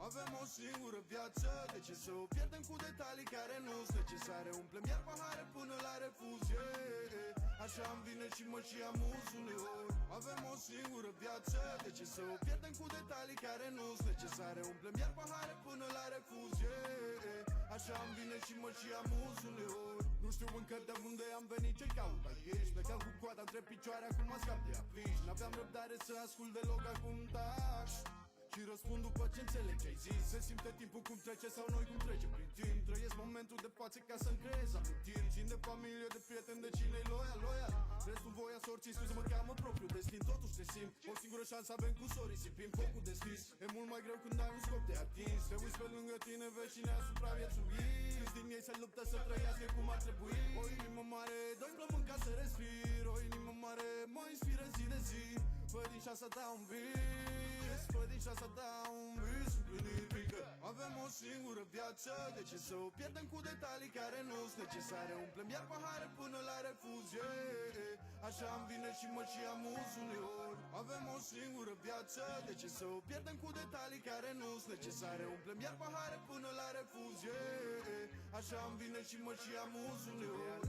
Avem o singură viață, de ce să o pierdem cu detalii care nu-s necesare? Umplem iar pahare până la refuz, Așa îmi vine și mă și amuz uneori. Avem o singură viață, de ce să o pierdem cu detalii care nu-s necesare? Umplem iar pahare până la refuz, Așa îmi vine și mă și amuz uneori. Nu știu încă de unde am venit, ce caut aici. Plecam cu coada între picioare, acum mă scap de aplici. N-aveam răbdare să ascult deloc, acum tac. Și răspund după ce înțeleg ce-ai zis. Se simte timpul cum trece sau noi cum trecem prin timp. Trăiesc momentul de față ca să-mi creez amintiri. Țin de familie, de prieteni, de cine-i loial. Restul voia să orice scuze mă cheamă propriu destin. Totuși te simt, o singură șansă avem cu sorii. Sipim focul deschis, e mult mai greu când ai un scop de atins. Te uiți pe lângă tine, vezi cine a supraviețuit. Câți din ei se luptă să trăiască cum ar trebui. O inimă mare, doi plămâni ca să respir. O inimă mare mă inspiră zi de zi. Fă din șansa ta un vis, fă din șansa ta un vis împlinit. Avem o singură viață, de ce să o pierdem cu detalii care nu-s necesare? Umplem iar pahare până la refuz, Așa îmi vine și mă și amuz uneori. Avem o singură viață, de ce să o pierdem cu detalii care nu-s necesare? Umplem iar pahare până la refuz, Așa îmi vine și mă și amuz uneori.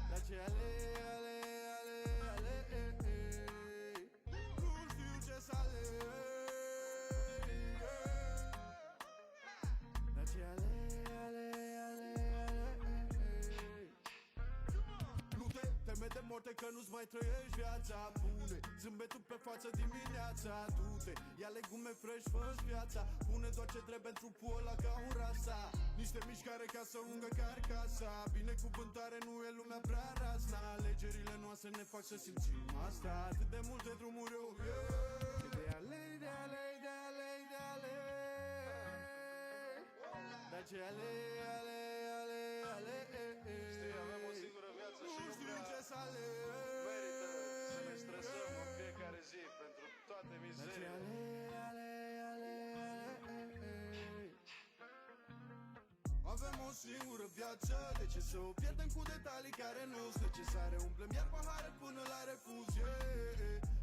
Dar ce ale, nu știu ce să aleg. Dar ce ale. Nu te teme de moarte că nu-ți mai trăiești viața. Pune zâmbetul pe față dimineața. Du-te, ia legume fresh, fă-ți viața. Pune doar ce trebuie în trupul ăla ca un rasa. Niște mișcare ca să ungă carcasa. Binecuvântare nu e lumea prea razna. Alegerile noastre ne fac să simțim asta. Atât de multe drumuri eu, de alei, de alei, de alei, de alei. Dar ce alei, alei, alei, alei. Știi, avem o singură viață și Nu știu ce să aleg. merită să ne stresăm în fiecare zi pentru toate mizeriile. Avem o singură viață, de ce să o pierdem cu detalii care nu-s necesare? Umplem iar pahare până la refuz,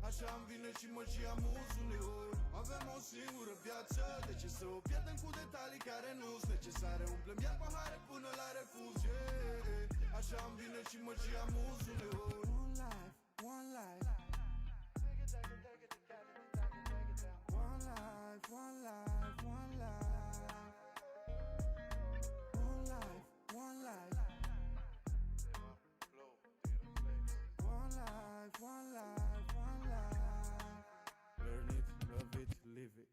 Așa îmi vine și mă și amuz uneori. Avem o singură viață, de ce să o pierdem cu detalii care nu-s necesare? Umplem iar pahare până la refuz, Așa îmi vine și mă și amuz uneori. One life, one life. One life, one life, one life. One life, one life. One life, one life, one life. Learn it, love it, live it.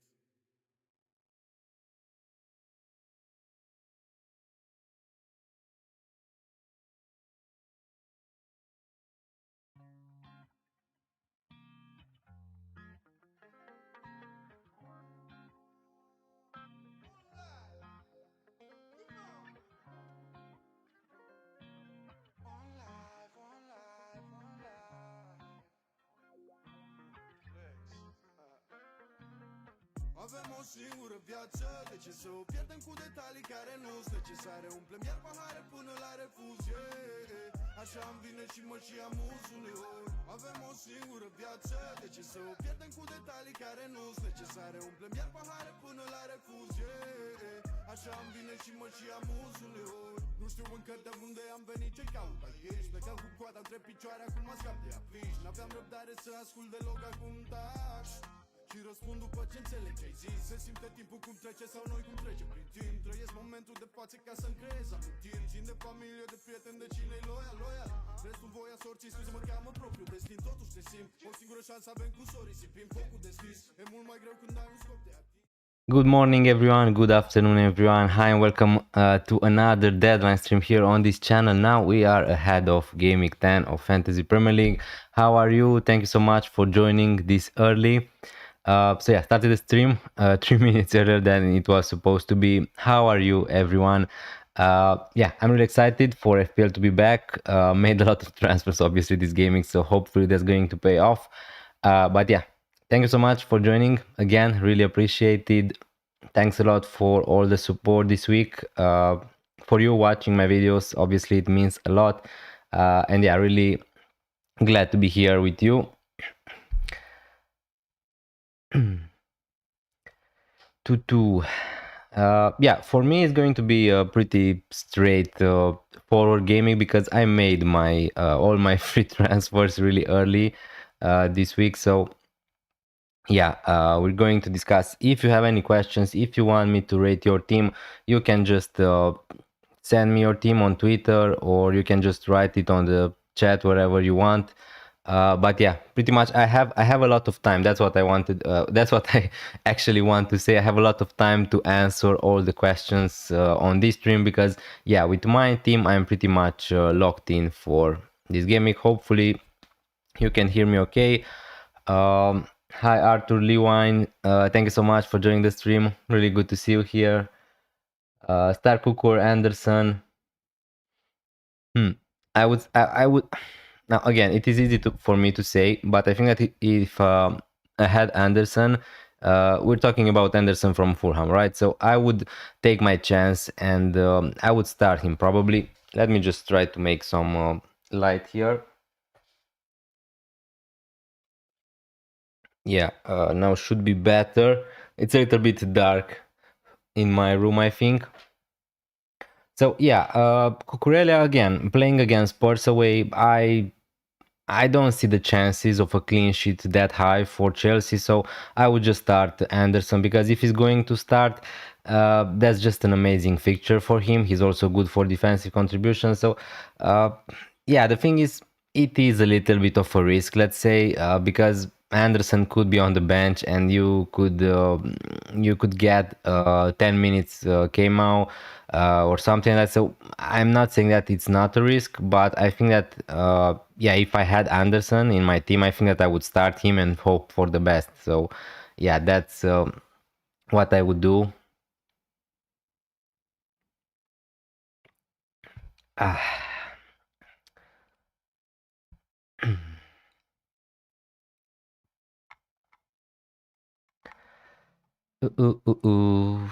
One life, one life, one life. Avem o singură viață, de ce să o pierdem cu detalii care nu-s necesare? Umplem iar pahare până la refuz, Așa îmi vine și mă și amuz uneori. Avem o singură viață, de ce să o pierdem cu detalii care nu-s necesare? Umplem iar pahare până la refuz, Așa îmi vine și mă și amuz uneori. Nu știu încă de unde am venit, ce caut aici. Plecam cu coada între picioare, acum mă scap de aplici. N-aveam răbdare să ascult deloc, acum tac. Și răspund după ce înțeleg ce-ai zis. Se simte timpul cum trece sau noi cum trecem prin timp. Trăiesc momentul de față ca să-mi creez amintiri. Țin de familie, de prieteni, de cine-i loial. Restul voia să orice scuze mă cheamă propriu destin. Totuși te simt, o singură șansă avem cu sorii. Sipim focul deschis, e mult mai greu când ai un scop de atins. Good morning everyone, good afternoon everyone. Hi and welcome to another deadline stream here on this channel. Now we are ahead of Game Week 10 of Fantasy Premier League. How are you? Thank you so much for joining this early. So yeah, started the stream 3 minutes earlier than it was supposed to be. How are you everyone? Yeah, I'm really excited for FPL to be back. Made a lot of transfers obviously this gaming, so hopefully that's going to pay off. But yeah, thank you so much for joining again, really appreciated. Thanks a lot for all the support this week. For you watching my videos, obviously it means a lot. And yeah, really glad to be here with you. 2-2. Yeah, for me it's going to be a pretty straight forward gaming because I made my all my free transfers really early this week. So yeah, we're going to discuss. If you have any questions, if you want me to rate your team, you can just send me your team on Twitter, or you can just write it on the chat wherever you want. But yeah, pretty much I have a lot of time. That's what I wanted. That's what I actually want to say. I have a lot of time to answer all the questions on this stream because yeah, with my team I'm pretty much locked in for this gaming. Hopefully you can hear me okay. Hi Arthur Lewine, thank you so much for joining the stream. Really good to see you here. Star Cooker Anderson. I would now again. It is easy for me to say, but I think that if I had Anderson, we're talking about Anderson from Fulham, right? So I would take my chance and I would start him probably. Let me just try to make some light here. Yeah, now should be better. It's a little bit dark in my room, I think. So yeah, Cucurella again playing against Spurs away. I don't see the chances of a clean sheet that high for Chelsea, so I would just start Anderson because if he's going to start, that's just an amazing fixture for him. He's also good for defensive contribution. So uh, yeah, the thing is, it is a little bit of a risk, let's say, because Anderson could be on the bench and you could get 10 minutes came out or something like that. So I'm not saying that it's not a risk, but I think that yeah, if I had Anderson in my team, I think that I would start him and hope for the best. So yeah, that's what I would do. Ah. Ooh, ooh, ooh.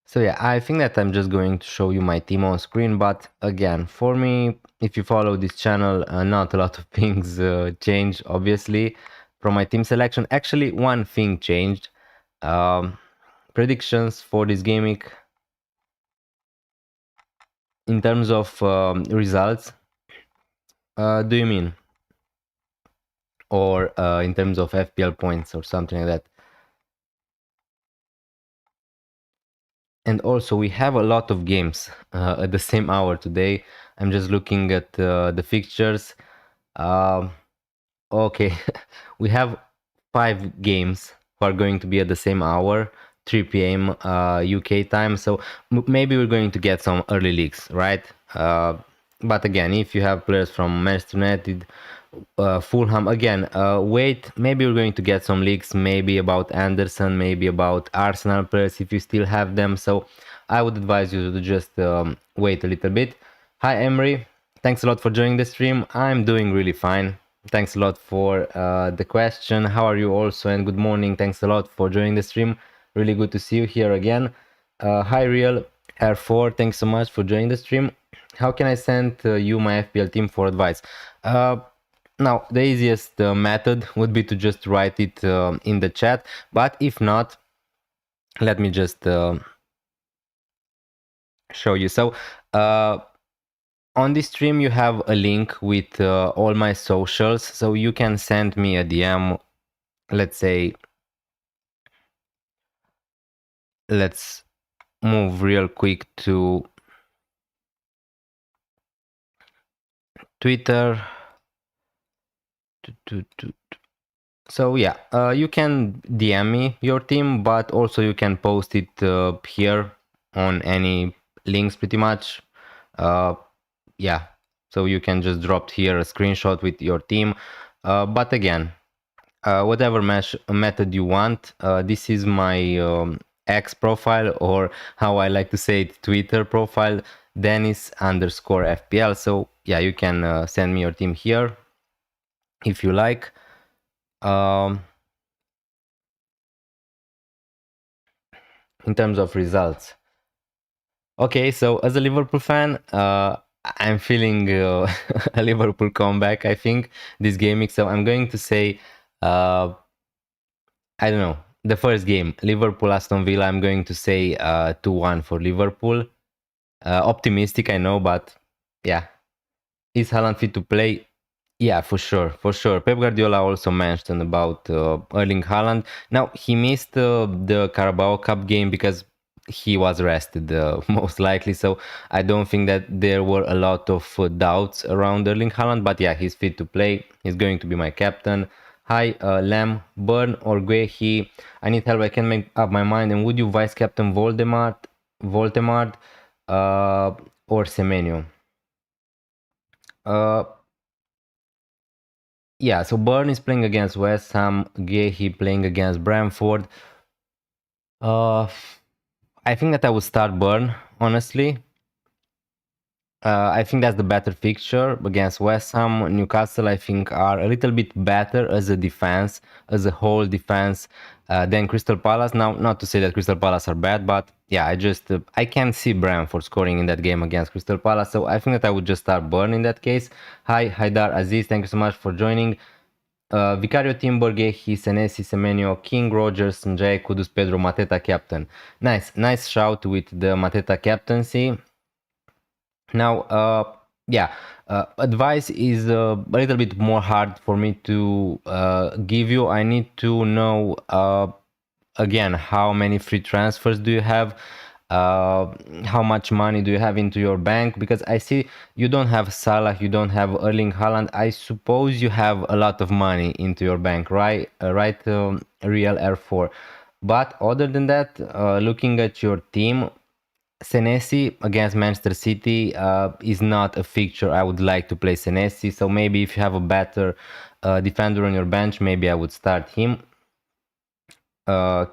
So yeah, I think that I'm just going to show you my team on screen, but again, for me, if you follow this channel, not a lot of things change, obviously, from my team selection. Actually, one thing changed. Um, Predictions for this gaming in terms of results. Do you mean? Or in terms of FPL points or something like that? And also, we have a lot of games at the same hour today. I'm just looking at the fixtures. Um, okay, we have 5 games who are going to be at the same hour, 3 p.m. UK time. So maybe we're going to get some early leaks, right? But again, if you have players from Manchester United, Fulham, again, wait, maybe we're going to get some leaks, maybe about Anderson, maybe about Arsenal players if you still have them. So I would advise you to just wait a little bit. Hi, Emery. Thanks a lot for joining the stream. I'm doing really fine. Thanks a lot for the question. How are you also? And good morning. Thanks a lot for joining the stream. Really good to see you here again. Hi, Real R4. Thanks so much for joining the stream. How can I send you my FPL team for advice? Now, the easiest method would be to just write it in the chat. But if not, let me just show you. So, on this stream you have a link with all my socials, so you can send me a DM. Let's say, let's move real quick to Twitter. So yeah, you can DM me your team, but also you can post it here on any links pretty much. Yeah, so you can just drop here a screenshot with your team. But again, whatever method you want. This is my X profile, or how I like to say it, Twitter profile, Denis_FPL. So yeah, you can send me your team here if you like. in terms of results. Okay, so as a Liverpool fan, I'm feeling a Liverpool comeback, I think, this gaming. So I'm going to say, I don't know, the first game, Liverpool Aston Villa, I'm going to say 2-1 for Liverpool. Optimistic, I know, but yeah. Is Haaland fit to play? Yeah, for sure, for sure. Pep Guardiola also mentioned about Erling Haaland. Now, he missed the Carabao Cup game because he was rested, most likely. So I don't think that there were a lot of doubts around Erling Haaland. But yeah, he's fit to play. He's going to be my captain. Hi, Lam, Burn or Guehi. I need help. I can't make up my mind. And would you vice captain Voldemort, or Semenyo? Uh, Yeah, so Burn is playing against West Ham, Gehi playing against Brentford. Uh, I think that I would start Burn, honestly. I think that's the better fixture against West Ham. Newcastle, I think, are a little bit better as a defense, as a whole defense, than Crystal Palace. Now, not to say that Crystal Palace are bad, but yeah, I can't see Brentford scoring in that game against Crystal Palace. So I think that I would just start Burn in that case. Hi, Haidar Aziz, thank you so much for joining. Vicario Timber, Senesi, Semenyo, King, Rogers, Njay, Kudus, Pedro, Mateta captain. Nice shout with the Mateta captaincy. Now, yeah, advice is a little bit more hard for me to give you. I need to know again how many free transfers do you have, how much money do you have into your bank, because I see you don't have Salah, you don't have Erling Haaland. I suppose you have a lot of money into your bank, right? Real R4. But other than that, looking at your team, Senesi against Manchester City is not a fixture I would like to play Senesi. So maybe if you have a better defender on your bench, maybe I would start him.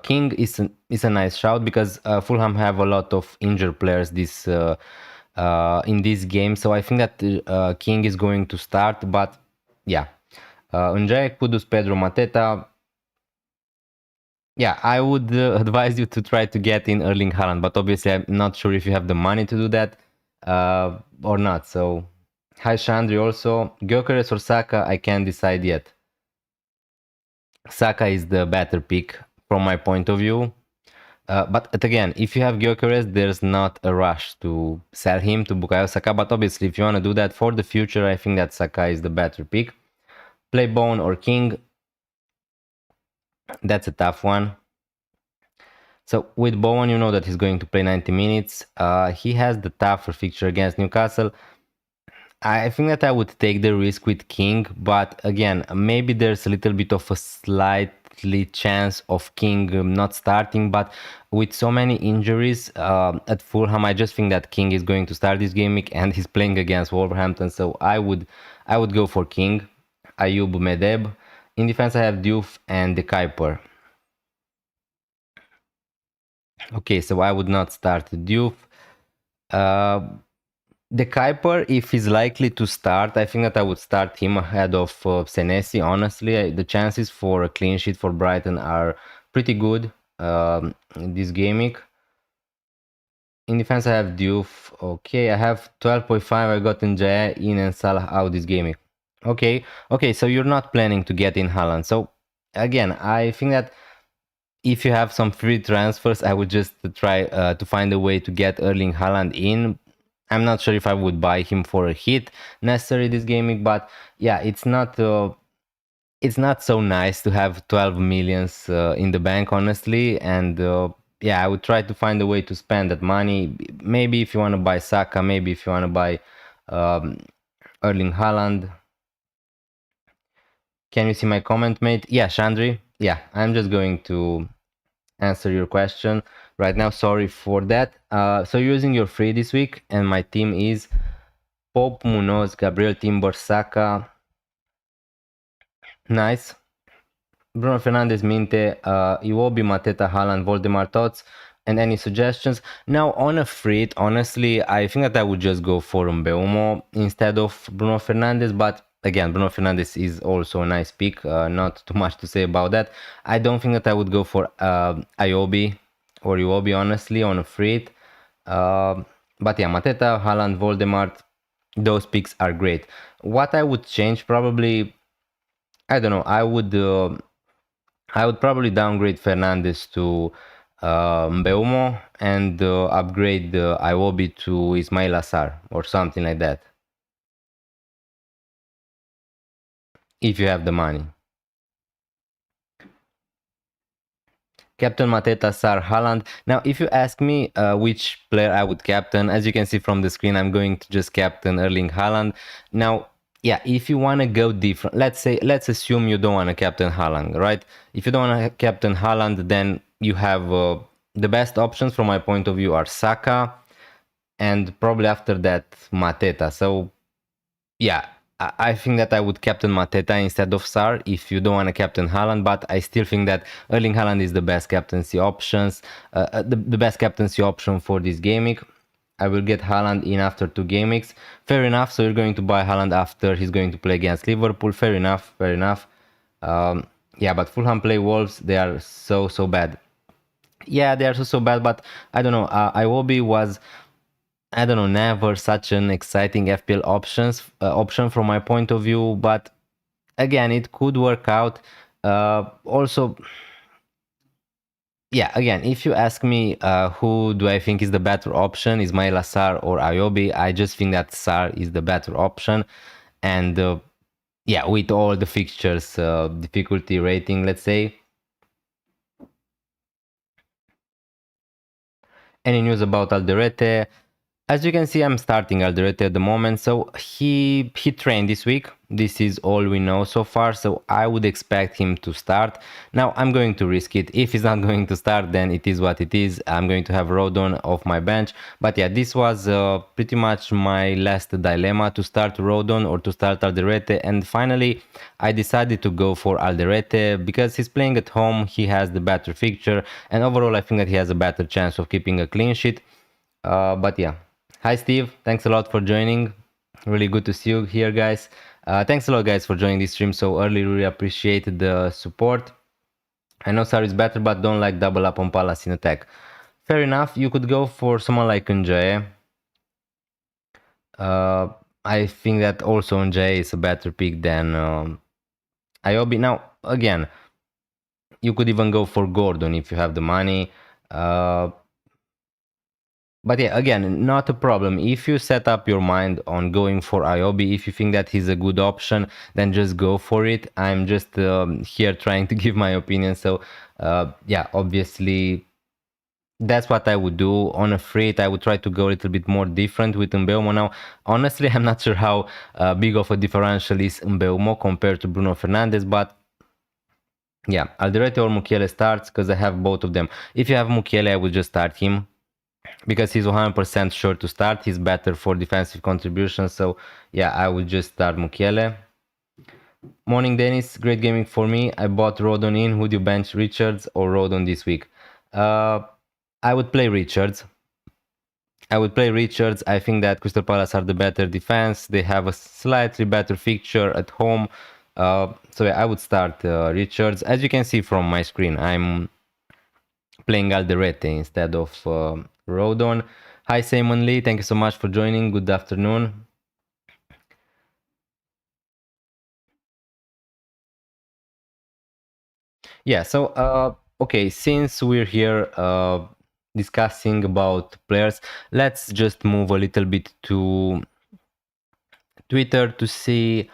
King is a nice shout because Fulham have a lot of injured players in this game. So I think that King is going to start. But yeah, Njay, Kudus, Pedro, Mateta. Yeah, I would advise you to try to get in Erling Haaland, but obviously I'm not sure if you have the money to do that or not. So, hi Chandri also. Gyökeres or Saka, I can't decide yet. Saka is the better pick from my point of view. But again, if you have Gyökeres, there's not a rush to sell him to Bukayo Saka. But obviously, if you want to do that for the future, I think that Saka is the better pick. Play Bone or King. That's a tough one. So with Bowen, you know that he's going to play 90 minutes. He has the tougher fixture against Newcastle. I think that I would take the risk with King, but again, maybe there's a little bit of a slightly chance of King not starting, but with so many injuries at Fulham, I just think that King is going to start this game week and he's playing against Wolverhampton, so I would go for King. Ayub Medeb. In defense, I have Diouf and the Kuiper. Okay, so I would not start Diouf. The Kuiper, if he's likely to start, I think that I would start him ahead of Senesi. Honestly, the chances for a clean sheet for Brighton are pretty good this game week. In defense, I have Diouf. Okay, I have 12.5. I got Njaya in and Salah out this game week. Okay, so you're not planning to get in Haaland. So again, I think that if you have some free transfers, I would just try to find a way to get Erling Haaland in. I'm not sure if I would buy him for a hit necessary this gaming, but yeah, it's not so nice to have 12 millions in the bank, honestly. And yeah, I would try to find a way to spend that money. Maybe if you want to buy Saka, maybe if you want to buy Erling Haaland. Can you see my comment, mate? Yeah, Chandri. Yeah, I'm just going to answer your question right now. Sorry for that. So using your free this week, and my team is Pope, Munoz, Gabriel, Timber, Saka. Nice. Bruno Fernandes, Minte, Iwobi, Mateta, Haaland, Voldemar, thoughts, and any suggestions? Now, on a free, honestly, I think that I would just go for Mbeumo instead of Bruno Fernandes, but again, Bruno Fernandes is also a nice pick. Not too much to say about that. I don't think that I would go for Iwobi. or Iwobi, honestly, on a free. But yeah, Mateta, Haaland, Voldemort, those picks are great. What I would change, probably, I don't know, I would probably downgrade Fernandes to Mbeumo and upgrade Iwobi to Ismail Assar or something like that, if you have the money. Captain Mateta, Sar, Haaland. Now, if you ask me which player I would captain, as you can see from the screen, I'm going to just captain Erling Haaland. Now, yeah, if you want to go different, let's assume you don't want to captain Haaland, right? If you don't want to captain Haaland, then you have the best options from my point of view are Saka and probably after that Mateta. So yeah, I think that I would captain Mateta instead of Sar if you don't want to captain Haaland, but I still think that Erling Haaland is the best captaincy the best captaincy option for this game week. I will get Haaland in after 2 game weeks. Fair enough. So you're going to buy Haaland after he's going to play against Liverpool. Fair enough. Fair enough. Yeah, but Fulham play Wolves. They are so bad. Yeah, they are so bad. But I don't know. Iwobi was, I don't know, never such an exciting FPL option from my point of view, but again, it could work out. Also, yeah, again, if you ask me who do I think is the better option, Ismail Assar or Ayobi, I just think that Sar is the better option. And yeah, with all the fixtures, difficulty rating, let's say. Any news about Alderete? As you can see, I'm starting Alderete at the moment, so he trained this week. This is all we know so far, so I would expect him to start. Now, I'm going to risk it. If he's not going to start, then it is what it is. I'm going to have Rodon off my bench. But yeah, this was pretty much my last dilemma, to start Rodon or to start Alderete. And finally, I decided to go for Alderete because he's playing at home, he has the better fixture, and overall I think that he has a better chance of keeping a clean sheet. But yeah. Hi Steve, thanks a lot for joining. Really good to see you here, guys. Thanks a lot, guys, for joining this stream so early. Really appreciate the support. I know Sar is better, but don't like double up on Palace in attack. Fair enough. You could go for someone like Njae. I think that also Njae is a better pick than Ayobi. Now, again, you could even go for Gordon if you have the money. But yeah, again, not a problem. If you set up your mind on going for Ayobi, if you think that he's a good option, then just go for it. I'm just here trying to give my opinion. So yeah, obviously that's what I would do. On a free, I would try to go a little bit more different with Mbeumo. Now, honestly, I'm not sure how big of a differential is Mbeumo compared to Bruno Fernandes, but yeah, Alderete or Mukiele starts because I have both of them. If you have Mukiele, I would just start him, because he's 100% sure to start. He's better for defensive contributions. So yeah, I would just start Mukiele. Morning, Dennis. Great gaming for me. I bought Rodon in. Would you bench Richards or Rodon this week? I would play Richards. I think that Crystal Palace are the better defense. They have a slightly better fixture at home. So yeah, I would start Richards. As you can see from my screen, I'm playing Alderete instead of Rodon. Hi Simon Lee, thank you so much for joining. Good afternoon. Yeah, so okay, since we're here discussing about players, let's just move a little bit to Twitter to see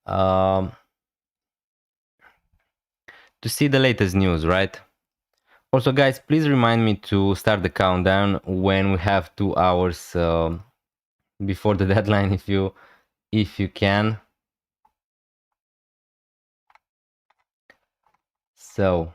the latest news, right? Also, guys, please remind me to start the countdown when we have 2 hours before the deadline, if you can. So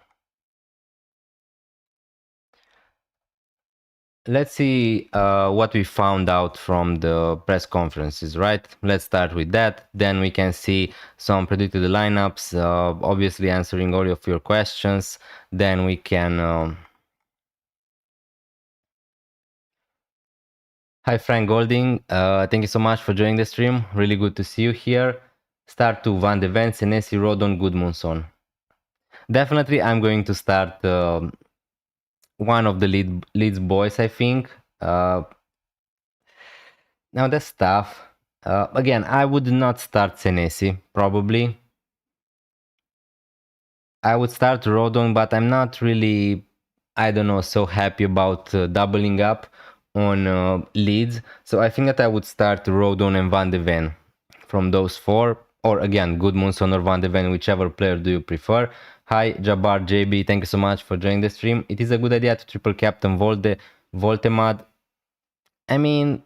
let's see what we found out from the press conferences, right? Let's start with that. Then we can see some predicted lineups, obviously answering all of your questions. Then we can... Hi, Frank Golding. Thank you so much for joining the stream. Really good to see you here. Start to Van de Ven, Senesi, Rodon, Gudmundsson. Definitely, I'm going to start one of the Leeds boys, I think. Now that's tough. Again, I would not start Senesi, probably. I would start Rodon, but I'm not really, I don't know, so happy about doubling up on Leeds. So I think that I would start Rodon and Van de Ven from those four. Or again, Goodmanson or Van de Ven, whichever player do you prefer. Hi, Jabbar JB, thank you so much for joining the stream. It is a good idea to triple captain Voltemad. I mean,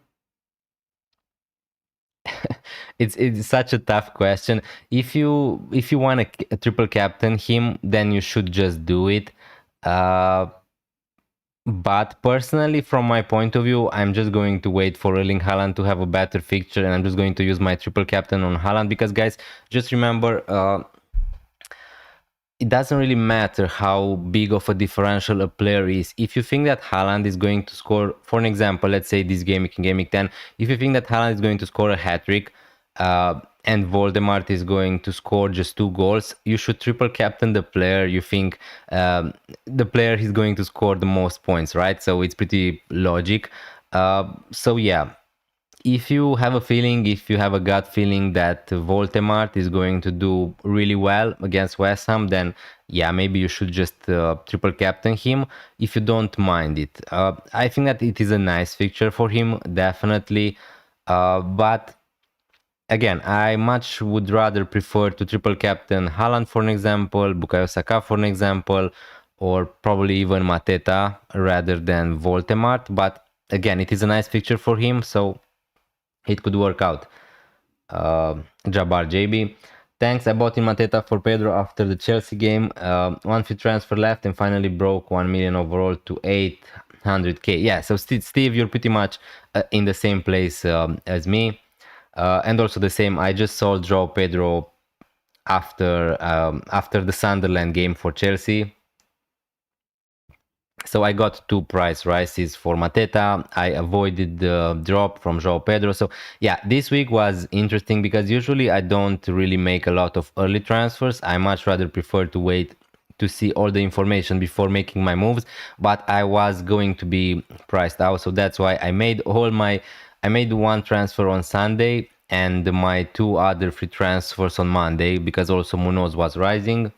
it's such a tough question. If you want to triple captain him, then you should just do it. But personally, from my point of view, I'm just going to wait for Erling Haaland to have a better fixture, and I'm just going to use my triple captain on Haaland because, guys, just remember, it doesn't really matter how big of a differential a player is. If you think that Haaland is going to score, for an example, let's say this game in Game Week 10, if you think that Haaland is going to score a hat-trick and Voldemort is going to score just 2 goals, you should triple captain the player you think the player is going to score the most points, right? So it's pretty logic. So yeah, if you have a feeling, if you have a gut feeling that Voldemort is going to do really well against West Ham, then yeah, maybe you should just triple captain him if you don't mind it. I think that it is a nice fixture for him, definitely. But again, I much would rather prefer to triple captain Haaland, for an example, Bukayo Saka, for an example, or probably even Mateta rather than Voldemort. But again, it is a nice fixture for him, so it could work out. Jabbar JB, thanks. I bought in Mateta for Pedro after the Chelsea game. One free transfer left and finally broke 1 million overall to 800k. Yeah, so Steve, you're pretty much in the same place as me. And also the same, I just sold João Pedro after the Sunderland game for Chelsea. So I got 2 price rises for Mateta. I avoided the drop from João Pedro. So yeah, this week was interesting because usually I don't really make a lot of early transfers. I much rather prefer to wait to see all the information before making my moves. But I was going to be priced out, so that's why I made one transfer on Sunday and my 2 other free transfers on Monday because also Munoz was rising.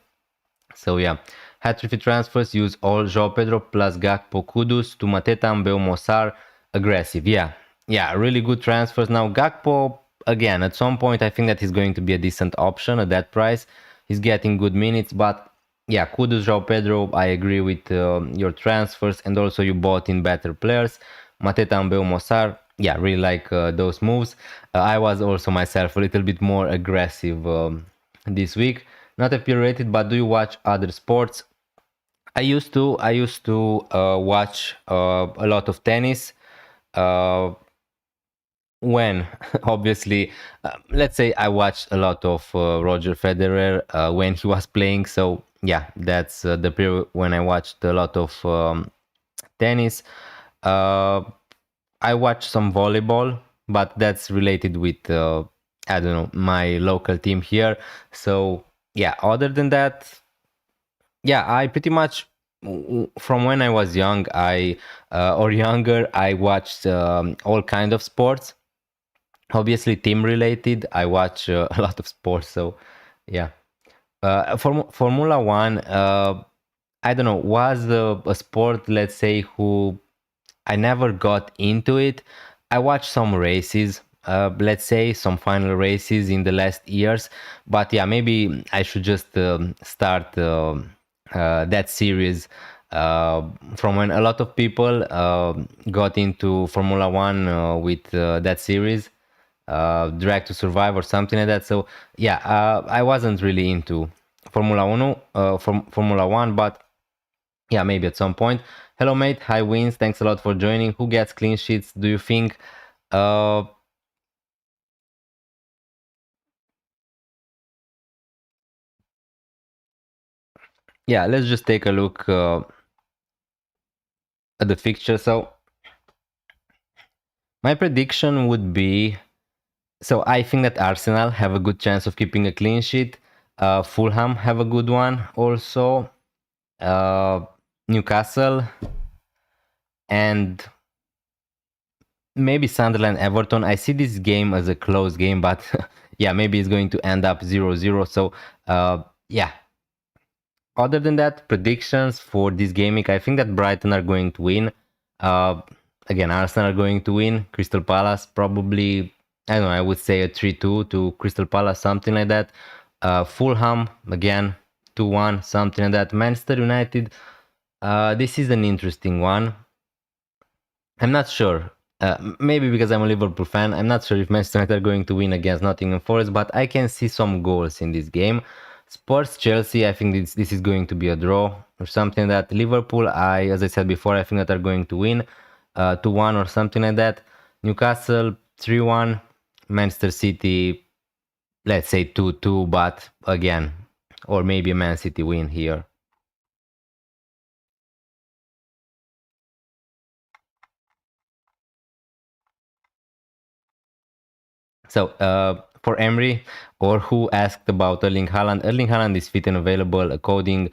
So yeah, had 3 free transfers, use all João Pedro plus Gakpo, Kudus to Mateta and Mossar, aggressive. Yeah, really good transfers. Now Gakpo, again, at some point I think that he's going to be a decent option at that price. He's getting good minutes, but yeah, Kudus, João Pedro, I agree with your transfers, and also you bought in better players. Mateta and Mossar, yeah, really like those moves. I was also myself a little bit more aggressive this week. Not FPL rated, but do you watch other sports? I used to watch a lot of tennis. When obviously, let's say I watched a lot of Roger Federer when he was playing. So yeah, that's the period when I watched a lot of tennis. I watched some volleyball, but that's related with I don't know, my local team here. So yeah, other than that, yeah, I pretty much from when I was young, or younger, I watched all kind of sports. Obviously, team related. I watch a lot of sports. So yeah, Formula One. I don't know, was a sport. Let's say who I never got into it. I watched some races. Let's say some final races in the last years, but yeah, maybe I should just start that series from when a lot of people got into Formula One with that series, Drag to Survive or something like that. So yeah, I wasn't really into Formula One, but yeah, maybe at some point. Hello, mate. Hi, Wins. Thanks a lot for joining. Who gets clean sheets, do you think? Yeah, let's just take a look at the fixture. So my prediction would be, so I think that Arsenal have a good chance of keeping a clean sheet. Fulham have a good one also. Newcastle, and maybe Sunderland Everton. I see this game as a close game, but yeah, maybe it's going to end up 0-0. So yeah. Other than that, predictions for this game week, I think that Brighton are going to win. Uh, Again, Arsenal are going to win. Crystal Palace probably, I don't know, I would say a 3-2 to Crystal Palace, something like that. Fulham, again, 2-1, something like that. Manchester United, this is an interesting one. I'm not sure. Maybe because I'm a Liverpool fan, I'm not sure if Manchester United are going to win against Nottingham Forest, but I can see some goals in this game. Spurs Chelsea, I think this is going to be a draw or something like that. Liverpool, as I said before, I think that are going to win 2-1 or something like that. Newcastle 3-1. Manchester City, let's say 2-2, but again, or maybe a Man City win here. So for Emery, or who asked about Erling Haaland is fit and available according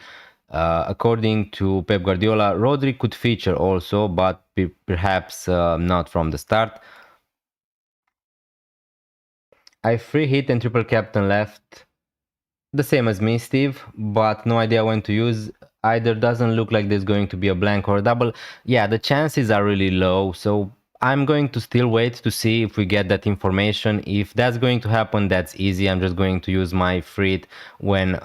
to Pep Guardiola. Rodri could feature also, but perhaps not from the start. I free hit and triple captain left. The same as me, Steve, but no idea when to use. Either doesn't look like there's going to be a blank or a double. Yeah, the chances are really low, so I'm going to still wait to see if we get that information. If that's going to happen, that's easy. I'm just going to use my free when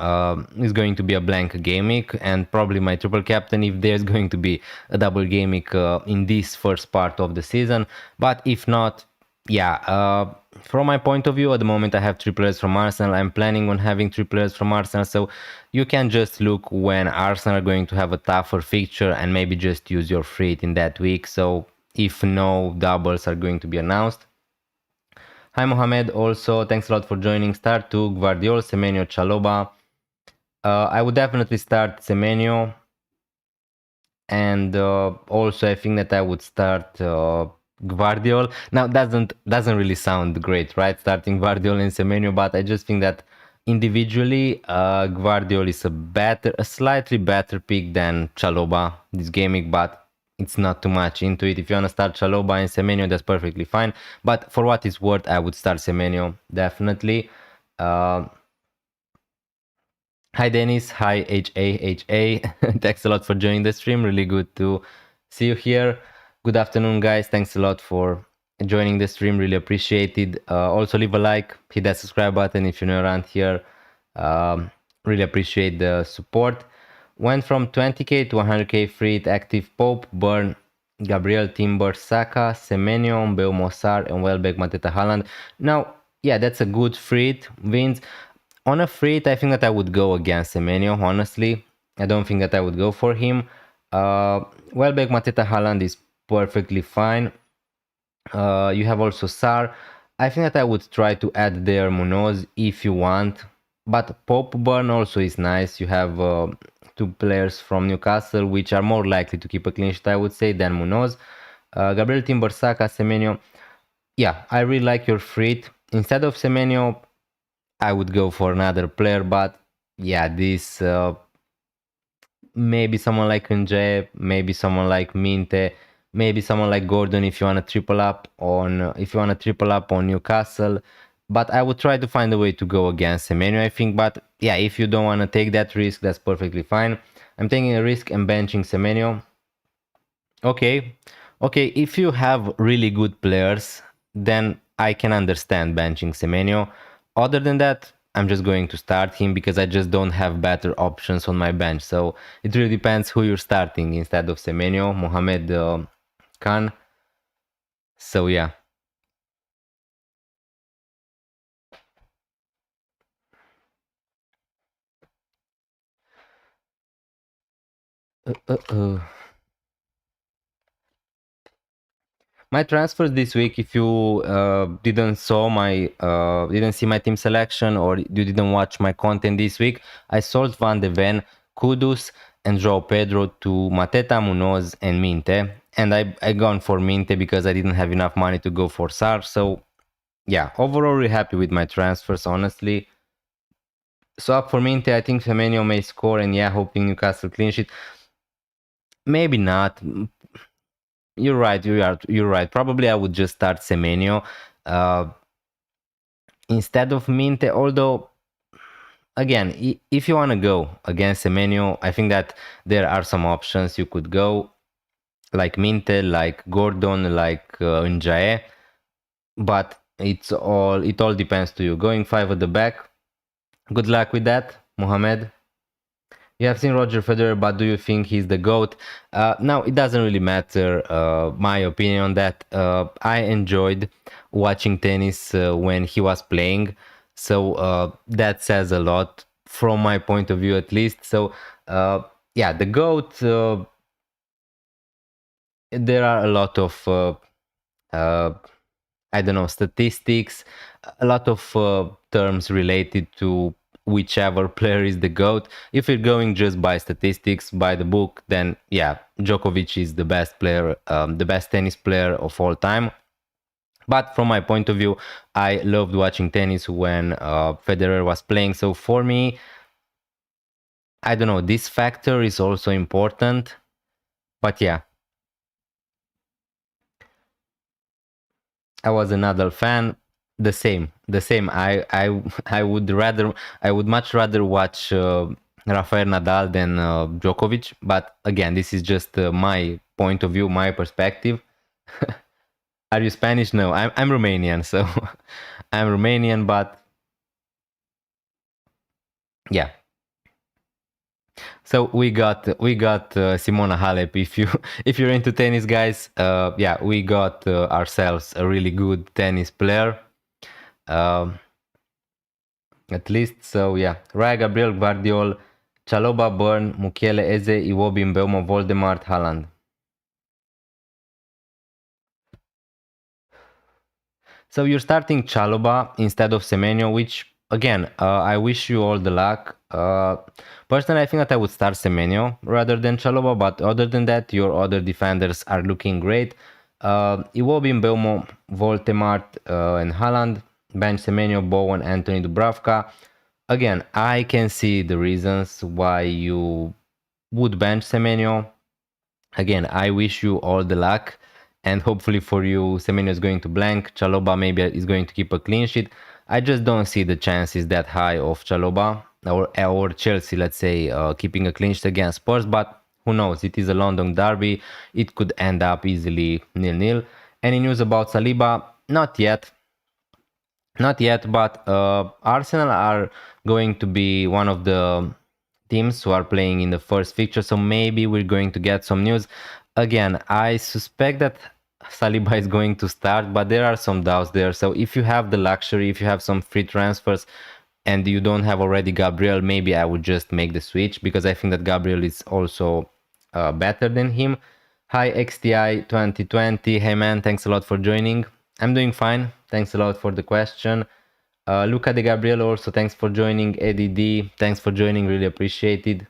it's going to be a blank game week, and probably my triple captain if there's going to be a double game week in this first part of the season. But if not, yeah, from my point of view, at the moment I have 3 players from Arsenal. I'm planning on having 3 players from Arsenal, so you can just look when Arsenal are going to have a tougher fixture and maybe just use your free in that week. So if no doubles are going to be announced. Hi Mohamed, also thanks a lot for joining. Start to Guardiola, Semenyo, Chalobah. I would definitely start Semenyo, and also I think that I would start Guardiol. Now doesn't really sound great, right? Starting Guardiol and Semenyo, but I just think that individually Guardiol is a slightly better pick than Chalobah this gaming, but it's not too much into it. If you want to start Chalobah and Semenyo, that's perfectly fine. But for what it's worth, I would start Semenyo definitely. Hi Dennis, hi HA. Thanks a lot for joining the stream. Really good to see you here. Good afternoon, guys. Thanks a lot for joining the stream. Really appreciated. Also, leave a like, hit that subscribe button if you're new around here. Really appreciate the support. Went from 20k to 100k free active Pope, Burn, Gabriel, Timber, Saka, Semenyo, Beu, Mossar, and Welbeck, Mateta, Haaland. Now, yeah, that's a good free wins. On a free I think that I would go against Semenyo, honestly. I don't think that I would go for him. Welbeck, Mateta, Haaland is perfectly fine. You have also Sar. I think that I would try to add there Munoz if you want. But Pope Burn also is nice. You have 2 players from Newcastle which are more likely to keep a clean sheet, I would say, than Munoz. Gabriel, Timber, Saka, Semenyo. Yeah, I really like your free. Instead of Semenyo, I would go for another player, but yeah, this maybe someone like Nje, maybe someone like Minte, maybe someone like Gordon if you want to triple up on Newcastle. But I would try to find a way to go against Semenyo, I think. But yeah, if you don't want to take that risk, that's perfectly fine. I'm taking a risk and benching Semenyo. Okay, if you have really good players, then I can understand benching Semenyo. Other than that, I'm just going to start him because I just don't have better options on my bench. So it really depends who you're starting instead of Semenyo, Mohamed Khan. So yeah. My transfers this week, if you didn't see my team selection or you didn't watch my content this week, I sold Van de Ven, Kudus, and João Pedro to Mateta, Munoz, and Minte. And I gone for Minte because I didn't have enough money to go for Sar. So yeah, overall really happy with my transfers, honestly. So up for Minte, I think Semenyo may score, and yeah, hoping Newcastle clean sheet. Maybe not. You're right. You're right. Probably I would just start Semenyo instead of Minte. Although, again, if you want to go against Semenyo, I think that there are some options you could go, like Minte, like Gordon, like Njae. But it all depends to you. Going 5 at the back. Good luck with that, Mohamed. You have seen Roger Federer, but do you think he's the GOAT? Now, it doesn't really matter my opinion on that. I enjoyed watching tennis when he was playing, so that says a lot from my point of view, at least. So, yeah, the GOAT, there are a lot of, I don't know, statistics, a lot of terms related to whichever player is the GOAT. If you're going just by statistics, by the book, then yeah, Djokovic is the best player, the best tennis player of all time. But from my point of view, I loved watching tennis when Federer was playing. So for me, I don't know, this factor is also important. But yeah, I was a Nadal fan. The same. I would much rather watch Rafael Nadal than Djokovic. But again, this is just my point of view, my perspective. Are you Spanish? No, I'm Romanian. So I'm Romanian, but yeah. So we got Simona Halep. If you're into tennis, guys, yeah, we got ourselves a really good tennis player. Um, at least, so yeah. Raya, Gabriel, Guardiol, Chaloba, Byrne, Mukiele, Eze, Iwobi, Mbeumo, Voldemort, Haaland. So you're starting Chaloba instead of Semenyo, which again, I wish you all the luck. Personally, I think that I would start Semenyo rather than Chaloba, but other than that, your other defenders are looking great. Iwobi, Mbeumo, Voldemort, and Haaland. Bench Semenyo, Bowen, Anthony Dubravka. Again, I can see the reasons why you would bench Semenyo. Again, I wish you all the luck, and hopefully for you, Semenyo is going to blank. Chaloba maybe is going to keep a clean sheet. I just don't see the chances that high of Chaloba or Chelsea, let's say, keeping a clean sheet against Spurs. But who knows? It is a London derby. It could end up easily 0-0. Any news about Saliba? Not yet. Not yet, but Arsenal are going to be one of the teams who are playing in the first fixture, so maybe we're going to get some news. Again, I suspect that Saliba is going to start, but there are some doubts there. So if you have the luxury, if you have some free transfers and you don't have already Gabriel, maybe I would just make the switch, because I think that Gabriel is also better than him. Hi XTI 2020. Hey man, thanks a lot for joining. I'm doing fine. Thanks a lot for the question. Luca De Gabriel also, thanks for joining. Eddie D, thanks for joining. Really appreciated.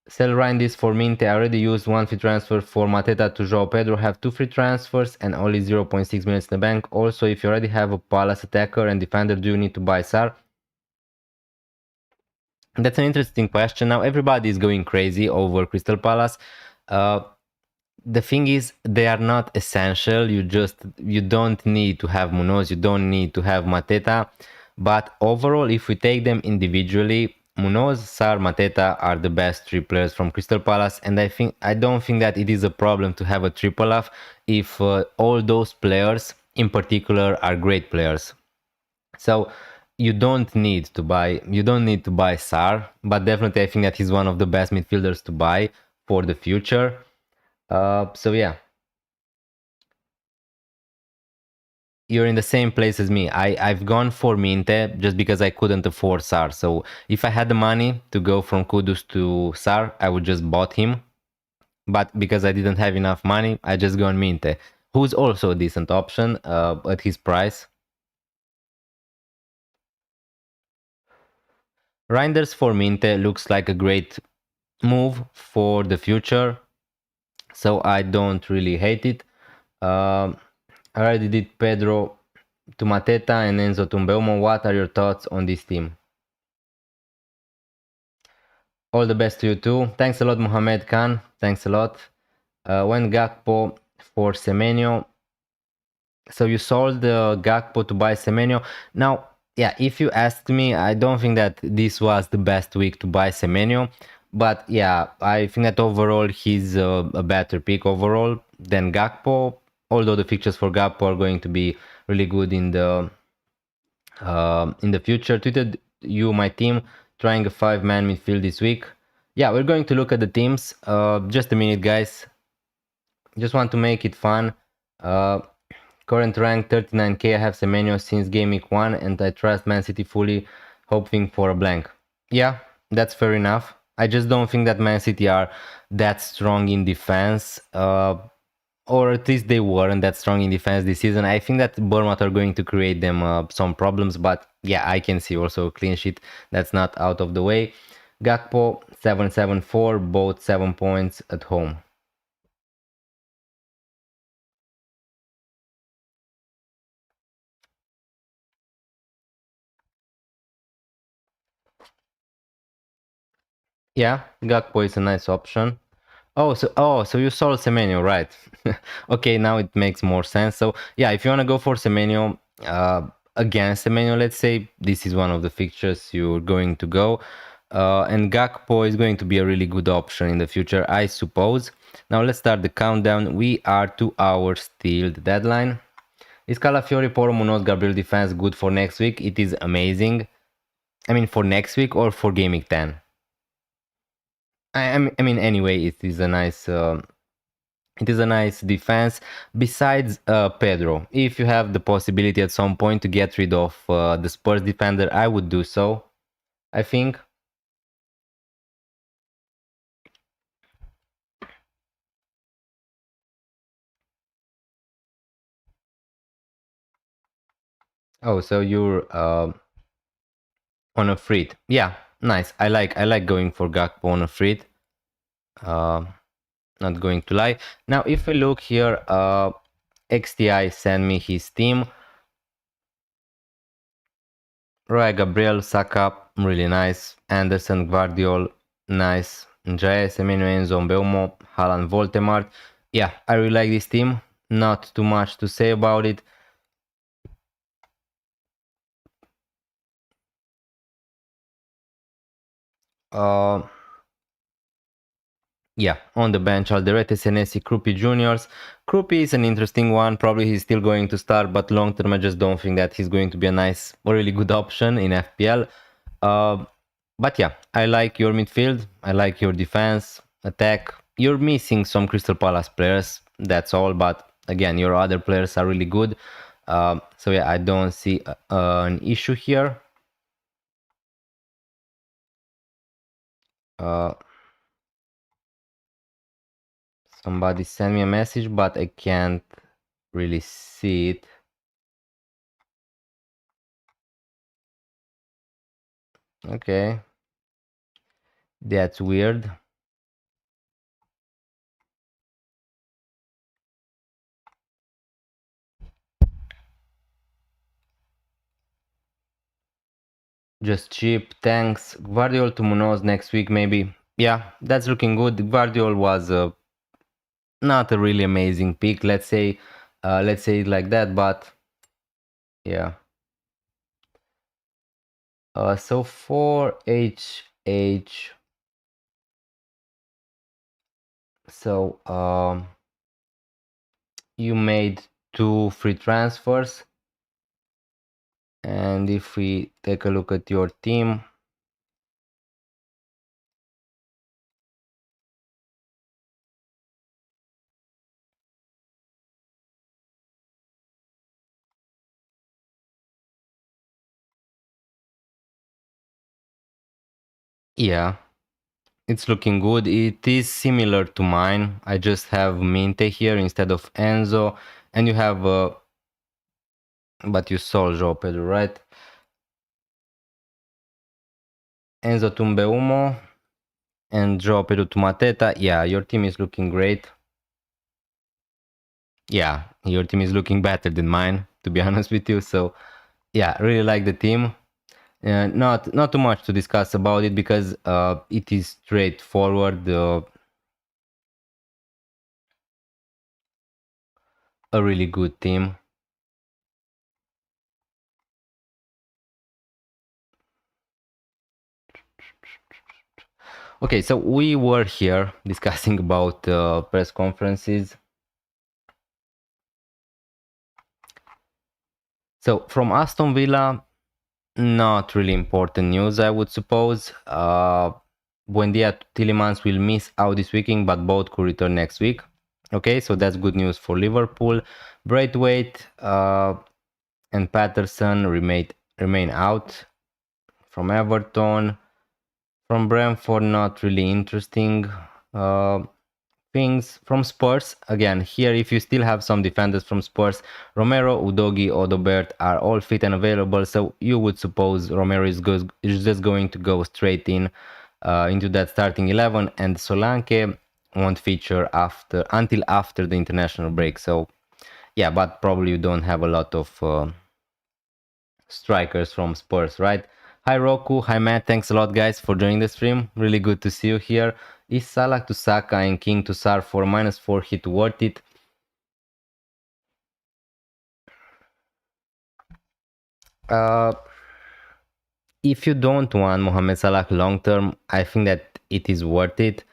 Sell Ryan this for Minte. I already used one free transfer for Mateta to Joao Pedro. Have two free transfers and only 0.6 minutes in the bank. Also, if you already have a Palace attacker and defender, do you need to buy Sar? That's an interesting question. Now everybody is going crazy over Crystal Palace. The thing is, they are not essential. You don't need to have Munoz, you don't need to have Mateta. But overall, if we take them individually, Munoz, Sar, Mateta are the best three players from Crystal Palace, and I don't think that it is a problem to have a triple F if all those players in particular are great players. So you don't need to buy Sar, but definitely I think that he's one of the best midfielders to buy for the future. So yeah, you're in the same place as me. I've gone for Minte just because I couldn't afford Sar. So if I had the money to go from Kudus to Sar, I would just bought him. But because I didn't have enough money, I just gone Minte, who's also a decent option at his price. Reinders for Minte looks like a great move for the future, so I don't really hate it. I already did Pedro to Mateta and Enzo to Mbeumo. What are your thoughts on this team? All the best to you too. Thanks a lot, Mohamed Khan. Thanks a lot. When Gakpo for Semenyo. So you sold the Gakpo to buy Semenyo. Now, yeah, if you asked me, I don't think that this was the best week to buy Semenyo. But yeah, I think that overall he's a better pick overall than Gakpo. Although the fixtures for Gakpo are going to be really good in the future. Tweeted you my team trying a 5-man midfield this week. Yeah, we're going to look at the teams. Just a minute, guys. Just want to make it fun. Current rank 39k. I have Semenyo since game week 1 and I trust Man City fully, hoping for a blank. Yeah, that's fair enough. I just don't think that Man City are that strong in defense. Or at least they weren't that strong in defense this season. I think that Bournemouth are going to create them some problems, but yeah, I can see also a clean sheet. That's not out of the way. Gakpo 774, both 7 points at home. Yeah, Gakpo is a nice option. So you sold Semenyo, right? Okay, now it makes more sense. So yeah, if you want to go for Semenyo against Semenyo, let's say this is one of the fixtures you're going to go, and Gakpo is going to be a really good option in the future, I suppose. Now let's start the countdown. We are 2 hours till the deadline. Is Calafiori, Poro, Munoz, Gabriel defense good for next week? It is amazing. I mean, for next week or for Game Week 10? I mean, anyway, it is a nice defense. Besides Pedro, if you have the possibility at some point to get rid of the Spurs defender, I would do so, I think. Oh, so you're on a free. Yeah, nice. I like going for Gakpo on a free. Not going to lie. Now, if we look here, XTI sent me his team. Roy Gabriel, Saka, really nice. Anderson, Guardiol, nice. Njaya, Semenyo, Enzo, Mbeumo, Haaland, Voltemart. Yeah, I really like this team. Not too much to say about it. Yeah, on the bench, Alderete, Senesi, Krupi Juniors. Krupi is an interesting one. Probably he's still going to start, but long term, I just don't think that he's going to be a nice or really good option in FPL. But yeah, I like your midfield. I like your defense, attack. You're missing some Crystal Palace players. That's all. But again, your other players are really good. So yeah, I don't see an issue here. Somebody sent me a message, but I can't really see it. Okay. That's weird. Just cheap, thanks. Guardiol to Munoz next week, maybe. Yeah, that's looking good. Guardiol was not a really amazing pick, let's say it like that, but yeah. So for HH, so you made 2 free transfers, and if we take a look at your team, yeah, it's looking good. It is similar to mine. I just have Minte here instead of Enzo, and you have but you sold João Pedro, right? Enzo Tumbeumo and João Pedro to Mateta. Yeah, your team is looking great. Yeah, your team is looking better than mine, to be honest with you. So yeah, really like the team. Not too much to discuss about it because it is straightforward. A really good team. Okay, so we were here discussing about press conferences. So from Aston Villa, not really important news, I would suppose. Buendia Tielemans will miss out this weekend, but both could return next week. Okay, so that's good news for Liverpool. Braithwaite and Patterson remain out. From Everton, from Brentford, not really interesting. Things from Spurs, again, here if you still have some defenders from Spurs, Romero, Udogi, Odobert are all fit and available, so you would suppose Romero is just going to go straight into that starting 11, and Solanke won't feature until after the international break. So yeah, but probably you don't have a lot of strikers from Spurs, right? Hi Roku, hi Matt, thanks a lot guys for joining the stream. Really good to see you here. Is Salah to Saka and King to Sar for -4 hit worth it? If you don't want Mohamed Salah long term, I think that it is worth it.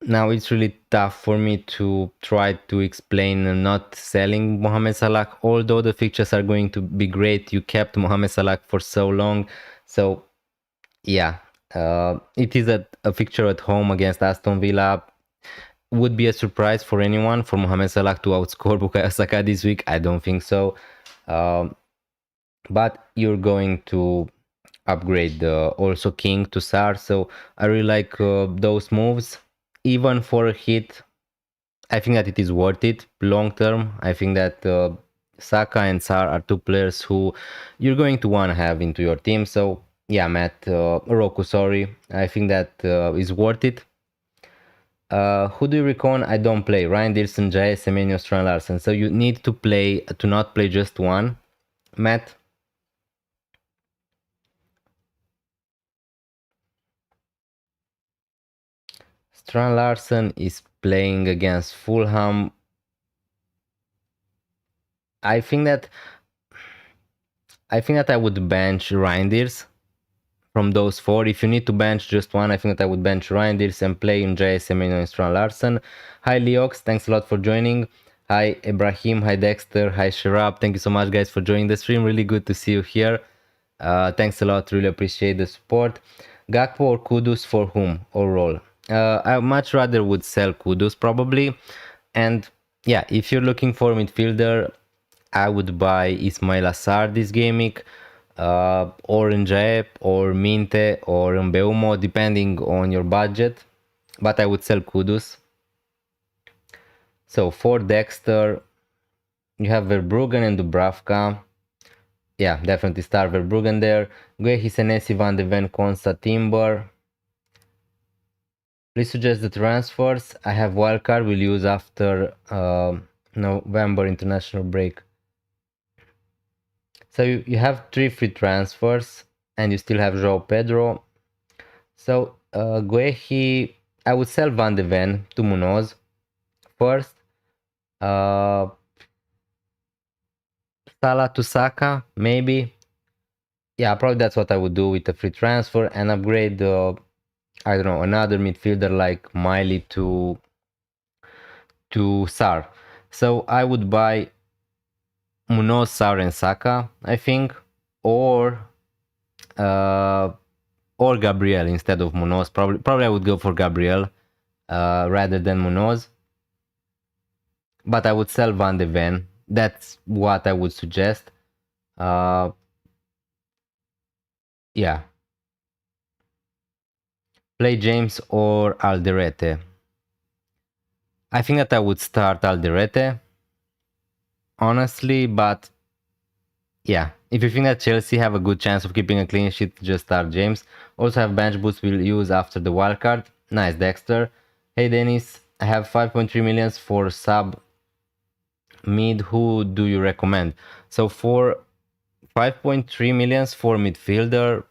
Now it's really tough for me to try to explain not selling Mohamed Salah, although the fixtures are going to be great. You kept Mohamed Salah for so long, so yeah, it is a fixture at home against Aston Villa. Would be a surprise for anyone for Mohamed Salah to outscore Bukayo Saka this week. I don't think so. But you're going to upgrade also King to Sar, so I really like those moves. Even for a hit, I think that it is worth it long term. I think that Saka and Sar are two players who you're going to want to have into your team. So yeah, Matt, Roku, sorry, I think that is worth it. Who do you reckon I don't play? Ryan Dilson, Jay, Semenyo, Strand Larsen. So you need to not play just one, Matt. Strand Larsen is playing against Fulham. I think that I would bench Reinders from those four. If you need to bench just one, I think that I would bench Reinders and play in Semenyo and Strand Larsen. Hi Leox, thanks a lot for joining. Hi Ibrahim, hi Dexter, hi Sharab. Thank you so much guys for joining the stream. Really good to see you here. Thanks a lot, really appreciate the support. Gakpo or Kudus for whom overall? I much rather would sell Kudus probably. And yeah, if you're looking for a midfielder, I would buy Ismail Assar this game week, or Njae, or Minte, or Mbeumo, depending on your budget. But I would sell Kudus. So for Dexter, you have Verbruggen and Dubravka. Yeah, definitely start Verbruggen there. Guehi, Senesi, Van de Ven, Konsa, Timber. Please suggest the transfers. I have wildcard. We'll use after November international break. So you have 3 free transfers and you still have João Pedro. So Guehi, I would sell Van de Ven to Munoz first. Salah to Saka, maybe. Yeah, probably that's what I would do with a free transfer and upgrade, I don't know, another midfielder like Miley to Sar. So I would buy Munoz, Sar and Saka, I think, or Gabriel instead of Munoz. Probably I would go for Gabriel rather than Munoz. But I would sell Van de Ven. That's what I would suggest. Yeah. Play James or Alderete. I think that I would start Alderete, honestly, but yeah, if you think that Chelsea have a good chance of keeping a clean sheet, just start James. Also have bench boost we'll use after the wildcard. Nice, Dexter. Hey Dennis, I have 5.3 millions for sub mid. Who do you recommend? So for 5.3 millions for midfielder.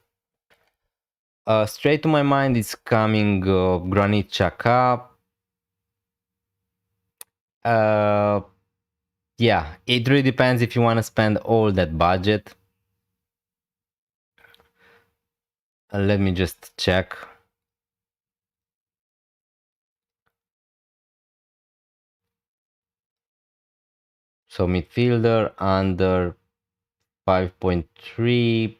Straight to my mind is coming Granit Xhaka. Yeah, it really depends if you want to spend all that budget. Let me just check. So midfielder under 5.3.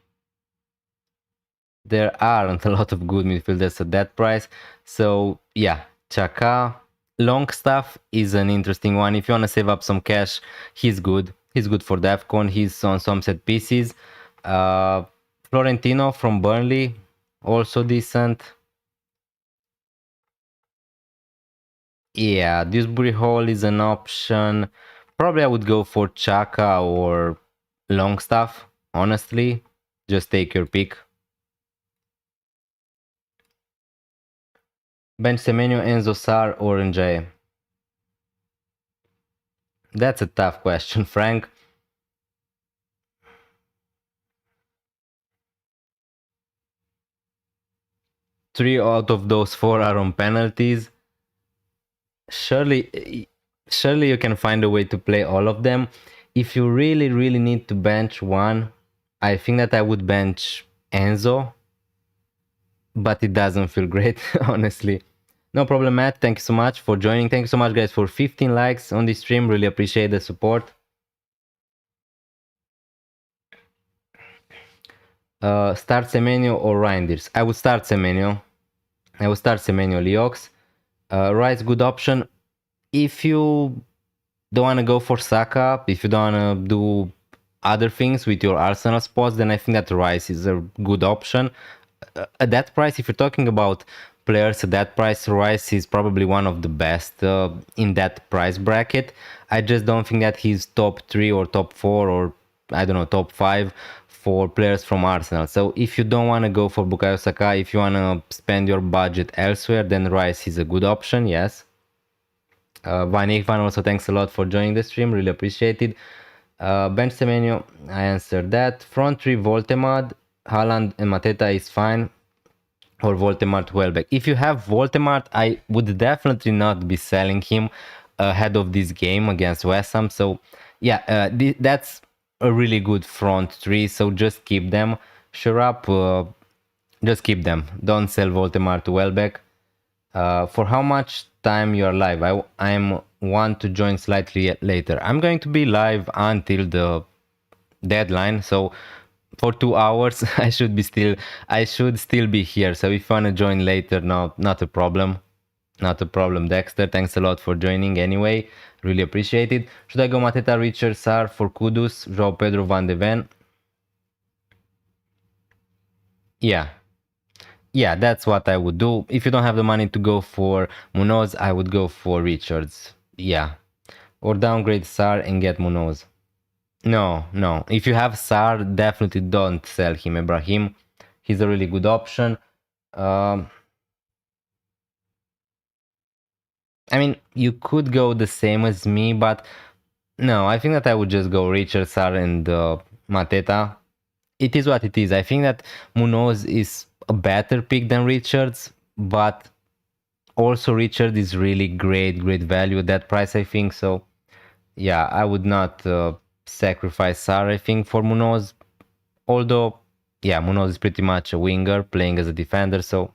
There aren't a lot of good midfielders at that price. So yeah, Xhaka. Long stuff is an interesting one. If you want to save up some cash, he's good. He's good for the AFCON. He's on some set pieces. Florentino from Burnley, also decent. Yeah, Dewsbury Hall is an option. Probably I would go for Xhaka or Longstaff, honestly. Just take your pick. Bench Semenyo, Enzo Sar, or Njae? That's a tough question, Frank. Three out of those four are on penalties. Surely you can find a way to play all of them. If you really need to bench one, I think that I would bench Enzo, but it doesn't feel great, honestly. No problem, Matt. Thank you so much for joining. Thank you so much, guys, for 15 likes on this stream. Really appreciate the support. Start Semenyo or Reinders? I would start Semenyo. Leox. Rice, good option. If you don't want to go for Saka, if you don't want to do other things with your Arsenal spots, then I think that Rice is a good option. At that price, if you're talking about players at that price, Rice is probably one of the best in that price bracket. I just don't think that he's top 3 or top 4 or I don't know, top 5 for players from Arsenal. So if you don't want to go for Bukayo Saka, if you want to spend your budget elsewhere, then Rice is a good option, yes. Van Ekvan also, thanks a lot for joining the stream, really appreciate it. Bench Semenyo, I answered that. Front 3 Voltemad, Haaland and Mateta is fine. Or Voltemart Welbeck. If you have Voltemart, I would definitely not be selling him ahead of this game against West Ham. So yeah, that's a really good front 3. So just keep them. Sure up, just keep them. Don't sell Voltemart to Welbeck. For how much time you are live? I'm want to join slightly later. I'm going to be live until the deadline, so for 2 hours I should still be here. So if you want to join later, not a problem. Dexter, thanks a lot for joining anyway, really appreciate it. Should I go Mateta, Richard, Sar for Kudus, João Pedro, Van de Ven? Yeah, that's what I would do. If you don't have the money to go for Munoz, I would go for Richards. Yeah. Or downgrade Sar and get Munoz. No. If you have Sar, definitely don't sell him, Ibrahim. He's a really good option. I mean, you could go the same as me, but no, I think that I would just go Richard, Sar, and Mateta. It is what it is. I think that Munoz is a better pick than Richards, but also Richard is really great value at that price, I think. So yeah, I would not sacrifice Sar, I think, for Munoz. Although, yeah, Munoz is pretty much a winger playing as a defender. So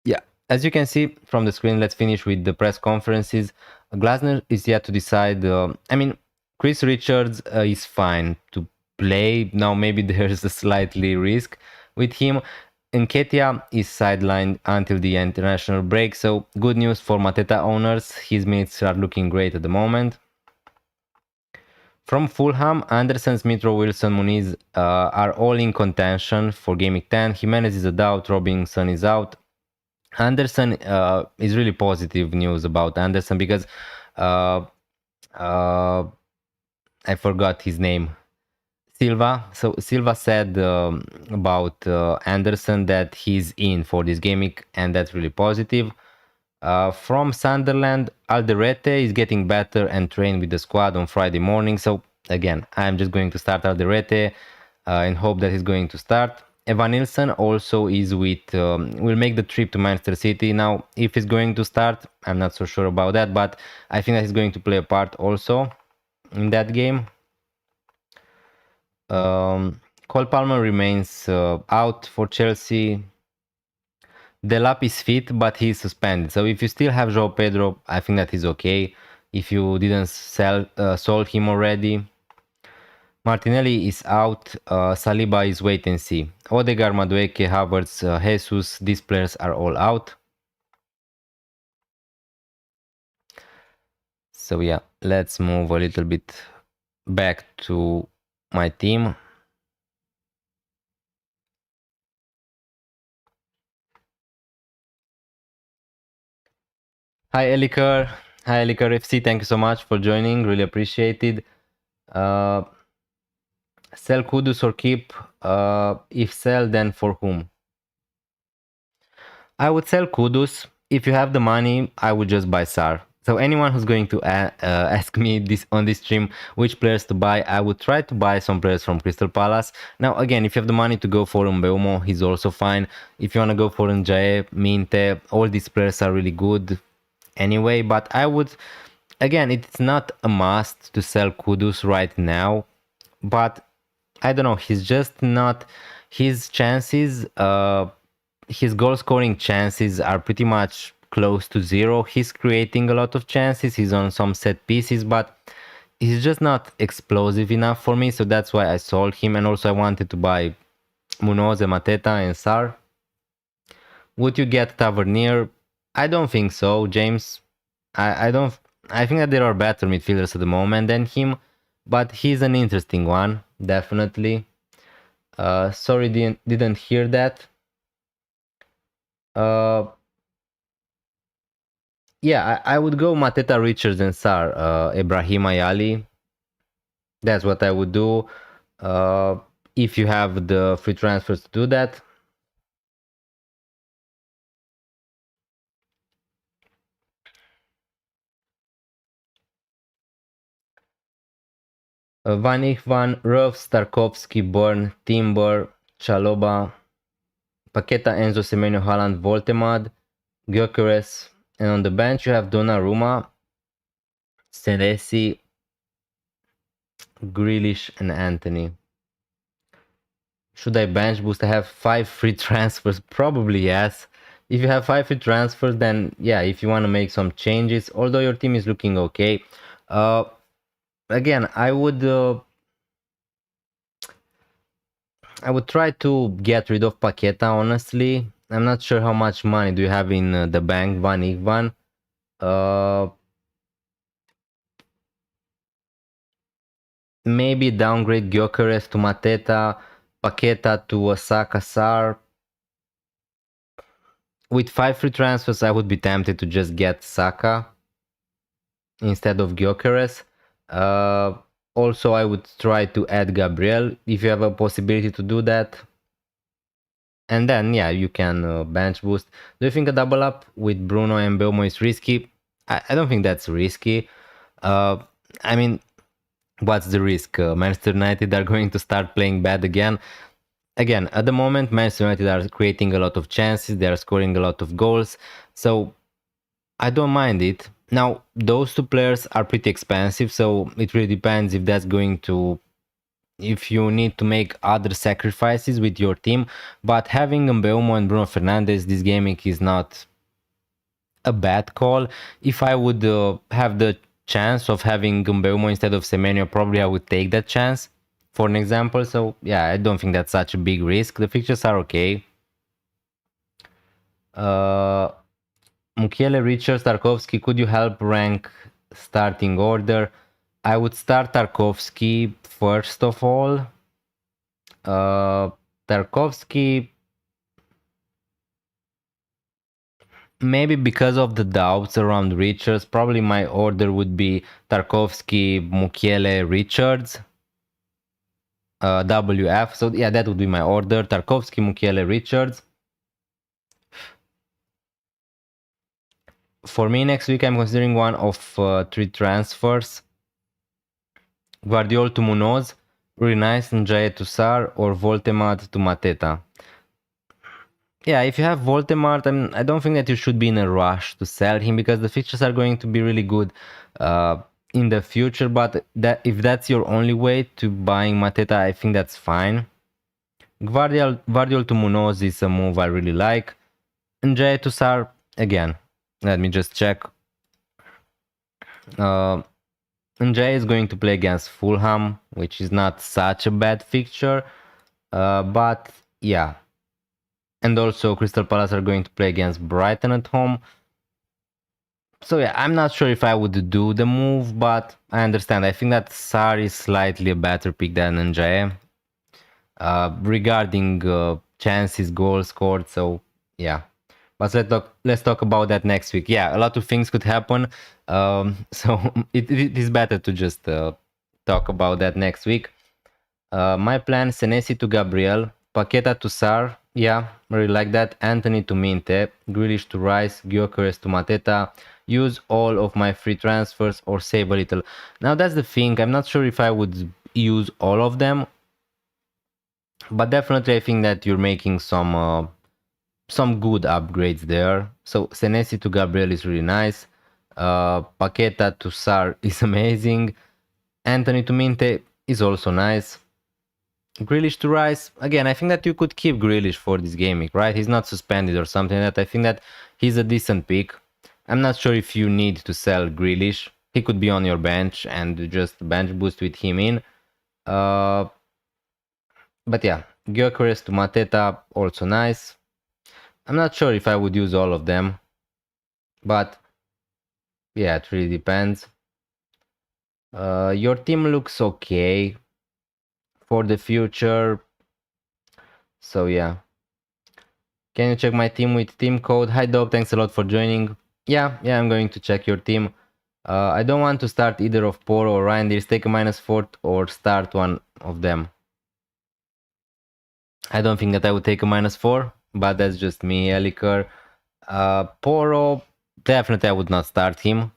yeah, as you can see from the screen, let's finish with the press conferences. Glasner is yet to decide. I mean, Chris Richards is fine to play. Now maybe there's a slightly risk with him. Nketiah is sidelined until the international break. So good news for Mateta owners. His minutes are looking great at the moment. From Fulham, Anderson, Smith-Rowe, Wilson, Muniz are all in contention for Game Week 10. Jimenez is a doubt, Robinson is out. Anderson is really positive news about Anderson because I forgot his name. Silva. So Silva said about Anderson that he's in for this game week, and that's really positive. From Sunderland, Alderete is getting better and trained with the squad on Friday morning. So again, I'm just going to start Alderete and hope that he's going to start. Evan Nilsson also is with, will make the trip to Manchester City. Now, if he's going to start, I'm not so sure about that, but I think that he's going to play a part also in that game. Cole Palmer remains out for Chelsea. Delap is fit, but he's suspended. So if you still have João Pedro, I think that he's okay. If you didn't sold him already. Martinelli is out. Saliba is wait and see. Odegaard, Madueke, Havertz, Jesus, these players are all out. So yeah, let's move a little bit back to my team. Hi Elikar. Hi Elikar FC, thank you so much for joining, really appreciated. Sell Kudus or keep? If sell, then for whom? I would sell Kudus. If you have the money, I would just buy Sar. So anyone who's going to ask me this on this stream which players to buy, I would try to buy some players from Crystal Palace. Now again, if you have the money to go for Mbeumo, he's also fine. If you want to go for Njae, Minte, all these players are really good anyway. But I would, again, it's not a must to sell Kudus right now. But I don't know, he's just not, his chances, his goal scoring chances are pretty much close to zero. He's creating a lot of chances, he's on some set pieces, but he's just not explosive enough for me, so that's why I sold him. And also I wanted to buy Munoz, Mateta and Sar. Would you get Tavernier? I don't think so, James. I don't, I think that there are better midfielders at the moment than him, but he's an interesting one, definitely. Sorry, didn't hear that. Yeah, I would go Mateta, Richards and Sar. Ibrahim Ayali. That's what I would do. If you have the free transfers to do that. Van Ichvan, Ruff, Starkovsky, Burn, Timber, Chaloba, Paqueta, Enzo, Semenyo, Haaland, Voltemad, Gyökeres, and on the bench you have Donnarumma, Senesi, Grealish, and Anthony. Should I bench boost? I have 5 free transfers. Probably yes. If you have 5 free transfers, then yeah, if you want to make some changes, although your team is looking okay. Again, I would try to get rid of Paqueta, honestly. I'm not sure how much money do you have in the bank, Van Igvan. Maybe downgrade Gyökeres to Mateta, Paqueta to Saka Sar. With 5 free transfers, I would be tempted to just get Saka instead of Gyökeres. Also, I would try to add Gabriel if you have a possibility to do that. And then, yeah, you can bench boost. Do you think a double up with Bruno and Mbeumo is risky? I don't think that's risky. I mean, what's the risk? Manchester United are going to start playing bad again. Again, at the moment, Manchester United are creating a lot of chances. They are scoring a lot of goals. So I don't mind it. Now, those two players are pretty expensive, so it really depends if that's going to, if you need to make other sacrifices with your team. But having Mbeumo and Bruno Fernandes this gaming is not a bad call. If I would have the chance of having Mbeumo instead of Semenyo, probably I would take that chance, for an example. So yeah, I don't think that's such a big risk. The fixtures are okay. Mukiele, Richards, Tarkovsky, could you help rank starting order? I would start Tarkovsky first of all. Tarkovsky, maybe because of the doubts around Richards, probably my order would be Tarkovsky, Mukiele, Richards, WF. So yeah, that would be my order. Tarkovsky, Mukiele, Richards. For me, next week, I'm considering one of 3 transfers. Guardiol to Munoz, really nice, Njae to Sar, or Voltemad to Mateta. Yeah, if you have Voltemart, I don't think that you should be in a rush to sell him because the fixtures are going to be really good in the future. But that if that's your only way to buying Mateta, I think that's fine. Guardiol to Munoz is a move I really like. Njae to Sar, again, let me just check. Njae is going to play against Fulham, which is not such a bad fixture. But yeah. And also Crystal Palace are going to play against Brighton at home. So yeah, I'm not sure if I would do the move, but I understand. I think that Sar is slightly a better pick than Njae. Regarding chances, goals scored, so yeah. But let's talk about that next week. Yeah, a lot of things could happen. So it is better to just talk about that next week. My plan, Senesi to Gabriel, Paqueta to Sar, yeah, really like that. Anthony to Minte, Grealish to Rice, Gyökeres to Mateta. Use all of my free transfers or save a little. Now that's the thing, I'm not sure if I would use all of them, but definitely I think that you're making some good upgrades there. So Senesi to Gabriel is really nice. Paqueta to Sar is amazing. Anthony to Minte is also nice. Grealish to Rice, again, I think that you could keep Grealish for this gaming, right? He's not suspended or something like that. I think that he's a decent pick. I'm not sure if you need to sell Grealish. He could be on your bench and just bench boost with him in. But yeah, Gyökeres to Mateta, also nice. I'm not sure if I would use all of them. But yeah, it really depends. Your team looks okay for the future. So yeah. Can you check my team with team code? Hi Dog, thanks a lot for joining. Yeah, I'm going to check your team. I don't want to start either of Poro or Reinders. Take a -4 or start one of them. I don't think that I would take a -4, but that's just me, Eliker. Poro, definitely I would not start him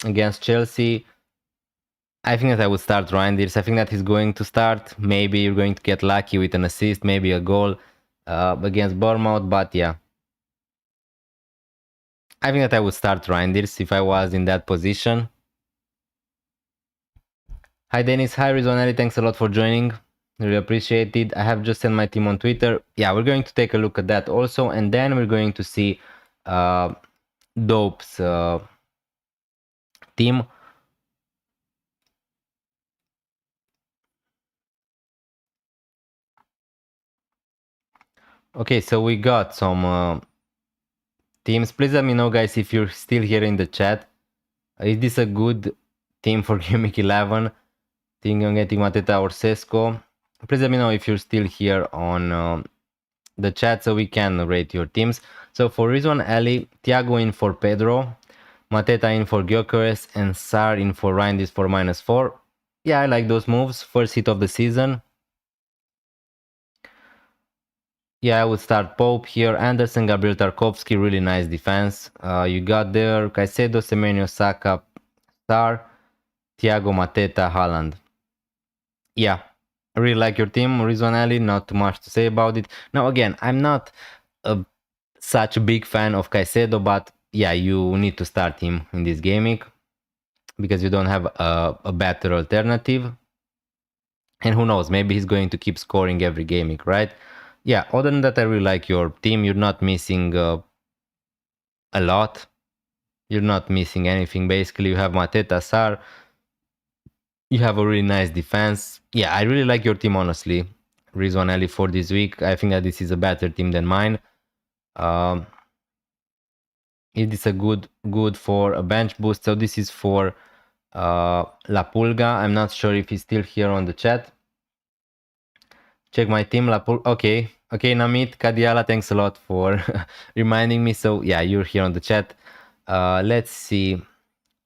against Chelsea. I think that I would start Reinders. I think that he's going to start. Maybe you're going to get lucky with an assist, maybe a goal against Bournemouth, but yeah. I think that I would start Reinders if I was in that position. Hi Dennis, hi Rizonelli, thanks a lot for joining. Really appreciate it. I have just sent my team on Twitter. Yeah, we're going to take a look at that also, and then we're going to see Dope's team. Okay, so we got some teams. Please let me know, guys, if you're still here in the chat. Is this a good team for Gimmick 11? Think on getting Mateta or Sesko? Please let me know if you're still here on the chat so we can rate your teams. So for Rizwan Ali, Thiago in for Pedro, Mateta in for Gyökeres, and Sar in for Reinders for -4. Yeah, I like those moves. First hit of the season. Yeah, I would start Pope here. Anderson, Gabriel Tarkovsky, really nice defense. You got there Caicedo, Semenyo, Saka, Sar, Thiago, Mateta, Haaland. Yeah, I really like your team, Rizwan Ali. Not too much to say about it. Now again, I'm not such a big fan of Caicedo, but yeah, you need to start him in this gaming because you don't have a better alternative. And who knows, maybe he's going to keep scoring every gaming, right? Yeah, other than that, I really like your team. You're not missing a lot. You're not missing anything. Basically, you have Mateta, Sar. You have a really nice defense. Yeah, I really like your team, honestly. Rizwan Ali for this week. I think that this is a better team than mine. It is a good for a bench boost. So this is for La Pulga. I'm not sure if he's still here on the chat. Check my team, La Pulga. Okay, Namit Kadiala, thanks a lot for reminding me. So yeah, you're here on the chat. Let's see.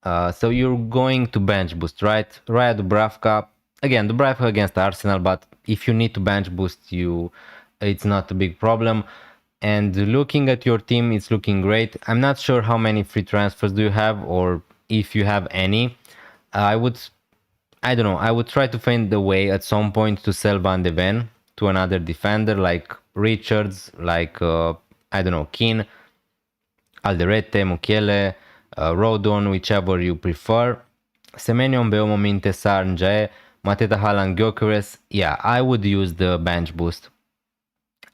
So you're going to bench boost, right? Raya Dubravka. Again, Dubravka against Arsenal, but if you need to bench boost, it's not a big problem. And looking at your team, it's looking great. I'm not sure how many free transfers do you have or if you have any. I would I don't know. I would try to find a way at some point to sell Van de Ven to another defender like Richards, like I don't know, Keane, Alderete, Mukiele, Rodon, whichever you prefer. Semenyo, Mbeumo, Minte, Sarr, Njae, Mateta, Haaland, Gyökeres. Yeah, I would use the bench boost.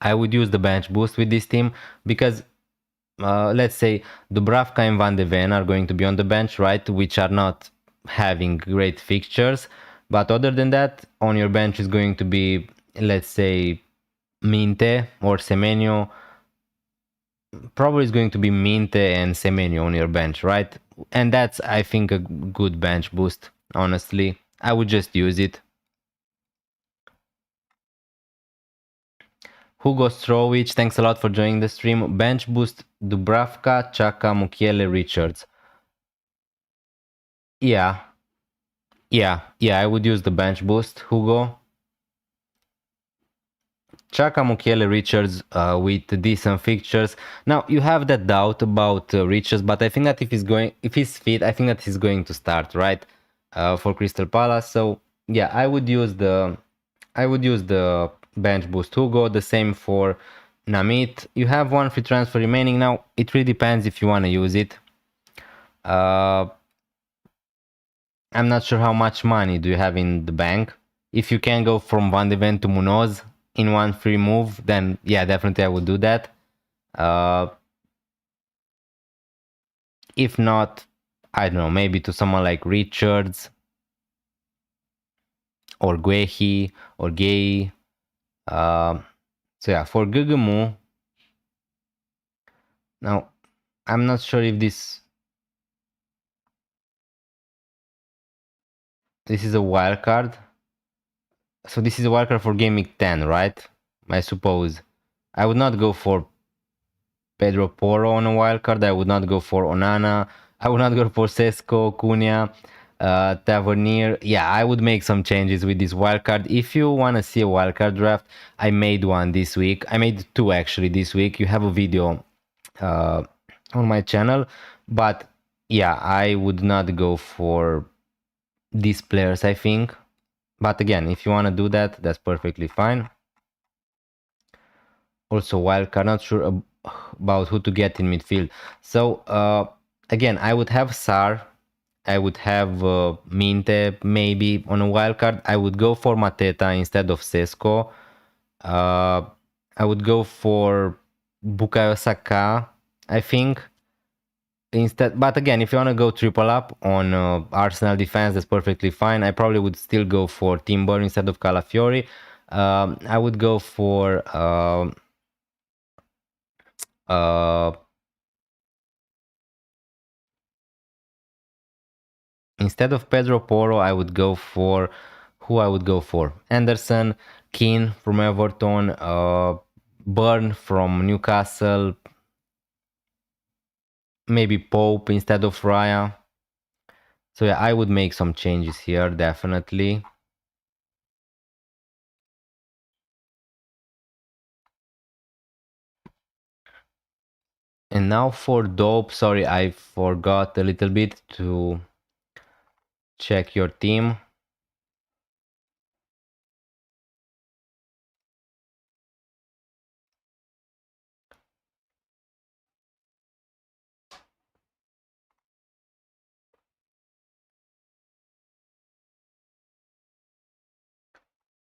I would use the bench boost with this team because let's say Dubravka and Van de Ven are going to be on the bench, right? Which are not having great fixtures. But other than that, on your bench is going to be, let's say, Minte or Semenyo. Probably is going to be Minte and Semenyo on your bench, right? And that's, I think, a good bench boost, honestly. I would just use it. Hugo Strovic, thanks a lot for joining the stream. Bench boost Dubravka, Chaka, Mukiele, Richards. Yeah, I would use the bench boost, Hugo. Chaka, Mukiele, Richards with decent fixtures. Now you have that doubt about Richards, but I think that if he's fit, I think that he's going to start, right, for Crystal Palace. So yeah, I would use the bench boost Hugo. The same for Namit. You have one free transfer remaining. Now it really depends if you want to use it. I'm not sure how much money do you have in the bank. If you can go from Van de Ven to Munoz in one free move, then yeah, definitely I would do that. If not, I don't know, maybe to someone like Richards or Guehi or Gay. So yeah, for Gugumu, now I'm not sure if this is a wild card. So this is a wild card for Game Week 10, right? I suppose. I would not go for Pedro Porro on a wild card. I would not go for Onana. I would not go for Sesko, Cunha, Tavernier. Yeah, I would make some changes with this wild card. If you want to see a wild card draft, I made one this week. I made two actually this week. You have a video on my channel. But yeah, I would not go for these players, I think. But again, if you want to do that, that's perfectly fine. Also, wildcard, not sure about who to get in midfield. So again, I would have Sarr. I would have Minte maybe on a wildcard. I would go for Mateta instead of Sesko. I would go for Bukayo Saka, I think. Instead, but again, if you want to go triple up on Arsenal defense, that's perfectly fine. I probably would still go for Timber instead of Calafiori. I would go for instead of Pedro Porro, I would go for Anderson, Keane from Everton, Burn from Newcastle, maybe Pope instead of Raya. So yeah, I would make some changes here, definitely. And now for dope, sorry, I forgot a little bit to check your team.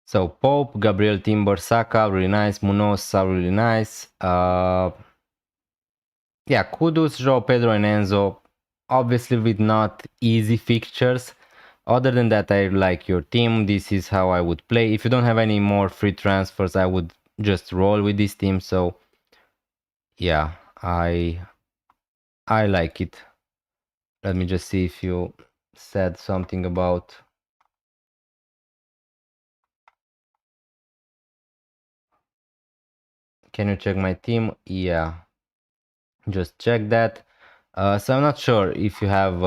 So Pope, Gabriel Timber, Saka, really nice. Munoz, really nice. Yeah, Kudus, Joao Pedro, and Enzo, obviously with not easy fixtures. Other than that, I like your team. This is how I would play. If you don't have any more free transfers, I would just roll with this team. So yeah, I like it. Let me just see if you said something about. Can you check my team? Yeah, just check that. So I'm not sure if you have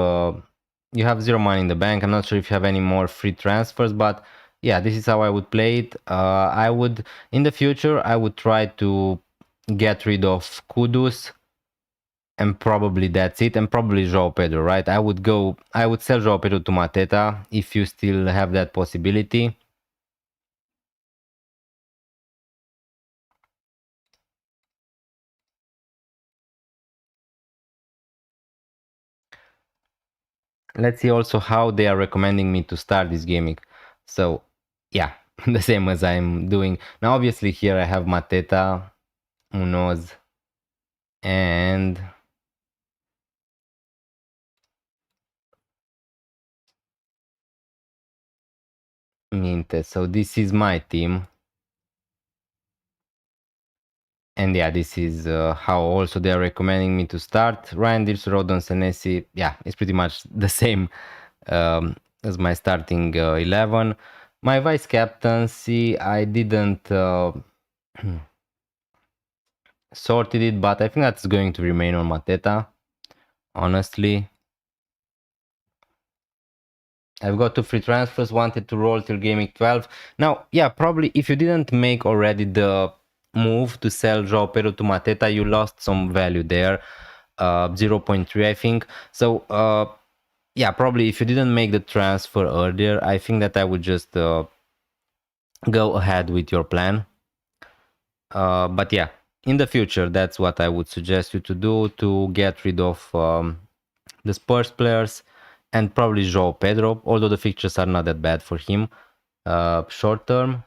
zero money in the bank. I'm not sure if you have any more free transfers, but yeah, this is how I would play it. I would, in the future, I would try to get rid of Kudus and probably that's it, and probably João Pedro, right? I would sell João Pedro to Mateta if you still have that possibility. Let's see also how they are recommending me to start this gaming. So yeah, the same as I'm doing now. Obviously here I have Mateta, Munoz, and Minte. So this is my team. And yeah, this is how also they are recommending me to start. Reinders, Rodon, Senesi, yeah, it's pretty much the same as my starting 11. My vice captaincy, I didn't sorted it, but I think that's going to remain on Mateta, honestly. I've got 2 free transfers, wanted to roll till gaming 12. Now, yeah, probably if you didn't make already the move to sell João Pedro to Mateta, you lost some value there, 0.3 I think. So, yeah, probably if you didn't make the transfer earlier, I think that I would just go ahead with your plan. But yeah, in the future, that's what I would suggest you to do to get rid of the Spurs players and probably João Pedro, although the fixtures are not that bad for him short term.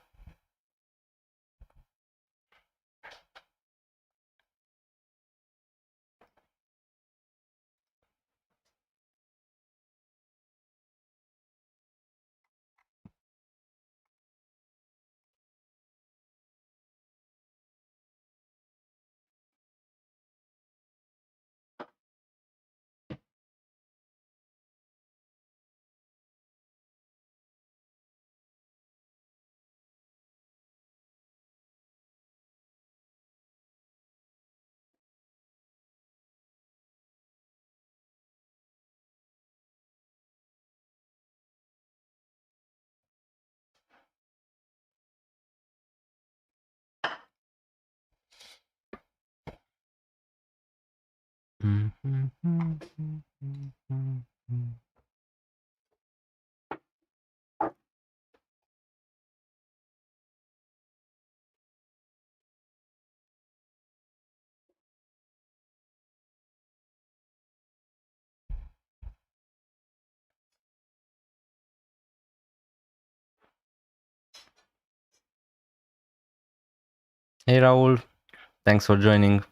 Hey Raul, thanks for joining.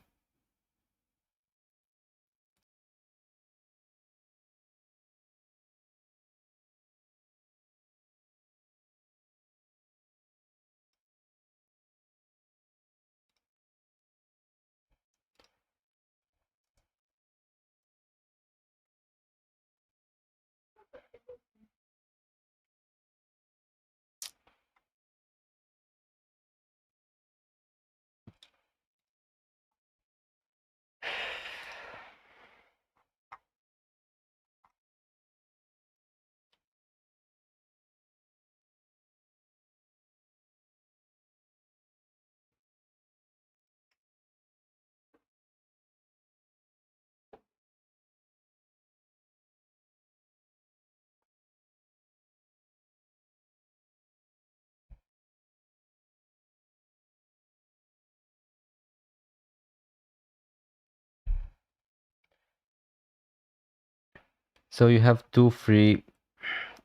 So you have 2 free,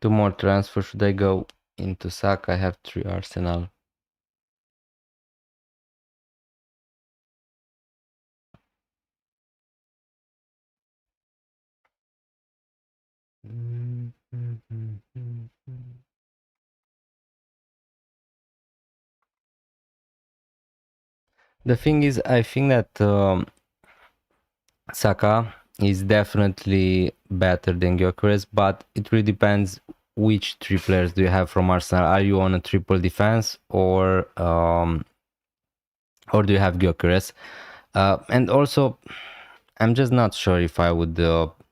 2 more transfers. Should I go into Saka? I have 3 Arsenal. The thing is, I think that Saka is definitely better than Gyökeres, but it really depends which 3 players do you have from Arsenal. Are you on a triple defense or do you have Gyökeres? And also, I'm just not sure if I would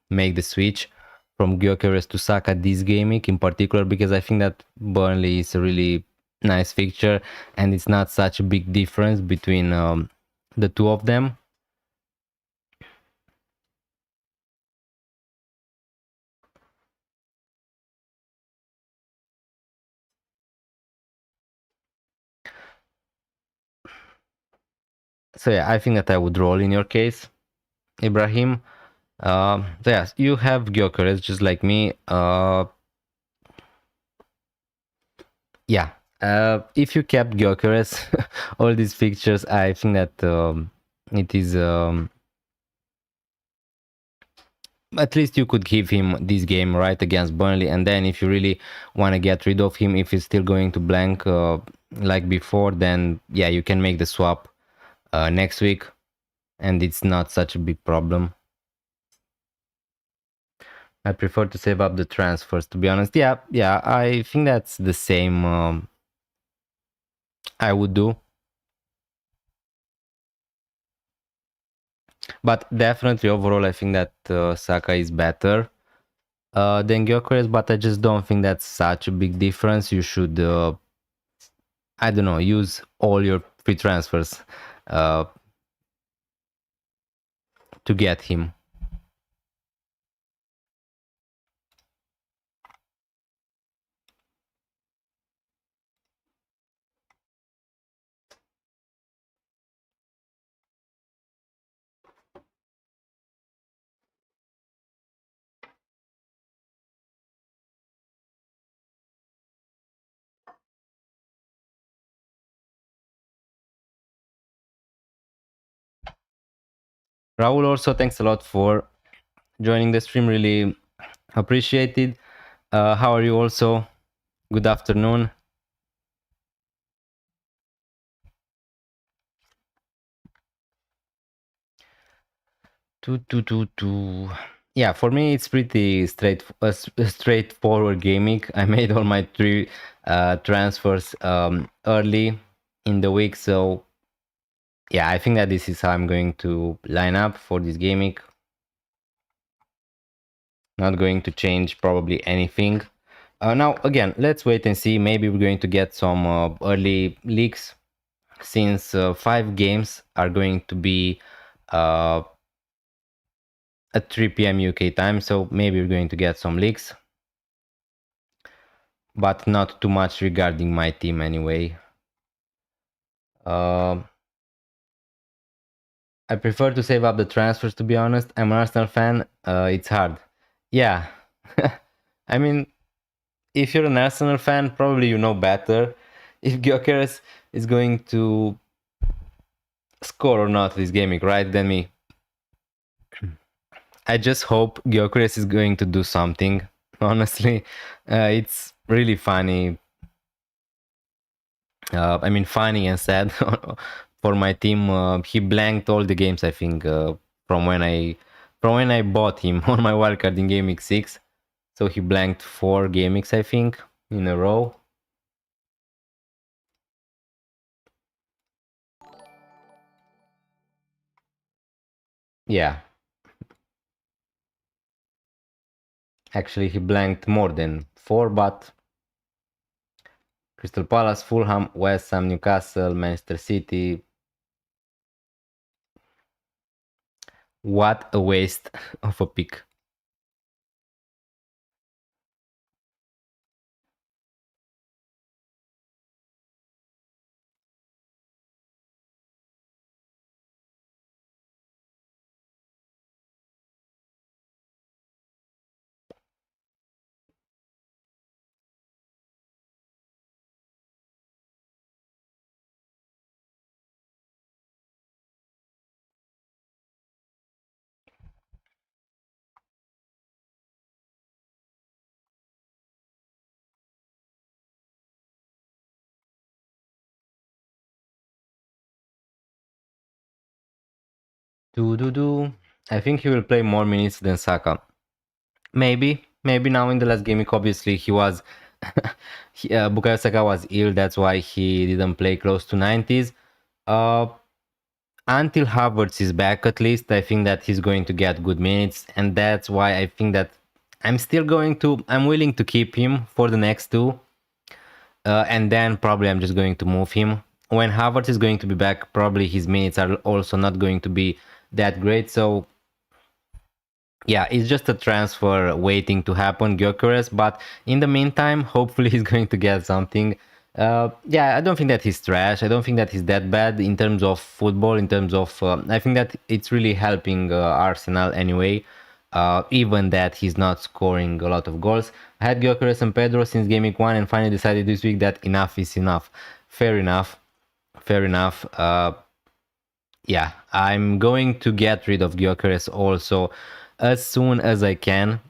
make the switch from Gyökeres to Saka this gaming in particular, because I think that Burnley is a really nice fixture and it's not such a big difference between the two of them. So yeah, I think that I would roll in your case, Ibrahim. So yes, you have Gyökeres just like me. Yeah. If you kept Gyökeres, all these fixtures, I think that it is at least you could give him this game right against Burnley, and then if you really want to get rid of him, if he's still going to blank like before, then yeah, you can make the swap next week, and it's not such a big problem. I prefer to save up the transfers, to be honest. Yeah, I think that's the same I would do. But definitely overall, I think that Saka is better than Gyökeres, but I just don't think that's such a big difference. You should, I don't know, use all your free transfers uh, to get him. Raul, also thanks a lot for joining the stream. Really appreciated. How are you? Also, good afternoon. Yeah, for me it's pretty straightforward gaming. I made all my three transfers early in the week, so yeah, I think that this is how I'm going to line up for this gaming. Not going to change probably anything. Now again, let's wait and see. Maybe we're going to get some early leaks, since 5 games are going to be uh, at 3 p.m. UK time, so maybe we're going to get some leaks, but not too much regarding my team anyway. I prefer to save up the transfers, to be honest. I'm an Arsenal fan. It's hard. Yeah. I mean, if you're an Arsenal fan, probably you know better if Gyökeres is going to score or not this gaming, right? Than me. I just hope Gyökeres is going to do something. Honestly, it's really funny. I mean, funny and sad for my team. He blanked all the games, I think, from when I bought him on my wildcard in Game Week 6. So he blanked 4 Game Weeks, I think, in a row. Yeah. Actually, he blanked more than 4, but Crystal Palace, Fulham, West Ham, Newcastle, Manchester City. What a waste of a pick. I think he will play more minutes than Saka. Maybe now in the last game, obviously he was Bukayo Saka was ill, that's why he didn't play close to 90s. Until Havertz is back, at least I think that he's going to get good minutes, and that's why I think that I'm willing to keep him for the next 2, and then probably I'm just going to move him. When Havertz is going to be back, probably his minutes are also not going to be that great, so yeah, it's just a transfer waiting to happen, Gyökeres, but in the meantime, hopefully he's going to get something. Yeah, I don't think that he's trash. I don't think that he's that bad in terms of football. In terms of, I think that it's really helping Arsenal anyway. Even that he's not scoring a lot of goals. I had Gyökeres and Pedro since game week 1 and finally decided this week that enough is enough. Fair enough. Fair enough. Yeah, I'm going to get rid of Gyökeres also as soon as I can.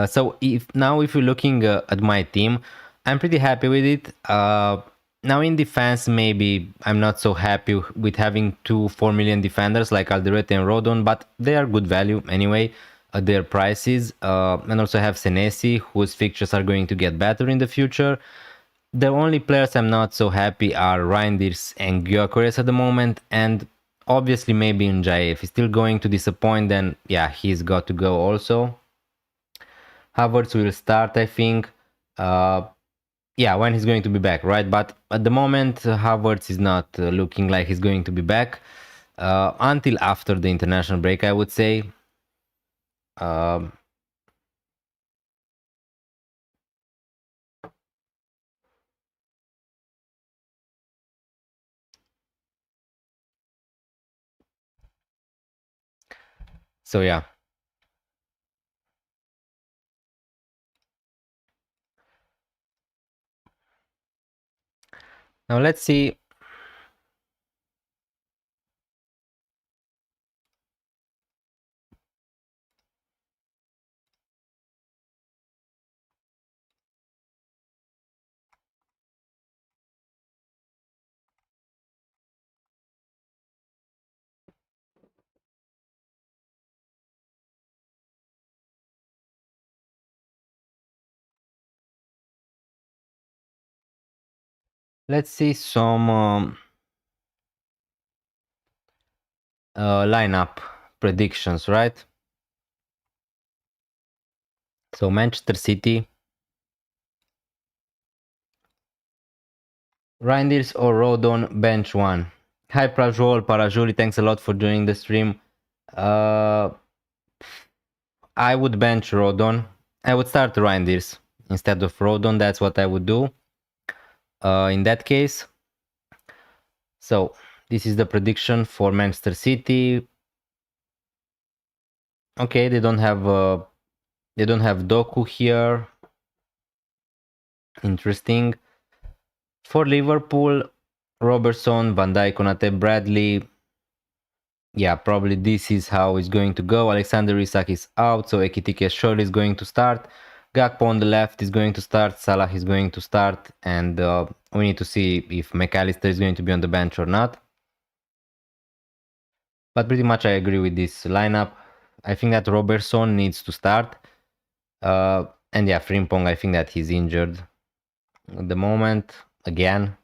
So if you're looking at my team, I'm pretty happy with it. Now in defense, maybe I'm not so happy with having two 4 million defenders like Alderete and Rodon, but they are good value anyway at their prices. And also have Senesi, whose fixtures are going to get better in the future. The only players I'm not so happy are Reinders and Gyökeres at the moment, and obviously maybe Njai. If he's still going to disappoint, then yeah, he's got to go also. Havertz will start, I think. Yeah, when he's going to be back, right? But at the moment, Havertz is not looking like he's going to be back until after the international break, I would say. Um, so yeah. Now let's see. Let's see some lineup predictions, right? So Manchester City, Reinders or Rodon, bench one. Hi Parajoli, thanks a lot for joining the stream. I would bench Rodon. I would start Reinders instead of Rodon. That's what I would do in that case. So this is the prediction for Manchester City. Okay, they don't have Doku here. Interesting. For Liverpool, Robertson, Van Dijk, Konate, Bradley. Yeah, probably this is how it's going to go. Alexander Isak is out, so Ekitike surely is going to start. Gakpo on the left is going to start. Salah is going to start, and we need to see if McAllister is going to be on the bench or not. But pretty much I agree with this lineup. I think that Robertson needs to start. And yeah, Frimpong, I think that he's injured at the moment again.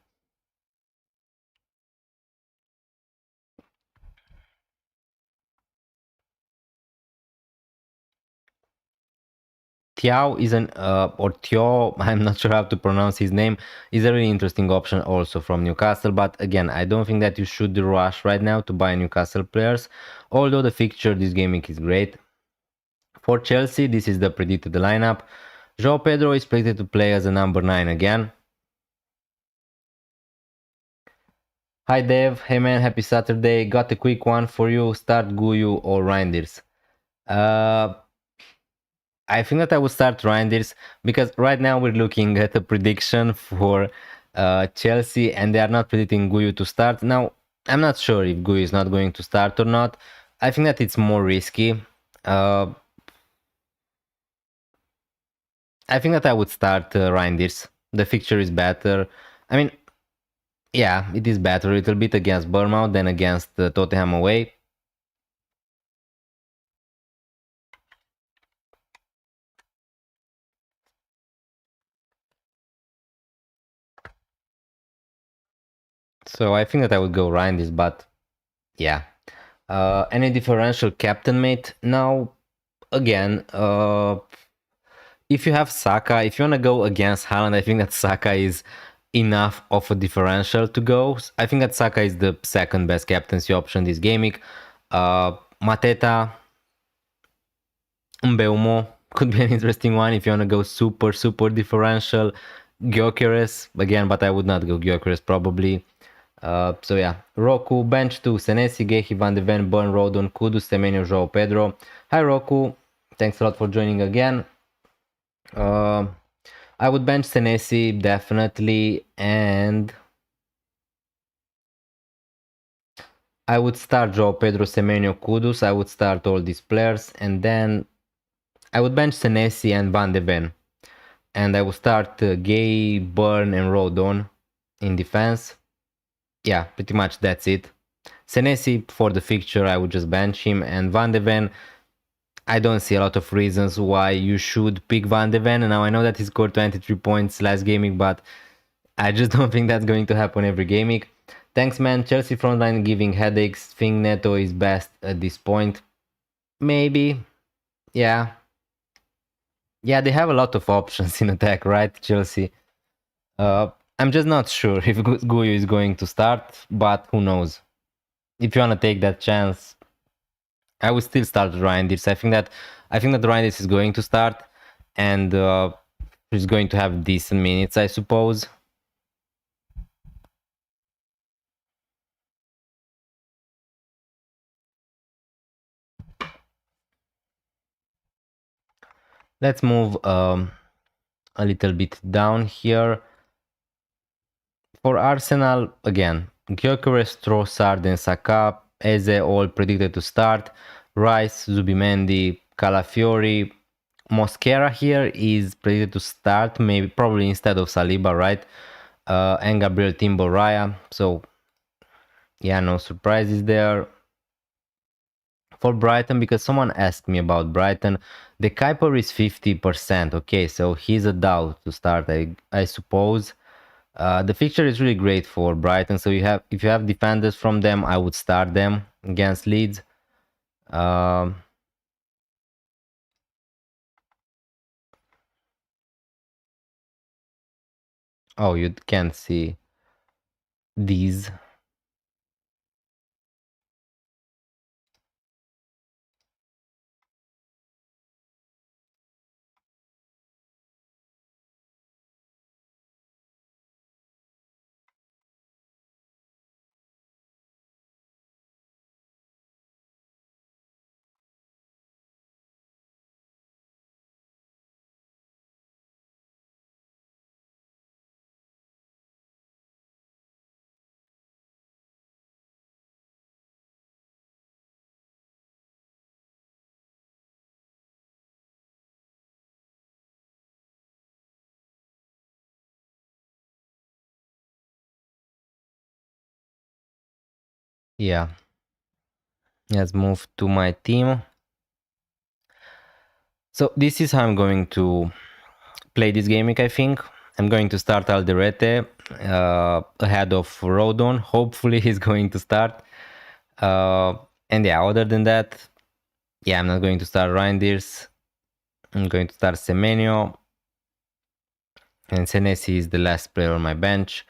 Tiao is an or Tio, I'm not sure how to pronounce his name, is a really interesting option also from Newcastle. But again, I don't think that you should rush right now to buy Newcastle players, although the fixture this game week is great. For Chelsea, this is the predicted lineup. João Pedro is predicted to play as a number 9 again. Hi Dev, hey man, happy Saturday. Got a quick one for you. Start Guyu or Reinders? I think that I would start Reinders because right now we're looking at a prediction for Chelsea and they are not predicting Guyu to start. Now, I'm not sure if Guyu is not going to start or not. I think that it's more risky. I think that I would start Reinders. The fixture is better. I mean, yeah, it is better a little bit against Bournemouth than against Tottenham away. So I think that I would go Reinders, but yeah. Any differential captain mate? Now, again, if you have Saka, if you want to go against Haaland, I think that Saka is enough of a differential to go. I think that Saka is the second best captaincy option this game week. Mateta, Mbeumo could be an interesting one if you want to go super differential. Gyökeres again, but I would not go Gyökeres probably. So yeah, Roku, bench 2, Senesi, Gehi, Van de Ven, Burn, Rodon, Kudus, Semenyo, João Pedro. Hi Roku, thanks a lot for joining again. I would bench Senesi definitely, and I would start João Pedro, Semenyo, Kudus. I would start all these players, and then I would bench Senesi and Van de Ven. And I would start Gay, Burn, and Rodon in defense. Yeah, pretty much that's it. Senesi, for the fixture, I would just bench him. And Van de Ven, I don't see a lot of reasons why you should pick Van de Ven. And now I know that he scored 23 points last gaming, but I just don't think that's going to happen every gaming. Thanks, man. Chelsea frontline giving headaches. Think Neto is best at this point. Maybe. Yeah. Yeah, they have a lot of options in attack, right, Chelsea? I'm just not sure if Guyu is going to start, but who knows? If you want to take that chance, I would still start Reinders. I think that Reinders is going to start, and he's going to have decent minutes, I suppose. Let's move a little bit down here. For Arsenal, again, Gyökeres, Trossard, and Saka, Eze all predicted to start. Rice, Zubimendi, Calafiori, Mosquera here is predicted to start, maybe probably instead of Saliba, right? And Gabriel Timber Raya. So yeah, no surprises there. For Brighton, because someone asked me about Brighton, the Kuiper is 50%. Okay, so he's a doubt to start, I suppose. The fixture is really great for Brighton. So if you have defenders from them, I would start them against Leeds. Oh, you can't see these. Yeah. Let's move to my team. So this is how I'm going to play this gaming, I think. I'm going to start Alderete ahead of Rodon. Hopefully he's going to start. And yeah, other than that, yeah, I'm not going to start Reinders. I'm going to start Semenyo. And Senesi is the last player on my bench.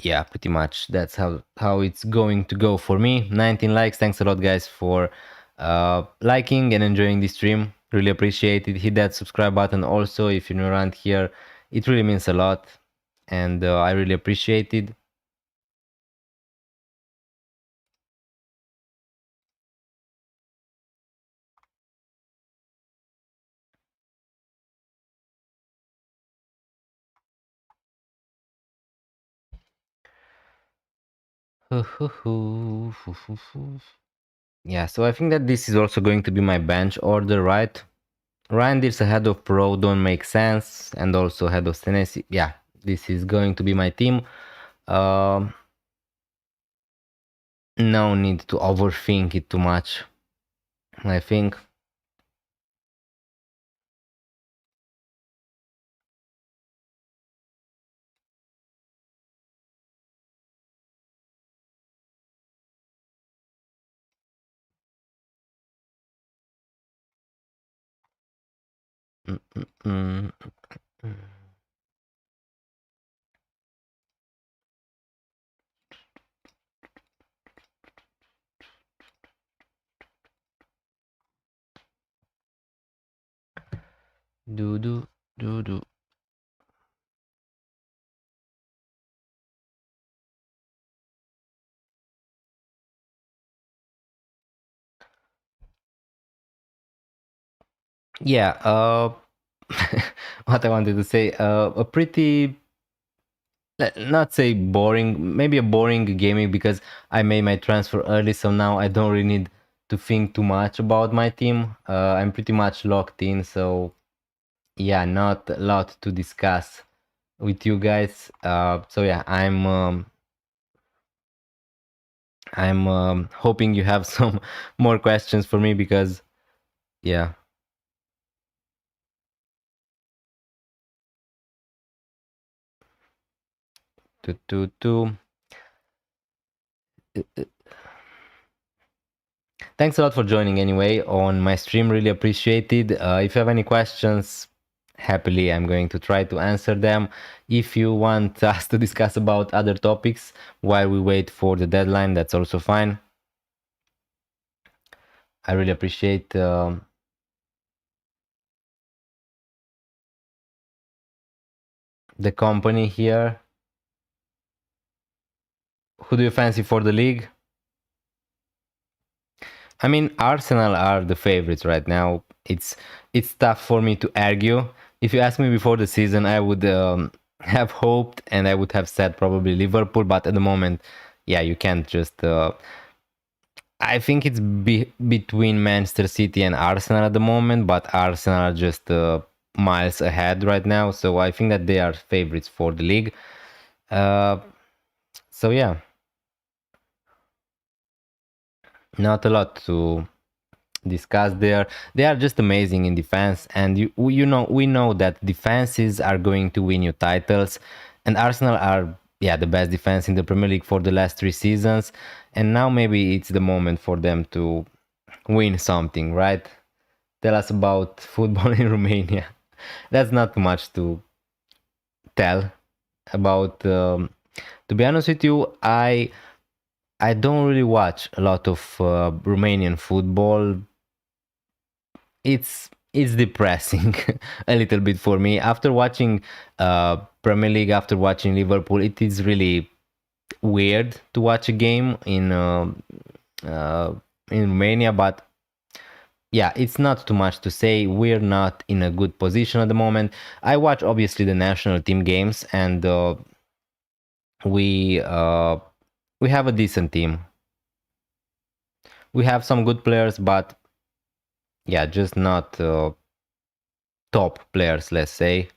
Yeah, pretty much that's how it's going to go for me. 19 likes. Thanks a lot, guys, for liking and enjoying the stream. Really appreciate it. Hit that subscribe button also if you're new around here. It really means a lot, and I really appreciate it. Yeah, so I think that this is also going to be my bench order, right? Reinders ahead of Rodon makes sense, and also ahead of Senesi. Yeah, this is going to be my team. No need to overthink it too much, I think. Mm. Do do do do. Yeah, what I wanted to say, a pretty, not say boring, maybe a boring gaming because I made my transfer early, so now I don't really need to think too much about my team. I'm pretty much locked in, so yeah, not a lot to discuss with you guys. So yeah, I'm hoping you have some more questions for me because yeah. To Thanks a lot for joining anyway on my stream. Really appreciated. If you have any questions, happily I'm going to try to answer them. If you want us to discuss about other topics while we wait for the deadline, that's also fine. I really appreciate the company here. Who do you fancy for the league? I mean, Arsenal are the favorites right now. It's tough for me to argue. If you asked me before the season, I would have hoped and I would have said probably Liverpool, but at the moment, yeah, you can't just. I think it's between Manchester City and Arsenal at the moment, but Arsenal are just miles ahead right now, so I think that they are favorites for the league. Uh, so yeah, not a lot to discuss there. They are just amazing in defense, and we know that defenses are going to win you titles, and Arsenal are, yeah, the best defense in the Premier League for the last 3 seasons, and now maybe it's the moment for them to win something, right? Tell us about football in Romania. That's not too much to tell about. To be honest with you, I don't really watch a lot of Romanian football. It's depressing a little bit for me after watching Premier League, after watching Liverpool. It is really weird to watch a game uh, in Romania, but yeah, it's not too much to say. We're not in a good position at the moment. I watch obviously the national team games, and we uh, we have a decent team. We have some good players, but yeah, just not top players, let's say.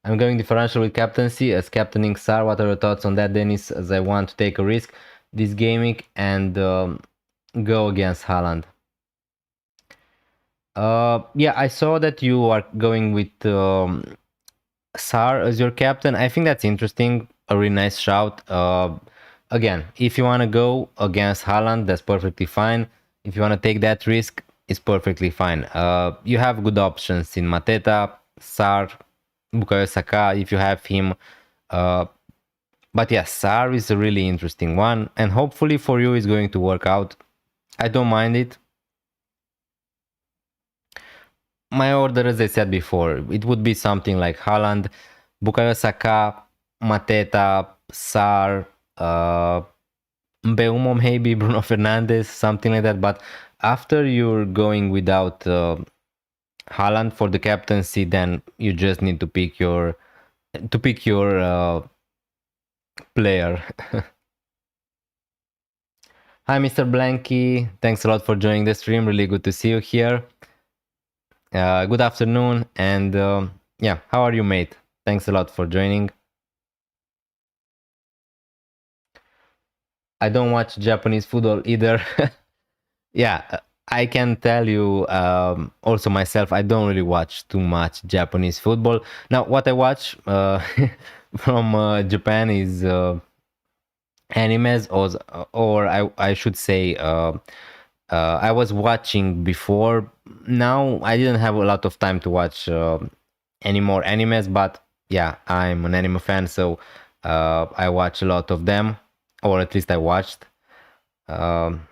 I'm going differential with captaincy as captaining Sar. What are your thoughts on that, Dennis? As I want to take a risk this gaming and go against Haaland. Yeah, I saw that you are going with Sar as your captain. I think that's interesting. A really nice shout. Again, if you want to go against Haaland, that's perfectly fine. If you want to take that risk, it's perfectly fine. You have good options in Mateta, Sar, Bukayo Saka if you have him. Uh, but yes, Sar is a really interesting one, and hopefully for you, it's going to work out. I don't mind it. My order, as I said before, it would be something like Haaland, Bukayo Saka, Mateta, Sar, Mbeumo, maybe Bruno Fernandes, something like that. But after you're going without Haaland for the captaincy, then you just need to pick your player. Hi, Mr. Blanky. Thanks a lot for joining the stream. Really good to see you here. Good afternoon, and yeah, how are you, mate? Thanks a lot for joining. I don't watch Japanese football either. Yeah, I can tell you also myself, I don't really watch too much Japanese football. Now, what I watch from Japan is animes, or I should say, I was watching before. Now, I didn't have a lot of time to watch any more animes, but yeah, I'm an anime fan, so I watch a lot of them, or at least I watched. Um,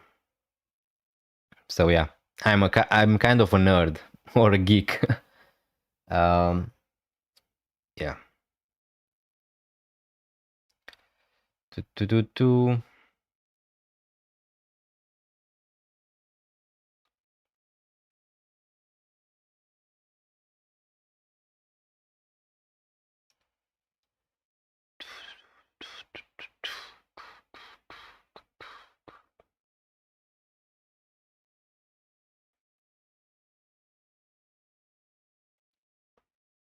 so yeah, I'm kind of a nerd or a geek. um, yeah. Tu.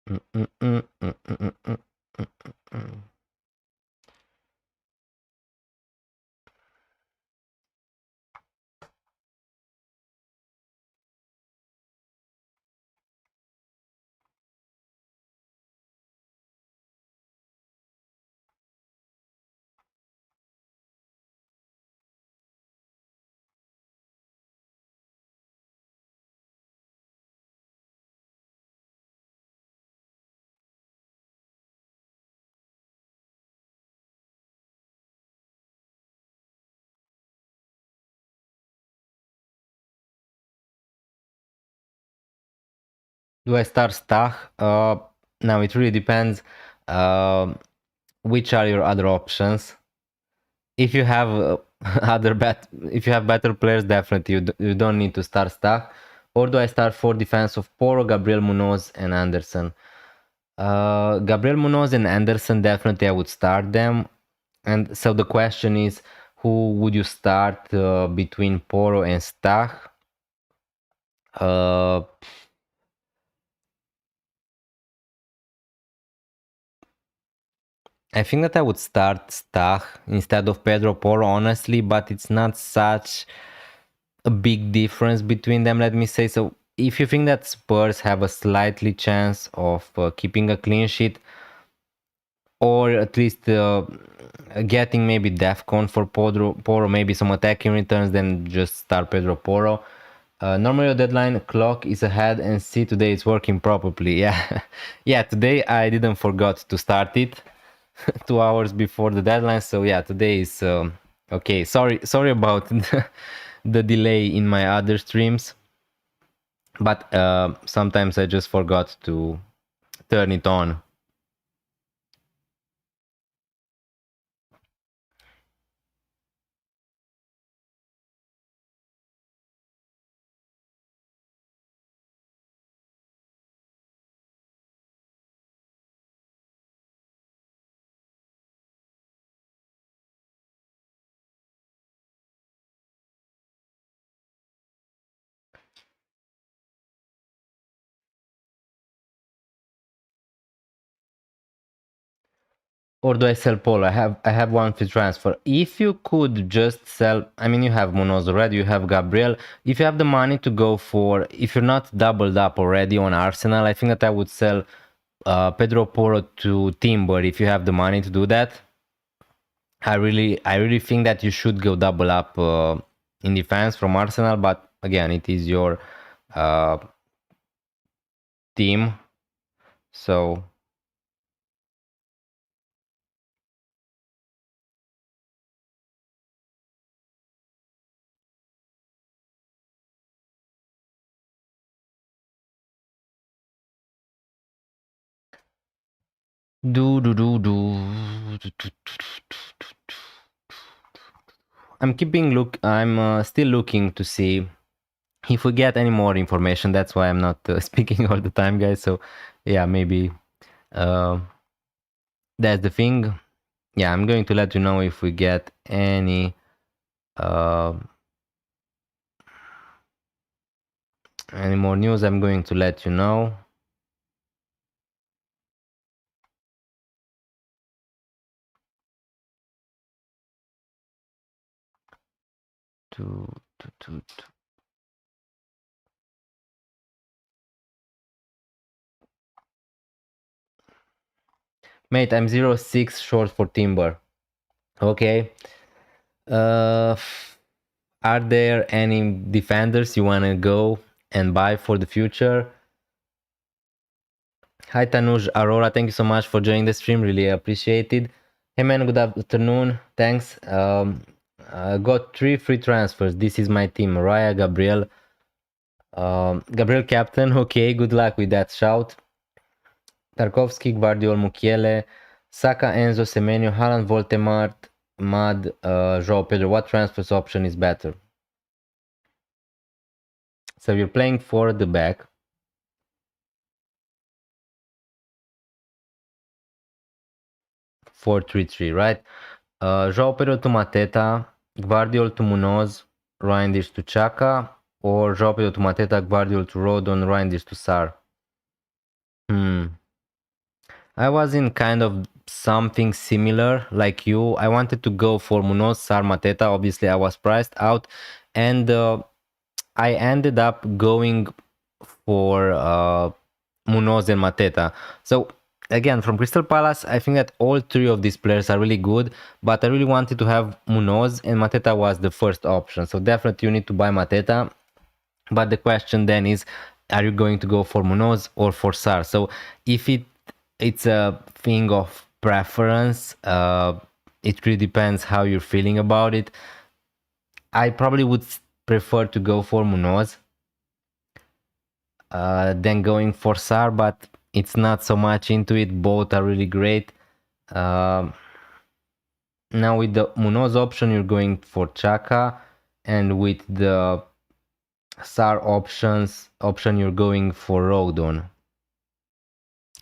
Mm, mm, mm, mm, mm, mm, mm, mm, mm. Do I start Stach? Now it really depends. Which are your other options? If you have if you have better players, definitely you don't need to start Stach. Or do I start for defense of Poro, Gabriel Munoz, and Anderson? Gabriel Munoz and Anderson, definitely I would start them. And so the question is, who would you start between Poro and Stach? Uh, I think that I would start Stach instead of Pedro Porro, honestly, but it's not such a big difference between them, let me say. So if you think that Spurs have a slightly chance of keeping a clean sheet, or at least getting maybe DEFCON for Porro, maybe some attacking returns, then just start Pedro Porro. Normally your deadline clock is ahead, and see, today it's working properly. Yeah, yeah, today I didn't forgot to start it 2 hours before the deadline, so yeah, today is okay. Sorry about the delay in my other streams, but sometimes I just forgot to turn it on. Or do I sell Polo? I have one free transfer. If you could just sell, I mean, you have Munoz already, you have Gabriel. If you have the money to go for, if you're not doubled up already on Arsenal, I think that I would sell Pedro Porro to Timber if you have the money to do that. I really think that you should go double up in defense from Arsenal, but again, it is your uh, team, so. I'm still looking to see if we get any more information. That's why I'm not speaking all the time, guys. So yeah, maybe uh, that's the thing. Yeah, I'm going to let you know if we get uh, any more news. I'm going to let you know. To. Mate, I'm 0.6 short for Timber. Okay. Uh, are there any defenders you want to go and buy for the future? Hi Tanuj Aurora, thank you so much for joining the stream. Really appreciated. Hey man, good afternoon. Thanks. Got 3 free transfers. This is my team. Raya, Gabriel. Gabriel captain. Okay, good luck with that shout. Tarkovsky, Gvardiol, Mukiele, Saka, Enzo, Semenyo, Haaland, Voltemart, Mad, João Pedro. What transfers option is better? So you're playing for the back. 4-3-3, right? João Pedro to Mateta, Gvardiol to Munoz, Reinders to Chaka, or João Pedro to Mateta, Gvardiol to Rodon, Reinders to Sar. I was in kind of something similar like you. I wanted to go for Munoz, Sar, Mateta. Obviously, I was priced out, and I ended up going for Munoz and Mateta. So again, from Crystal Palace, I think that all three of these players are really good, but I really wanted to have Munoz, and Mateta was the first option. So definitely you need to buy Mateta. But the question then is, are you going to go for Munoz or for Sar? So if it's a thing of preference, it really depends how you're feeling about it. I probably would prefer to go for Munoz than going for Sar, but it's not so much into it. Both are really great. Um Now with the Munoz option, you're going for Chaka, and with the Sar option, you're going for Rodon,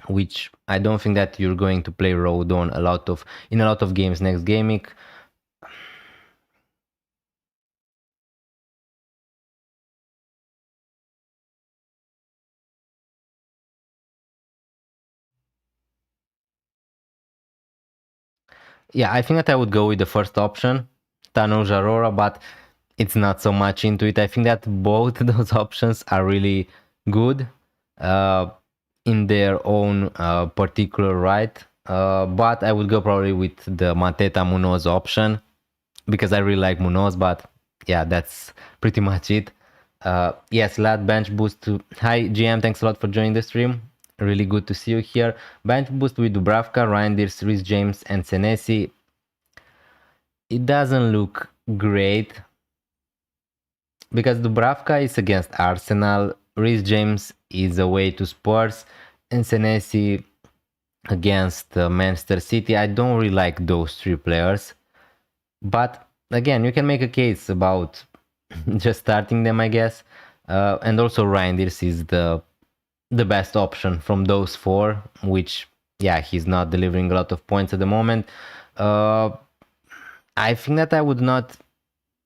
which I don't think that you're going to play Rodon in a lot of games next gaming. Yeah, I think that I would go with the first option, Tanuj Aurora, but it's not so much into it. I think that both those options are really good uh, in their own particular right. But I would go probably with the Mateta Munoz option because I really like Munoz, but yeah, that's pretty much it. Yes, lad bench boost to hi GM, thanks a lot for joining the stream. Really good to see you here. Bench boost with Dubravka, Reinders, Rhys James, and Senesi. It doesn't look great because Dubravka is against Arsenal, Rhys James is away to Spurs, and Senesi against Manchester City. I don't really like those three players, but again, you can make a case about just starting them, I guess. And also Reinders is the best option from those four, which yeah, he's not delivering a lot of points at the moment. Uh, I think that I would not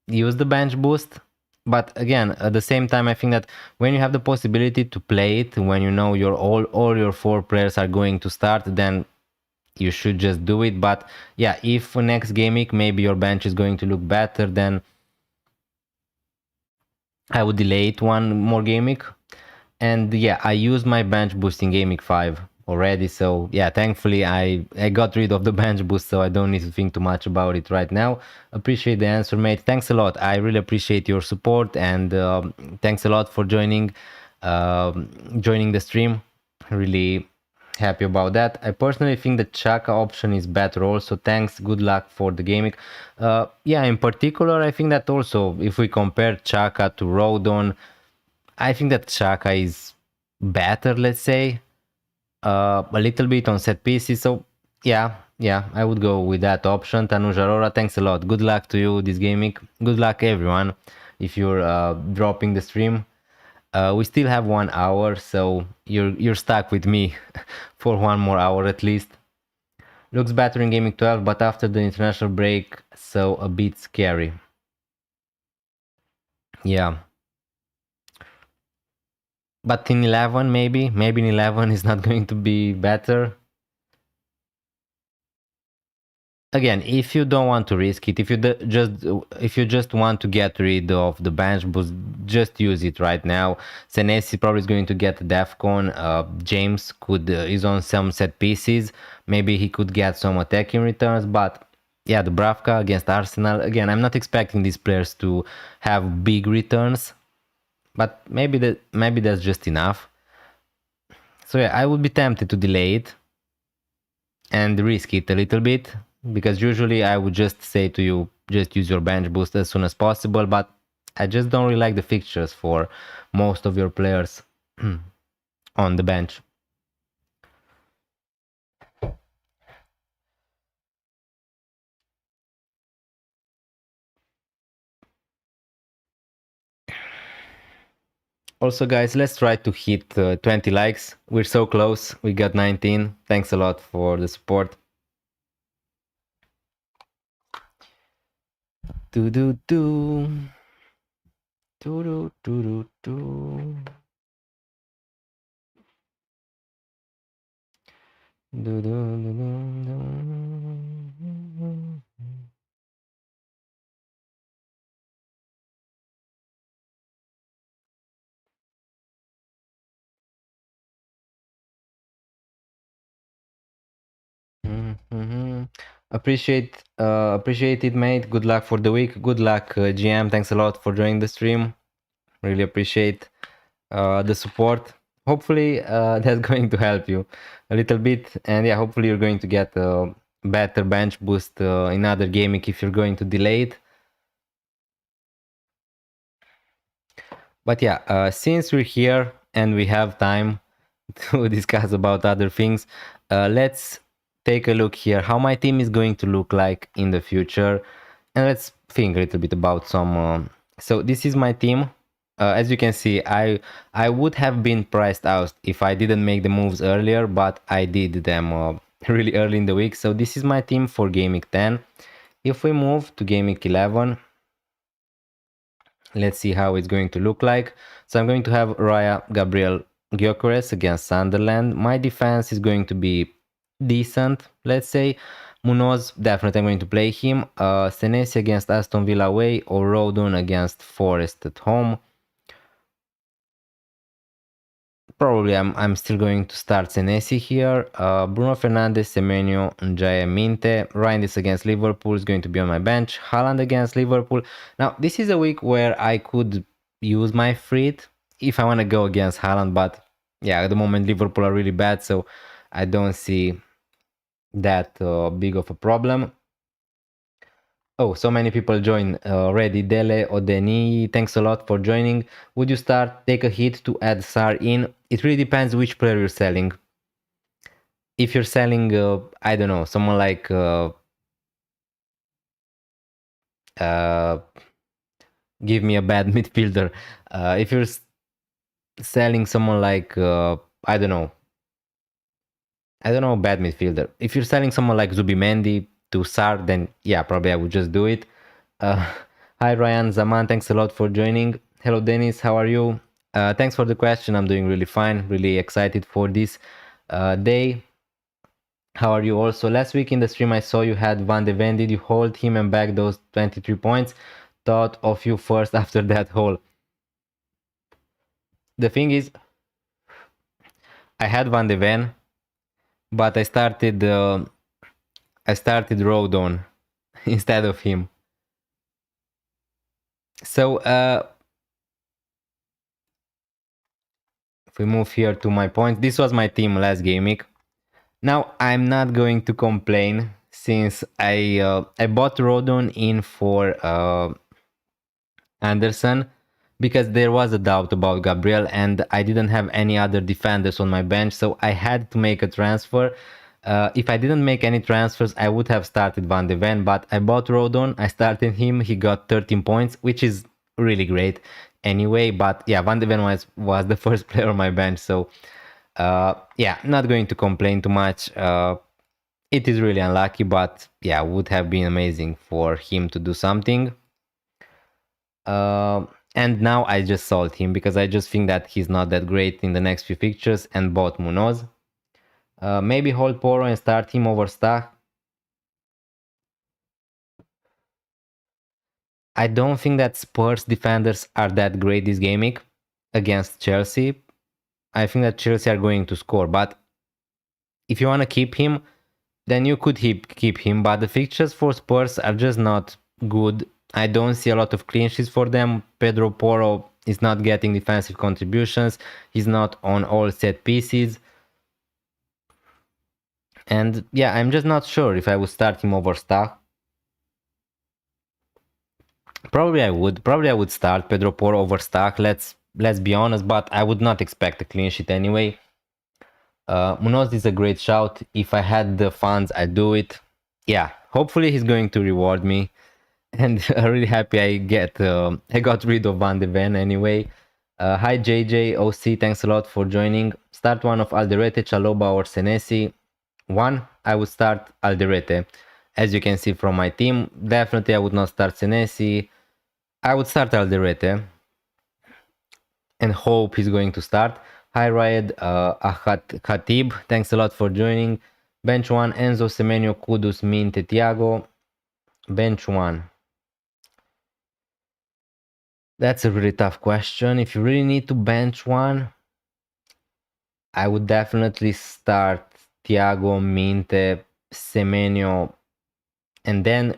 use the bench boost, but again, at the same time, I think that when you have the possibility to play it, when you know your all your four players are going to start, then you should just do it. But yeah, if next game week maybe your bench is going to look better, then I would delay it one more game week. And yeah, I used my bench boost in game week 5 already, so yeah, thankfully I got rid of the bench boost, so I don't need to think too much about it right now. Appreciate the answer, mate. Thanks a lot. I really appreciate your support, and thanks a lot for joining the stream. Really happy about that. I personally think the Chaka option is better also. Thanks, good luck for the gaming. Yeah, in particular, I think that also if we compare Chaka to Rodon, I think that Chaka is better, let's say, a little bit on set pieces. So yeah, I would go with that option. Tanuj Aurora, thanks a lot. Good luck to you this gaming. Good luck everyone if you're dropping the stream. We still have 1 hour, so you're stuck with me for 1 more hour at least. Looks better in gaming 12, but after the international break, so a bit scary. Yeah. But in 11, maybe in 11 is not going to be better. Again, if you don't want to risk it, if you just want to get rid of the bench boost, just use it right now. Senesi probably is going to get Defcon. James is on some set pieces. Maybe he could get some attacking returns, but yeah, the Dubravka against Arsenal. Again, I'm not expecting these players to have big returns, but maybe that's just enough. So yeah, I would be tempted to delay it and risk it a little bit, because usually I would just say to you, just use your bench boost as soon as possible, but I just don't really like the fixtures for most of your players on the bench. Also guys, let's try to hit 20 likes. We're so close. We got 19. Thanks a lot for the support. Do do do. Do do do do do. Do, do, do, do, do. Mm-hmm. Appreciate it, mate. Good luck for the week. Good luck, GM. Thanks a lot for joining the stream. Really appreciate the support. Hopefully, that's going to help you a little bit, and yeah, hopefully you're going to get a better bench boost in other gaming if you're going to delay it. But yeah, since we're here and we have time to discuss about other things, let's take a look here how my team is going to look like in the future, and let's think a little bit about some. So this is my team. As you can see, I would have been priced out if I didn't make the moves earlier, but I did them really early in the week. So this is my team for Game Week 10. If we move to Game Week 11, let's see how it's going to look like. So I'm going to have Raya Gabriel Gyökeres against Sunderland. My defense is going to be decent, let's say. Munoz, definitely I'm going to play him. Senesi against Aston Villa away, or Rodon against Forest at home. Probably I'm still going to start Senesi here. Bruno Fernandes, Semenyo, Njaya Minte. Reinders against Liverpool is going to be on my bench. Haaland against Liverpool. Now, this is a week where I could use my Frit if I want to go against Haaland, but yeah, at the moment Liverpool are really bad, so I don't see that big of a problem. Oh, so many people join already. Dele or Denis, thanks a lot for joining. Would you take a hit to add SAR in? It really depends which player you're selling. If you're selling, I don't know, someone like give me a bad midfielder. If you're selling someone like I don't know, bad midfielder. If you're selling someone like Zubimendi to SAR, then yeah, probably I would just do it. Hi Ryan Zaman, thanks a lot for joining. Hello Dennis, how are you? Thanks for the question. I'm doing really fine, really excited for this day. How are you also? Last week in the stream I saw you had Van de Ven. Did you hold him and back those 23 points? Thought of you first after that hole. The thing is, I had Van de Ven, but I started Rodon instead of him. So if we move here to my point, this was my team last game week. Now I'm not going to complain since I bought Rodon in for Anderson because there was a doubt about Gabriel and I didn't have any other defenders on my bench, so I had to make a transfer. If I didn't make any transfers, I would have started Van de Ven, but I bought Rodon, I started him, he got 13 points, which is really great anyway, but yeah, Van de Ven was the first player on my bench, so yeah, not going to complain too much. It is really unlucky, but yeah, would have been amazing for him to do something. And now I just sold him because I just think that he's not that great in the next few fixtures and bought Munoz. Maybe hold Poro and start him over Stach. I don't think that Spurs defenders are that great this game week against Chelsea. I think that Chelsea are going to score, but if you want to keep him, then you could keep him, but the fixtures for Spurs are just not good. I don't see a lot of clean sheets for them. Pedro Porro is not getting defensive contributions. He's not on all set pieces. And yeah, I'm just not sure if I would start him over Stach. Probably I would start Pedro Porro over Stach. Let's be honest, but I would not expect a clean sheet anyway. Munoz is a great shout. If I had the funds, I'd do it. Yeah, hopefully he's going to reward me. And I'm really happy I got rid of Van de Ven anyway. Hi JJ, OC, thanks a lot for joining. Start one of Alderete, Chaloba or Senesi. One, I would start Alderete. As you can see from my team, definitely I would not start Senesi. I would start Alderete and hope he's going to start. Hi Riot, Khatib, thanks a lot for joining. Bench 1, Enzo, Semenyo, Kudus, Minte, Thiago. Bench 1. That's a really tough question. If you really need to bench one, I would definitely start Thiago, Minte, Semenyo, and then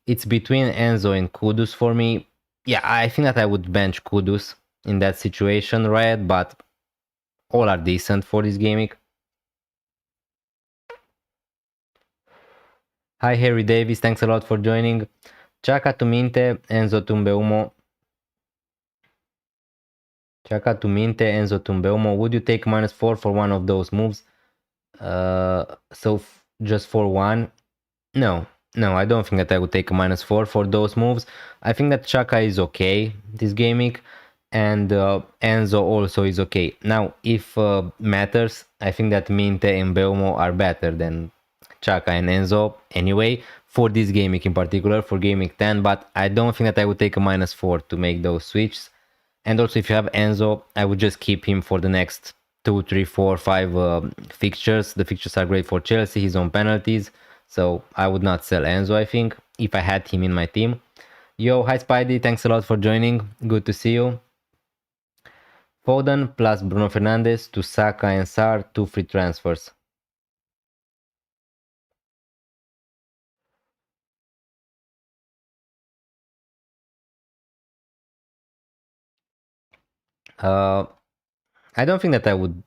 it's between Enzo and Kudus for me. Yeah, I think that I would bench Kudus in that situation, right? But all are decent for this gaming. Hi Harry Davis, thanks a lot for joining. Chaka to Minte, Enzo Tumbeumo. Chaka to Minte, Enzo Tumbeumo. Would you take -4 for one of those moves? So just for one? No, I don't think that I would take a -4 for those moves. I think that Chaka is okay this gaming, and Enzo also is okay. Now, if matters, I think that Minte and Beumo are better than Chaka and Enzo anyway, for this gaming in particular, for gaming 10, but I don't think that I would take a -4 to make those switches. And also, if you have Enzo, I would just keep him for the next 2, 3, 4, 5 fixtures. The fixtures are great for Chelsea. He's on penalties. So I would not sell Enzo, I think, if I had him in my team. Yo, hi Spidey. Thanks a lot for joining. Good to see you. Foden plus Bruno Fernandes to Saka and Sar, 2 free transfers. I don't think that I would.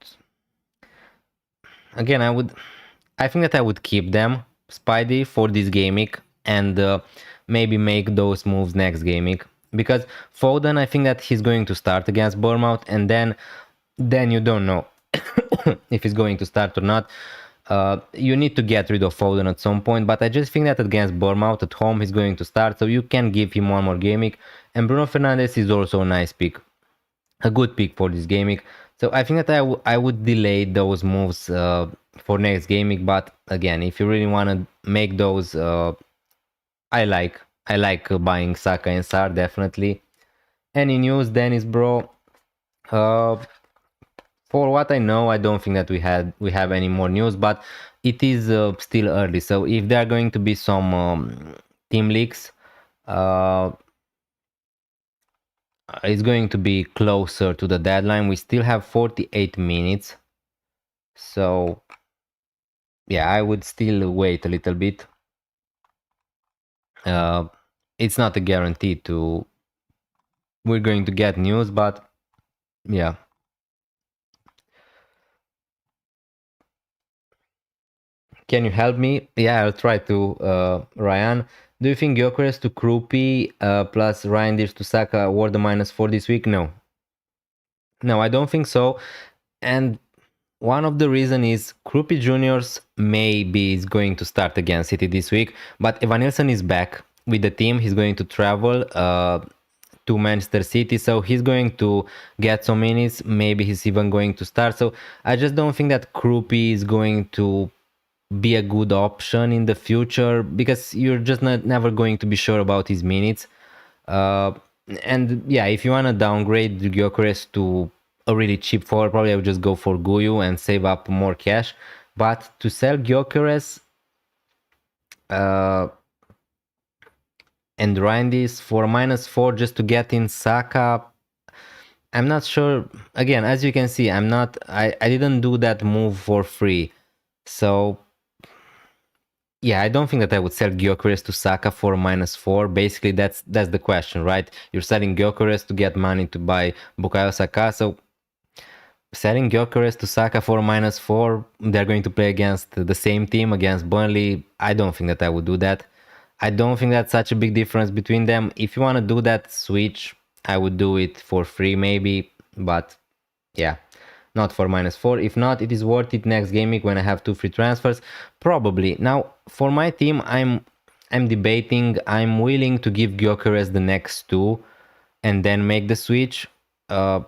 Again, I think that I would keep them, Spidey, for this gaming, and maybe make those moves next gaming. Because Foden, I think that he's going to start against Bournemouth, and then you don't know if he's going to start or not. You need to get rid of Foden at some point, but I just think that against Bournemouth at home he's going to start, so you can give him one more gaming. And Bruno Fernandes is also a nice pick, a good pick for this gaming. So I think that I would delay those moves for next gaming, but again, if you really want to make those, I like buying Saka and Sar, definitely. Any news, Dennis, bro? For what I know, I don't think that we have any more news, but it is still early. So if there are going to be some team leaks, it's going to be closer to the deadline. We still have 48 minutes. So yeah, I would still wait a little bit. It's not a guarantee to we're going to get news, but yeah. Can you help me? Yeah, I'll try to. Ryan, do you think Gyökeres to Krupi plus Ryan Dish to Saka were the -4 this week? No. No, I don't think so. And one of the reason is Krupi Juniors maybe is going to start against City this week, but Evanilson is back with the team. He's going to travel to Manchester City, so he's going to get some minutes. Maybe he's even going to start. So I just don't think that Krupi is going to be a good option in the future, because you're just never going to be sure about his minutes. And yeah, if you want to downgrade Gyökeres to a really cheap forward, probably I would just go for Guyu and save up more cash. But to sell Gyökeres and grind this for -4 just to get in Saka, I'm not sure. Again, as you can see, I didn't do that move for free. So yeah, I don't think that I would sell Gyökeres to Saka for -4. Basically, that's the question, right? You're selling Gyökeres to get money to buy Bukayo Saka. So selling Gyökeres to Saka for -4, they're going to play against the same team, against Burnley. I don't think that I would do that. I don't think that's such a big difference between them. If you want to do that switch, I would do it for free maybe, but yeah, not for -4. If not, it is worth it next game week when I have 2 free transfers, probably. Now for my team, I'm debating. I'm willing to give Gyökeres the next 2 and then make the switch.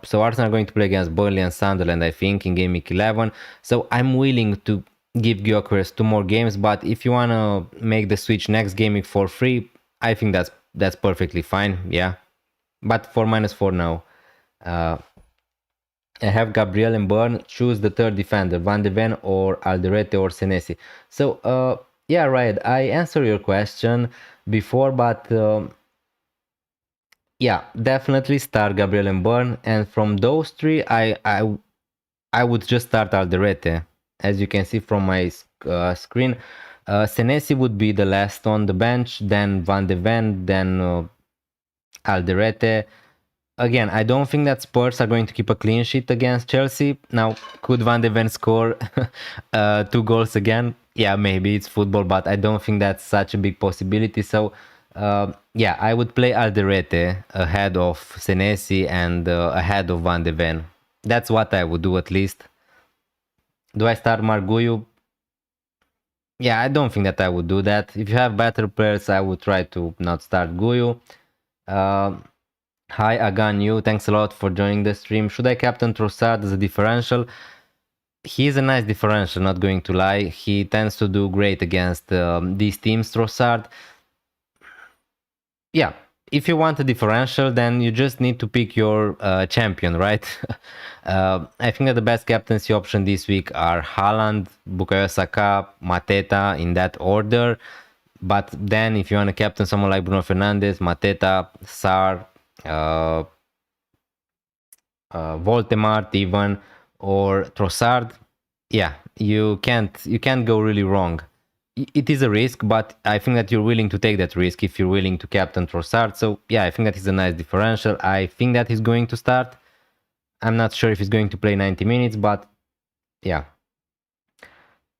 So Arsenal are going to play against Burnley and Sunderland, I think, in game week 11. So I'm willing to give Gyökeres 2 more games, but if you want to make the switch next game week for free, I think that's perfectly fine, yeah. But for -4 now. I have Gabriel and Burn. Choose the third defender, Van de Ven or Alderete or Senesi. So, yeah, right. I answered your question before, but yeah, definitely start Gabriel and Burn. And from those three, I would just start Alderete. As you can see from my screen, Senesi would be the last on the bench, then Van de Ven, then Alderete. Again, I don't think that Spurs are going to keep a clean sheet against Chelsea. Now, could Van de Ven score 2 goals again? Yeah, maybe it's football, but I don't think that's such a big possibility. So, yeah, I would play Alderete ahead of Senesi and ahead of Van de Ven. That's what I would do at least. Do I start Marguiu? Yeah, I don't think that I would do that. If you have better players, I would try to not start Guyu. Hi, Agan you. Thanks a lot for joining the stream. Should I captain Trossard as a differential? He's a nice differential, not going to lie. He tends to do great against these teams, Trossard. Yeah, if you want a differential, then you just need to pick your champion, right? I think that the best captaincy option this week are Haaland, Bukayo Saka, Mateta in that order. But then if you want to captain someone like Bruno Fernandes, Mateta, Sar, Voltemart even, or Trossard, yeah, you can't go really wrong. It is a risk, but I think that you're willing to take that risk if you're willing to captain Trossard. So yeah, I think that is a nice differential. I think that he's going to start. I'm not sure if he's going to play 90 minutes, but yeah.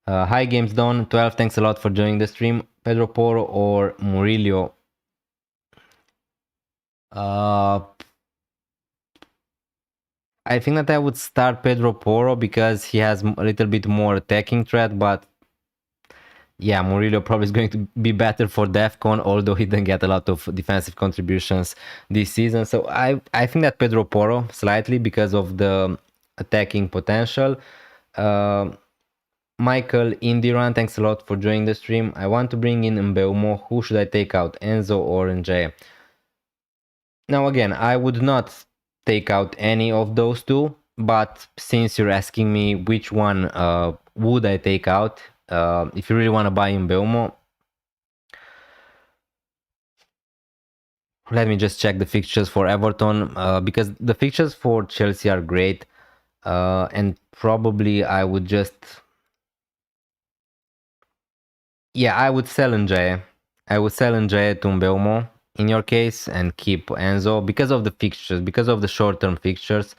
Hi Games Done 12, thanks a lot for joining the stream. Pedro Porro or Murillo? I think that I would start Pedro Porro because he has a little bit more attacking threat, but yeah, Murillo probably is going to be better for DEFCON, although he didn't get a lot of defensive contributions this season. So I think that Pedro Porro slightly because of the attacking potential. Michael Indiran, thanks a lot for joining the stream. I want to bring in Mbeumo. Who should I take out, Enzo or Njay? Now again, I would not take out any of those two, but since you're asking me which one would I take out, if you really want to buy in Mbeumo, let me just check the fixtures for Everton, because the fixtures for Chelsea are great, and probably I would just... Yeah, I would sell Njay. I would sell Njay to Mbeumo in your case and keep Enzo because of the fixtures, because of the short-term fixtures.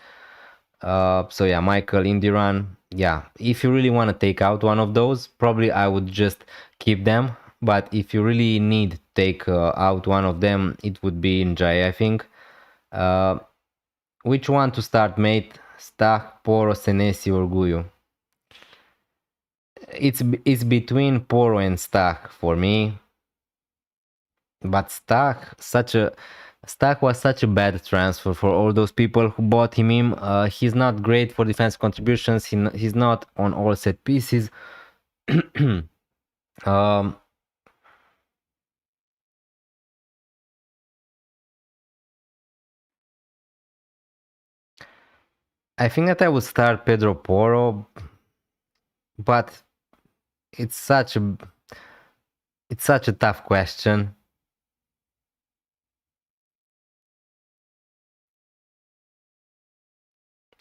So yeah, Michael, Indiran, yeah, if you really want to take out one of those, probably I would just keep them. But if you really need to take out one of them, it would be Njay, I think. Which one to start, mate? Stach, Porro, Senesi or Guyu? It's between Porro and Stach for me. But Stach was such a bad transfer for all those people who bought him in. He's not great for defense contributions. He's not on all set pieces. I think that I would start Pedro Porro, but it's such a tough question.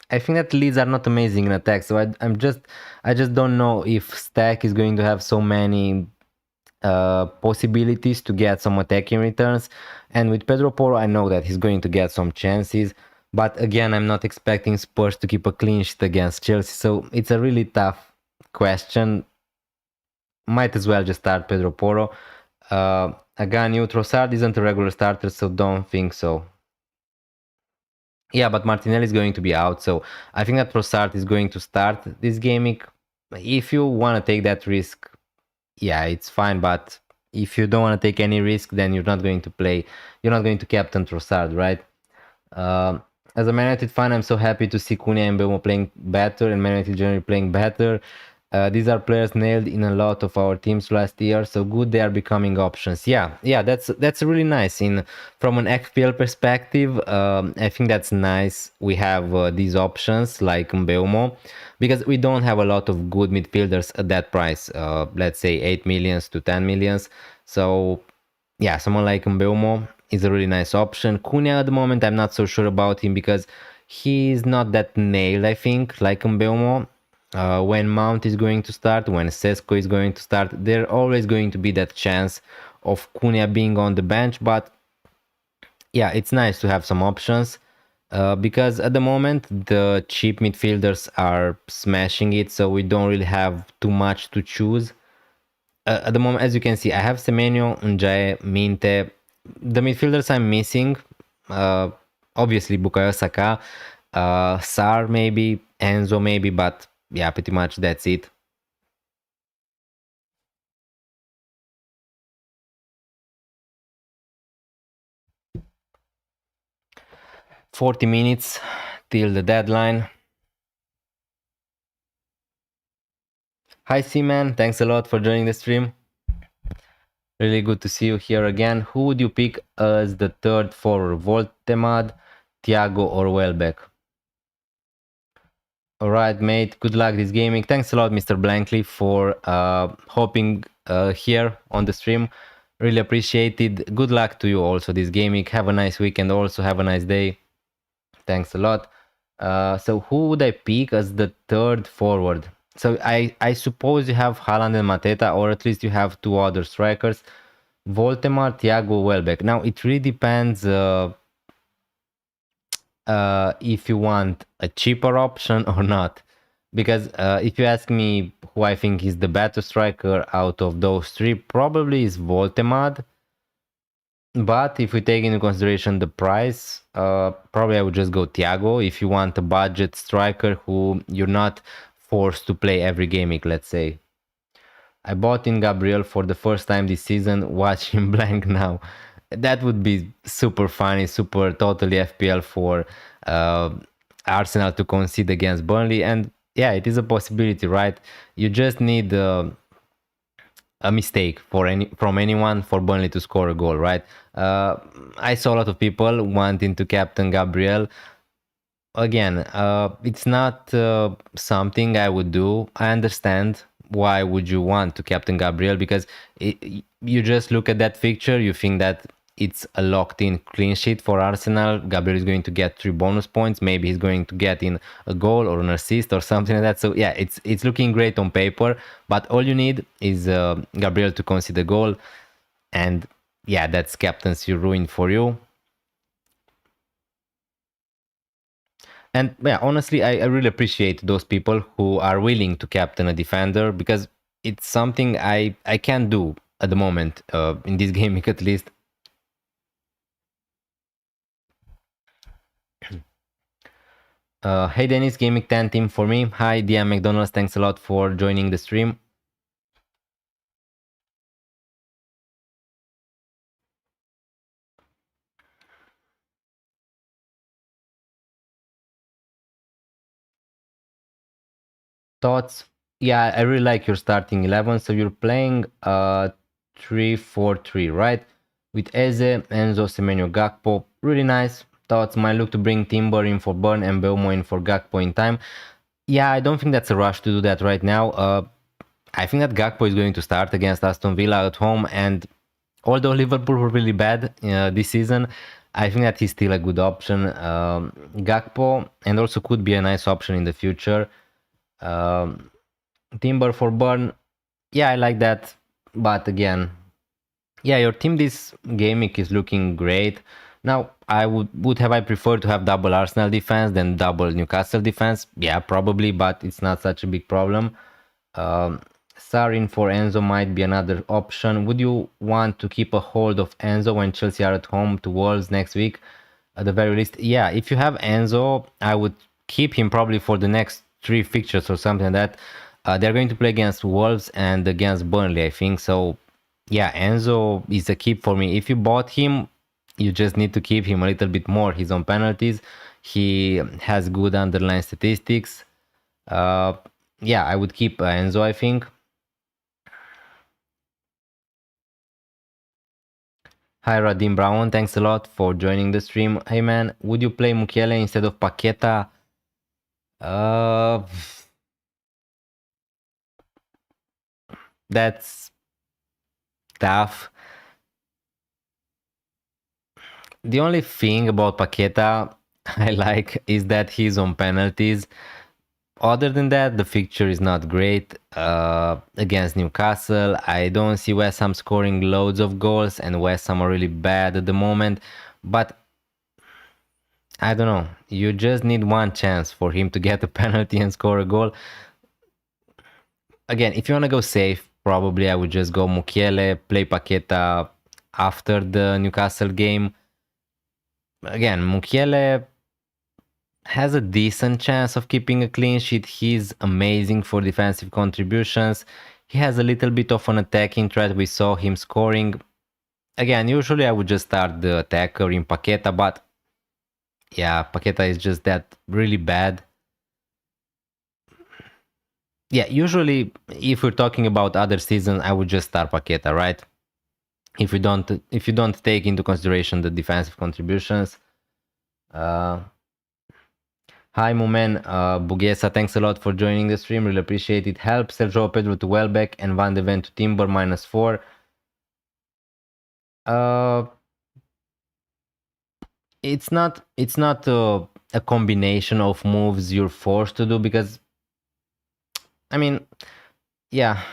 I think that Leeds are not amazing in attack, so I just don't know if Stack is going to have so many possibilities to get some attacking returns. And with Pedro Porro, I know that he's going to get some chances. But again, I'm not expecting Spurs to keep a clean sheet against Chelsea, so it's a really tough question. Might as well just start Pedro Porro. Again, Trossard isn't a regular starter, so don't think so. Yeah, but Martinelli is going to be out, so I think that Trossard is going to start this game. If you want to take that risk, yeah, it's fine, but if you don't want to take any risk, then you're not going to captain Trossard, right? As a Man United fan, I'm so happy to see Cunha and Mbeumo playing better and Man United generally playing better. These are players nailed in a lot of our teams last year, so good they are becoming options. Yeah, that's really nice. From an FPL perspective, I think that's nice. We have these options like Mbeumo, because we don't have a lot of good midfielders at that price. Let's say 8 millions to 10 millions. So yeah, someone like Mbeumo is a really nice option. Cunha at the moment, I'm not so sure about him because he's not that nailed, I think, like Mbeumo. When Mount is going to start, when Sesko is going to start, there always going to be that chance of Cunha being on the bench. But yeah, it's nice to have some options because at the moment the cheap midfielders are smashing it, so we don't really have too much to choose. At the moment, as you can see, I have Semenyo, Njae, Minte. The midfielders I'm missing, uh, obviously Bukayo Saka, Sar maybe, Enzo maybe, but yeah, pretty much that's it. "40 minutes till the deadline." Hi Seaman, thanks a lot for joining the stream. Really good to see you here again. Who would you pick as the third forward? Voltemad, Thiago or Welbeck? Alright mate, good luck this gaming. Thanks a lot Mr. Blankley for hopping here on the stream. Really appreciated. Good luck to you also this gaming. Have a nice weekend, also have a nice day. Thanks a lot. So who would I pick as the third forward? So I suppose you have Haaland and Mateta, or at least you have two other strikers. Voltemar, Thiago, Welbeck. Now it really depends if you want a cheaper option or not. Because if you ask me who I think is the better striker out of those three, probably is Voltemad. But if we take into consideration the price, probably I would just go Thiago if you want a budget striker who you're not forced to play every gaming, let's say. I bought in Gabriel for the first time this season, watch him blank now. That would be super funny, super totally FPL for Arsenal to concede against Burnley. And yeah, it is a possibility, right? You just need a mistake from anyone for Burnley to score a goal, right? I saw a lot of people wanting to captain Gabriel. Again, it's not something I would do. I understand why would you want to captain Gabriel, because you just look at that fixture, you think that it's a locked-in clean sheet for Arsenal. Gabriel is going to get 3 bonus points. Maybe he's going to get in a goal or an assist or something like that. So yeah, it's looking great on paper, but all you need is Gabriel to concede a goal, and yeah, that's captaincy ruin for you. And yeah, honestly, I really appreciate those people who are willing to captain a defender, because it's something I can't do at the moment in this game at least. Hey Dennis, Gaming 10 team for me. Hi DM McDonald's, thanks a lot for joining the stream. Thoughts? Yeah, I really like your starting 11. So you're playing 3-4-3, right? With Eze, Enzo, Semenyo, Gakpo. Really nice. Thoughts? Might look to bring Timber in for Burn and Mbeumo in for Gakpo in time. Yeah, I don't think that's a rush to do that right now. I think that Gakpo is going to start against Aston Villa at home, and although Liverpool were really bad this season, I think that he's still a good option. Gakpo, and also could be a nice option in the future. Timber for Burn, yeah, I like that. But again, yeah, your team this gaming is looking great. Now, I would have I preferred to have double Arsenal defense than double Newcastle defense? Yeah, probably, but it's not such a big problem. Sarin for Enzo might be another option. Would you want to keep a hold of Enzo when Chelsea are at home to Wolves next week? At the very least, yeah, if you have Enzo, I would keep him probably for the next 3 fixtures or something like that. They're going to play against Wolves and against Burnley, I think. So, yeah, Enzo is a keep for me. If you bought him, you just need to keep him a little bit more. He's on penalties. He has good underlying statistics. yeah, I would keep Enzo, I think. Hi Radim Brown, thanks a lot for joining the stream. Hey man, would you play Mukiele instead of Paqueta? Uh, that's tough. The only thing about Paqueta I like is that he's on penalties. Other than that, the fixture is not great. Against Newcastle, I don't see West Ham scoring loads of goals, and West Ham are really bad at the moment. But I don't know. You just need one chance for him to get a penalty and score a goal. Again, if you want to go safe, probably I would just go Mukiele, play Paqueta after the Newcastle game. Again, Mukiele has a decent chance of keeping a clean sheet. He's amazing for defensive contributions. He has a little bit of an attacking threat. We saw him scoring. Again, usually I would just start the attacker in Paqueta, but yeah, Paqueta is just that really bad. Yeah, usually if we're talking about other seasons, I would just start Paqueta, right? If you don't take into consideration the defensive contributions. Hi, Mumen. Bugesa, thanks a lot for joining the stream. Really appreciate it. Help Sergio Pedro to Welbeck and Van de Ven to Timber -4. It's not a combination of moves you're forced to do, because I mean, yeah,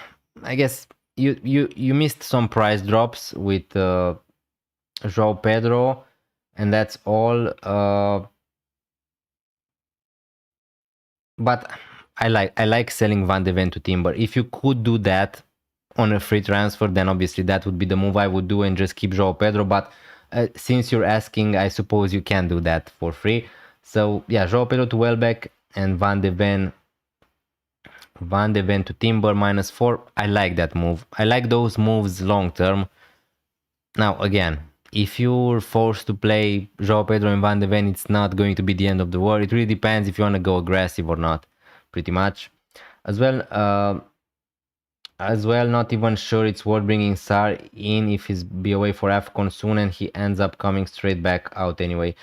I guess you missed some price drops with João Pedro, and that's all. But I like selling Van de Ven to Timber. If you could do that on a free transfer, then obviously that would be the move I would do and just keep João Pedro. But since you're asking, I suppose you can do that for free. So yeah, João Pedro to Welbeck and Van de Ven to Timber -4. I like that move. I like those moves long term. Now again, if you're forced to play João Pedro and Van de Ven, it's not going to be the end of the world. It really depends if you want to go aggressive or not, pretty much. As well, not even sure it's worth bringing Sar in if he's be away for AFCON soon and he ends up coming straight back out anyway.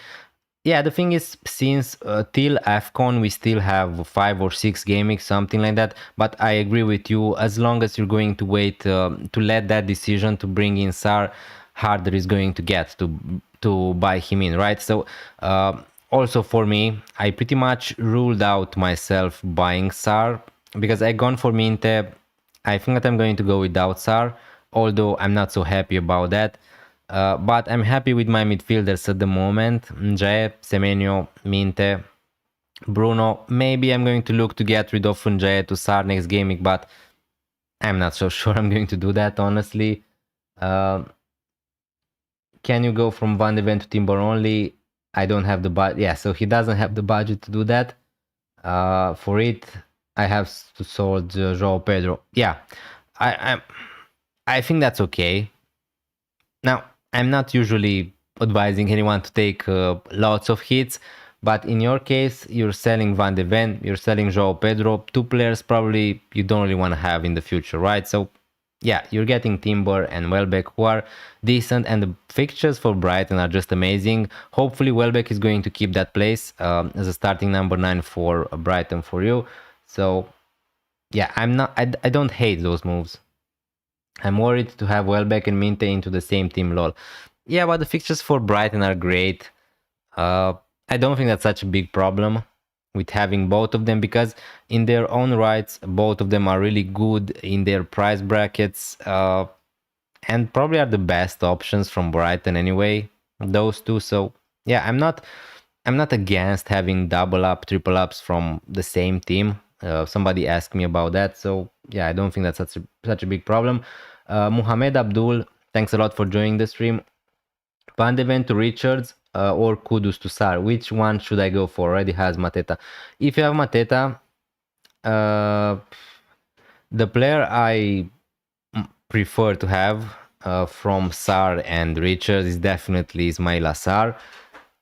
Yeah, the thing is, since till AFCON we still have 5 or 6 game weeks, something like that. But I agree with you, as long as you're going to wait to let that decision to bring in Sar, harder is going to get to buy him in, right? So also for me, I pretty much ruled out myself buying Sar because I gone for Minte. I think that I'm going to go without Sar, although I'm not so happy about that. But I'm happy with my midfielders at the moment. Njae, Semenyo, Minte, Bruno. Maybe I'm going to look to get rid of Njae to Sar next gaming, but I'm not so sure I'm going to do that, honestly. Can you go from Van de Ven to Timber only? I don't have the budget. Yeah, so he doesn't have the budget to do that. For it, I have to sold João Pedro. Yeah, I think that's okay. Now, I'm not usually advising anyone to take lots of hits, but in your case, you're selling Van de Ven, you're selling João Pedro, 2 players probably you don't really want to have in the future, right? So yeah, you're getting Timber and Welbeck, who are decent, and the fixtures for Brighton are just amazing. Hopefully Welbeck is going to keep that place as a starting number 9 for Brighton for you. So yeah, I don't hate those moves. I'm worried to have Welbeck and Minte into the same team, lol. Yeah, but the fixtures for Brighton are great. I don't think that's such a big problem with having both of them, because in their own rights, both of them are really good in their price brackets, and probably are the best options from Brighton anyway, those two. So yeah, I'm not against having double up, triple ups from the same team. Somebody asked me about that, so yeah, I don't think that's such a big problem. Muhammad Abdul, thanks a lot for joining the stream. Van de Ven to Richards or Kudus to Sar. Which one should I go for? Already has Mateta. If you have Mateta, the player I prefer to have from Sar and Richards is definitely Ismail Assar.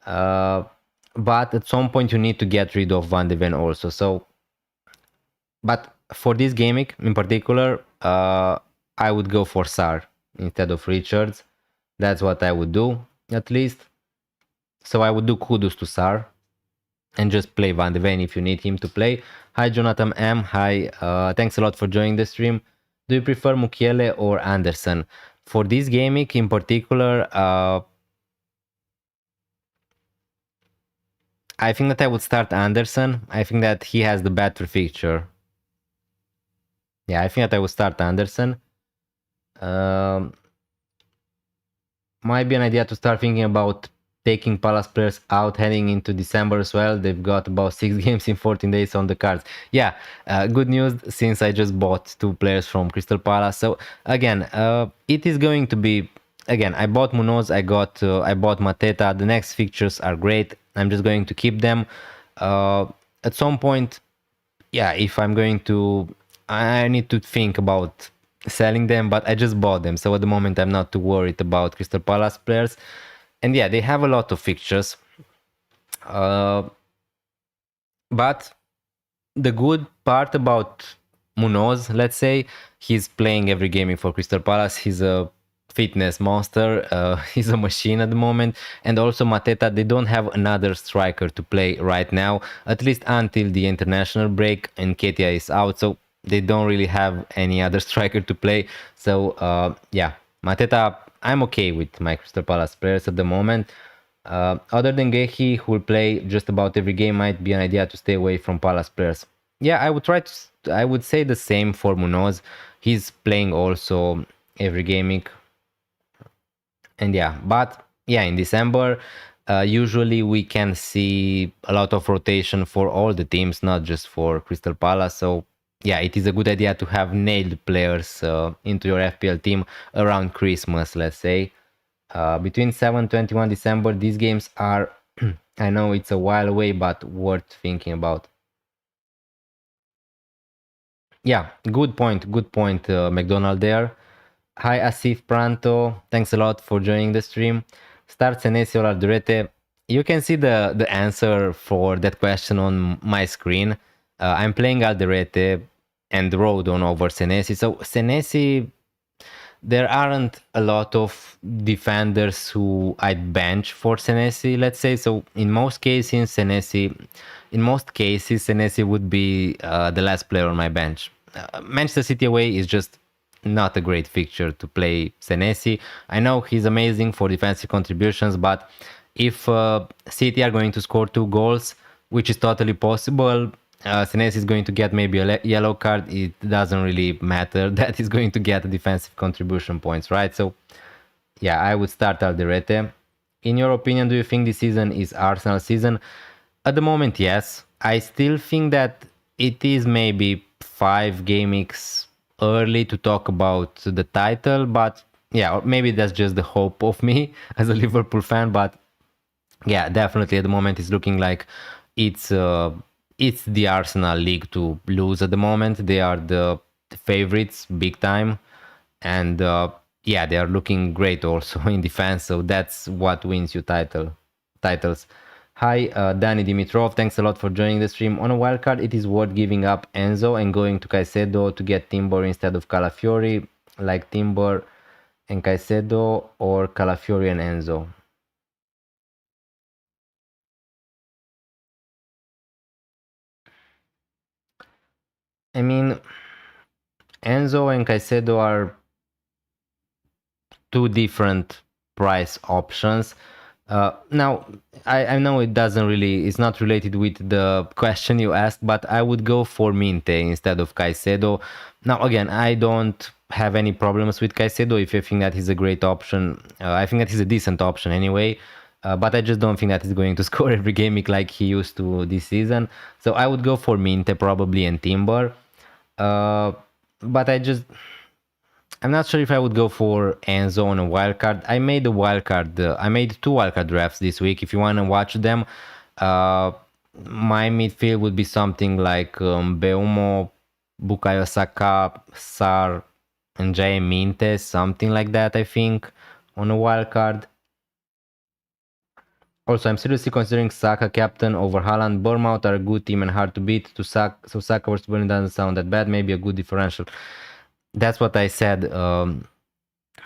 But at some point you need to get rid of Van de Ven also. So, but for this gaming in particular, I would go for Sar instead of Richards. That's what I would do, at least. So I would do kudos to Sar and just play Van de Ven if you need him to play. Hi Jonathan M. Hi, thanks a lot for joining the stream. Do you prefer Mukiele or Anderson? For this gaming in particular, I think that I would start Anderson. I think that he has the better fixture. Yeah, I think that I would start Anderson. Might be an idea to start thinking about taking Palace players out heading into December as well. They've got about 6 games in 14 days on the cards. Yeah, good news since I just bought 2 players from Crystal Palace. So again, it is going to be... Again, I bought Munoz, I bought Mateta. The next fixtures are great. I'm just going to keep them. At some point, yeah, if I'm going to... I need to think about selling them, but I just bought them. So at the moment, I'm not too worried about Crystal Palace players. And yeah, they have a lot of fixtures. But the good part about Munoz, let's say, he's playing every game for Crystal Palace. He's a fitness monster. He's a machine at the moment. And also Mateta, they don't have another striker to play right now, at least until the international break, and Ketia is out. So they don't really have any other striker to play. So yeah, Mateta, I'm okay with my Crystal Palace players at the moment. Other than Gehi, who will play just about every game, might be an idea to stay away from Palace players. Yeah, I would I would say the same for Munoz. He's playing also every gaming. And yeah, but yeah, in December, usually we can see a lot of rotation for all the teams, not just for Crystal Palace. So yeah, it is a good idea to have nailed players into your FPL team around Christmas, let's say. Between 7-21 December, these games are, I know it's a while away, but worth thinking about. Yeah, good point, McDonald there. Hi Asif Pranto, thanks a lot for joining the stream. Start Senesi or Aldurete? You can see the answer for that question on my screen. I'm playing Alderete and Rodon over Senesi. So Senesi, there aren't a lot of defenders who I'd bench for Senesi, let's say. So in most cases, Senesi would be the last player on my bench. Manchester City away is just not a great fixture to play Senesi. I know he's amazing for defensive contributions, but if City are going to score 2 goals, which is totally possible, Senesi is going to get maybe a yellow card. It doesn't really matter. That is going to get defensive contribution points, right? So yeah, I would start Alderete. In your opinion, do you think this season is Arsenal season? At the moment, yes. I still think that it is maybe 5 game weeks early to talk about the title, but yeah, maybe that's just the hope of me as a Liverpool fan. But yeah, definitely at the moment it's looking like it's the Arsenal league to lose at the moment. They are the favorites big time, and yeah, they are looking great also in defense. So that's what wins you titles. Hi, Danny Dimitrov. Thanks a lot for joining the stream. On a wildcard, it is worth giving up Enzo and going to Caicedo to get Timber instead of Calafiori, like Timber and Caicedo, or Calafiori and Enzo. I mean, Enzo and Caicedo are 2 different price options. Now, I know it's not related with the question you asked, but I would go for Minte instead of Caicedo. Now, again, I don't have any problems with Caicedo if you think that he's a great option. I think that he's a decent option anyway, but I just don't think that he's going to score every game like he used to this season. So I would go for Minte probably and Timber. But I'm not sure if I would go for Enzo on a wildcard. I made 2 wildcard drafts this week. If you want to watch them, my midfield would be something like Beumo, Bukayo Saka, Sar, and Jay Minte, something like that, I think, on a wildcard. Also, I'm seriously considering Saka captain over Haaland. Bournemouth are a good team and hard to beat. So Saka versus Burnley doesn't sound that bad. Maybe a good differential. That's what I said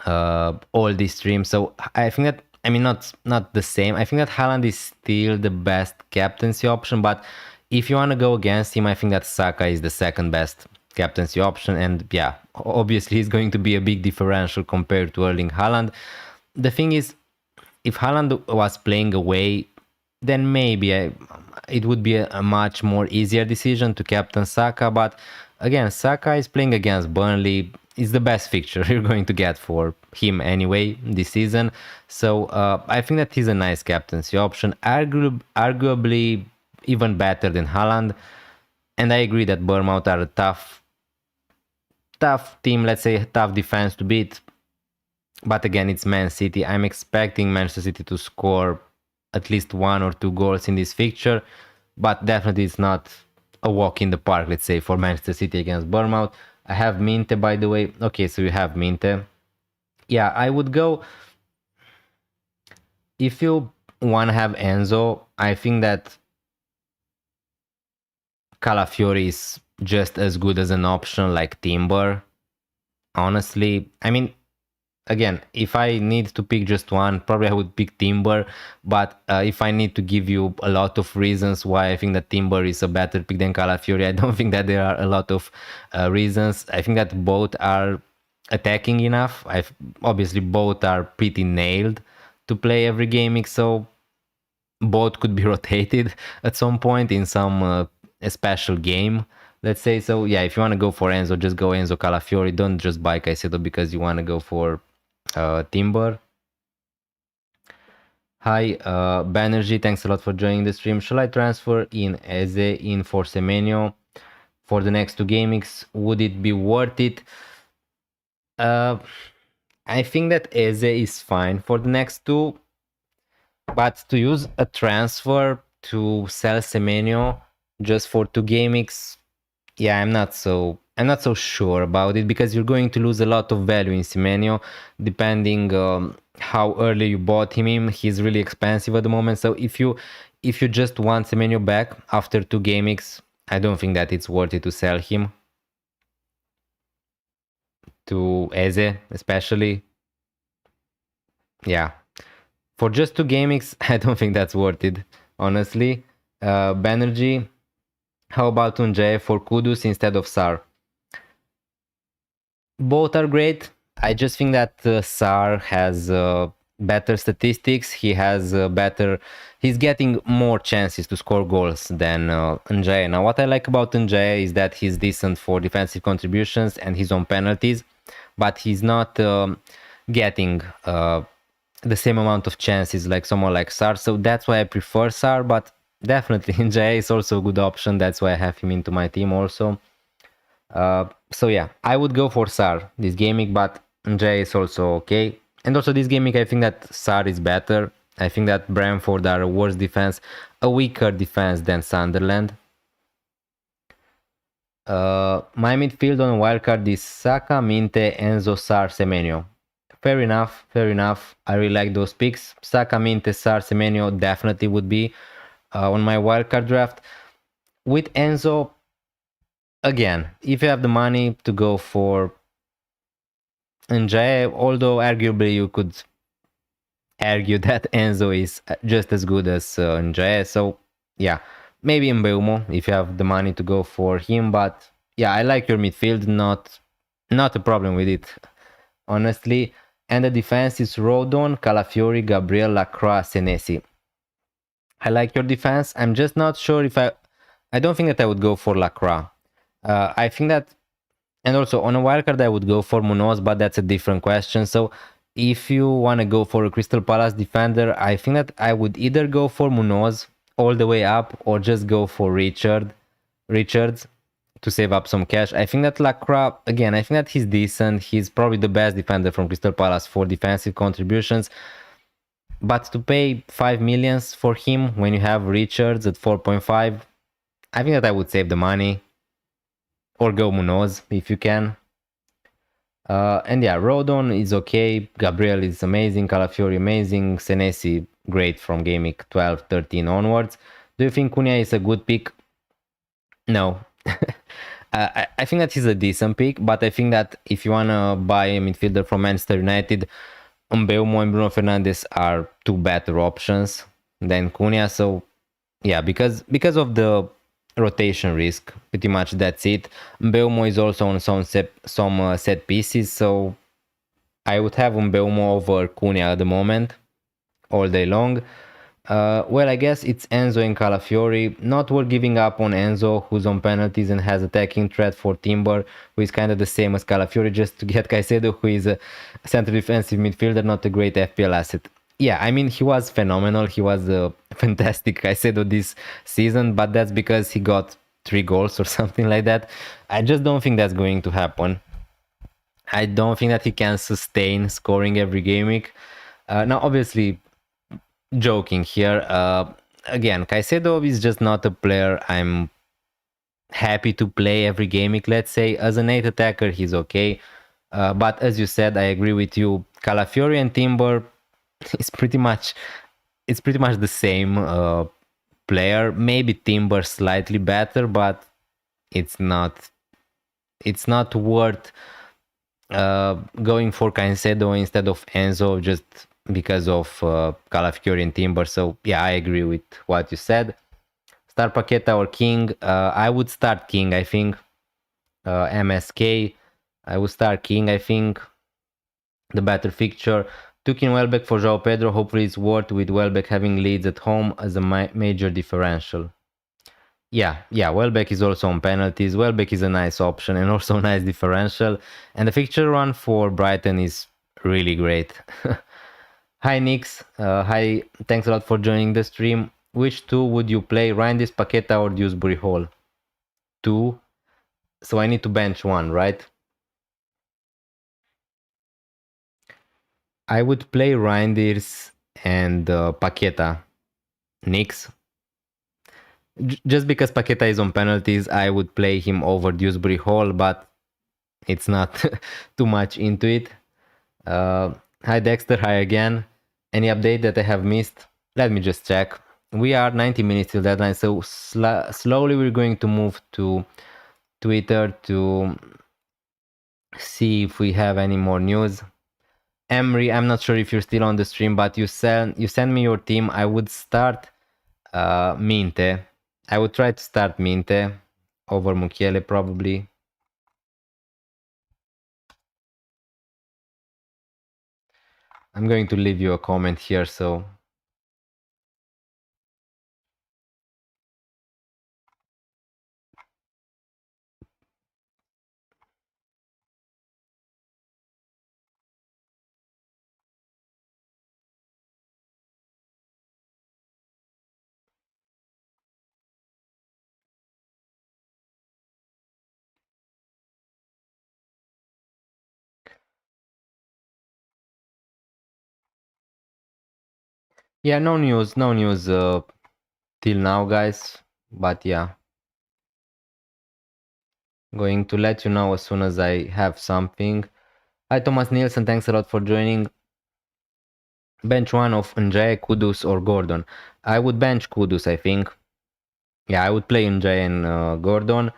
all these streams. So I think that, I mean, not the same. I think that Haaland is still the best captaincy option, but if you want to go against him, I think that Saka is the second best captaincy option. And yeah, obviously he's going to be a big differential compared to Erling Haaland. The thing is, if Haaland was playing away, then maybe it would be a much more easier decision to captain Saka. But again, Saka is playing against Burnley. It's the best fixture you're going to get for him anyway this season. So I think that he's a nice captaincy option, arguably even better than Haaland. And I agree that Bournemouth are a tough team, let's say tough defense to beat. But again, it's Man City. I'm expecting Manchester City to score at least 1 or 2 goals in this fixture, but definitely it's not a walk in the park, let's say, for Manchester City against Bournemouth. I have Minte, by the way. Okay, so you have Minte. Yeah, I would go... If you want to have Enzo, I think that Calafiori is just as good as an option like Timber. Honestly, I mean, again, if I need to pick just one, probably I would pick Timber. But if I need to give you a lot of reasons why I think that Timber is a better pick than Calafiori, I don't think that there are a lot of reasons. I think that both are attacking enough. Obviously both are pretty nailed to play every gaming, so both could be rotated at some point in some a special game, let's say. So yeah, if you want to go for Enzo, just go Enzo Calafiori. Don't just buy Caicedo because you want to go for Timber. Hi, Banerjee, thanks a lot for joining the stream. Shall I transfer in Eze in for Semenyo for the next 2 gamings? Would it be worth it? I think that Eze is fine for the next 2, but to use a transfer to sell Semenyo just for 2 gamings, yeah, I'm not so sure about it, because you're going to lose a lot of value in Semenyo depending how early you bought him in. He's really expensive at the moment. So if you just want Semenyo back after 2 gamings, I don't think that it's worth it to sell him to Eze, especially. Yeah, for just 2 gamings, I don't think that's worth it, honestly. Banerjee, how about Unjae for Kudus instead of Sar? Both are great. I just think that Sar has better statistics. He has he's getting more chances to score goals than Unjae. Now, what I like about Unjae is that he's decent for defensive contributions and his own penalties, but he's not getting the same amount of chances like someone like Sar. So that's why I prefer Sar, but definitely Unjae is also a good option. That's why I have him into my team also. So yeah, I would go for Sar this gaming, but Unjae is also okay. And also this gaming, I think that Sar is better. I think that Brentford are a worse defense, a weaker defense than Sunderland. My midfield on wildcard is Saka, Minte, Enzo, Sar, Semenyo. Fair enough, fair enough. I really like those picks. Saka, Minte, Sar, Semenyo definitely would be on my wildcard draft. With Enzo, again, if you have the money to go for Unjae, although arguably you could argue that Enzo is just as good as Unjae, so yeah, maybe Mbeumo if you have the money to go for him. But yeah, I like your midfield, not a problem with it, honestly. And the defense is Rodon, Calafiori, Gabriel, Lacroix, Senesi. I like your defense. I'm just not sure if I don't think that I would go for Lacroix. I think that, and also on a wildcard I would go for Munoz, but that's a different question. So if you want to go for a Crystal Palace defender, I think that I would either go for Munoz all the way up or just go for Richards to save up some cash. I think that Lacroix, again, I think that he's decent. He's probably the best defender from Crystal Palace for defensive contributions. But to pay 5 million for him when you have Richards at 4.5, I think that I would save the money. Or go Munoz if you can. And yeah, Rodon is okay. Gabriel is amazing. Calafiori amazing. Senesi, great from game week 12, 13 onwards. Do you think Cunha is a good pick? No. I think that he's a decent pick, but I think that if you want to buy a midfielder from Manchester United, Mbeumo and Bruno Fernandes are two better options than Cunha. So yeah, because of the rotation risk, pretty much that's it. Mbeumo is also on some set pieces, so I would have Mbeumo over Cunha at the moment, all day long. Well, I guess it's Enzo and Calafiori. Not worth giving up on Enzo, who's on penalties and has attacking threat for Timber, who is kind of the same as Calafiori, just to get Caicedo, who is a center defensive midfielder, not a great FPL asset. Yeah, I mean, he was phenomenal. He was a fantastic Caicedo this season, but that's because he got 3 goals or something like that. I just don't think that's going to happen. I don't think that he can sustain scoring every game week. Now, obviously, joking here. Again, Caicedo is just not a player I'm happy to play every game week, let's say. As an 8 attacker, he's okay. But as you said, I agree with you. Calafiori and Timber is pretty much the same player. Maybe Timber slightly better, but it's not worth going for Caicedo instead of Enzo just because of Calafiori and Timber. So yeah, I agree with what you said. Start Paqueta or King? I would start King, I think. MSK, I would start King, I think. The better fixture. Took in Welbeck for João Pedro. Hopefully it's worth with Welbeck having leads at home as a major differential. Yeah, Welbeck is also on penalties. Welbeck is a nice option and also a nice differential. And the fixture run for Brighton is really great. Hi, Nix. Hi, thanks a lot for joining the stream. Which 2 would you play, Reinders, Paqueta or Dewsbury Hall? 2. So I need to bench 1, right? I would play Reinders and Paqueta. Nix. Just because Paqueta is on penalties, I would play him over Dewsbury Hall, but it's not too much into it. Hi Dexter, hi again. Any update that I have missed? Let me just check. We are 90 minutes till deadline, so slowly we're going to move to Twitter to see if we have any more news. Emery, I'm not sure if you're still on the stream, but you send me your team. I would start Minte. I would try to start Minte over Mukiele probably. I'm going to leave you a comment here, so yeah, no news till now, guys, but yeah, going to let you know as soon as I have something. Hi Thomas Nielsen, thanks a lot for joining. Bench 1 of Njay, Kudus or Gordon. I would bench Kudus, I think. Yeah, I would play Njay and Gordon.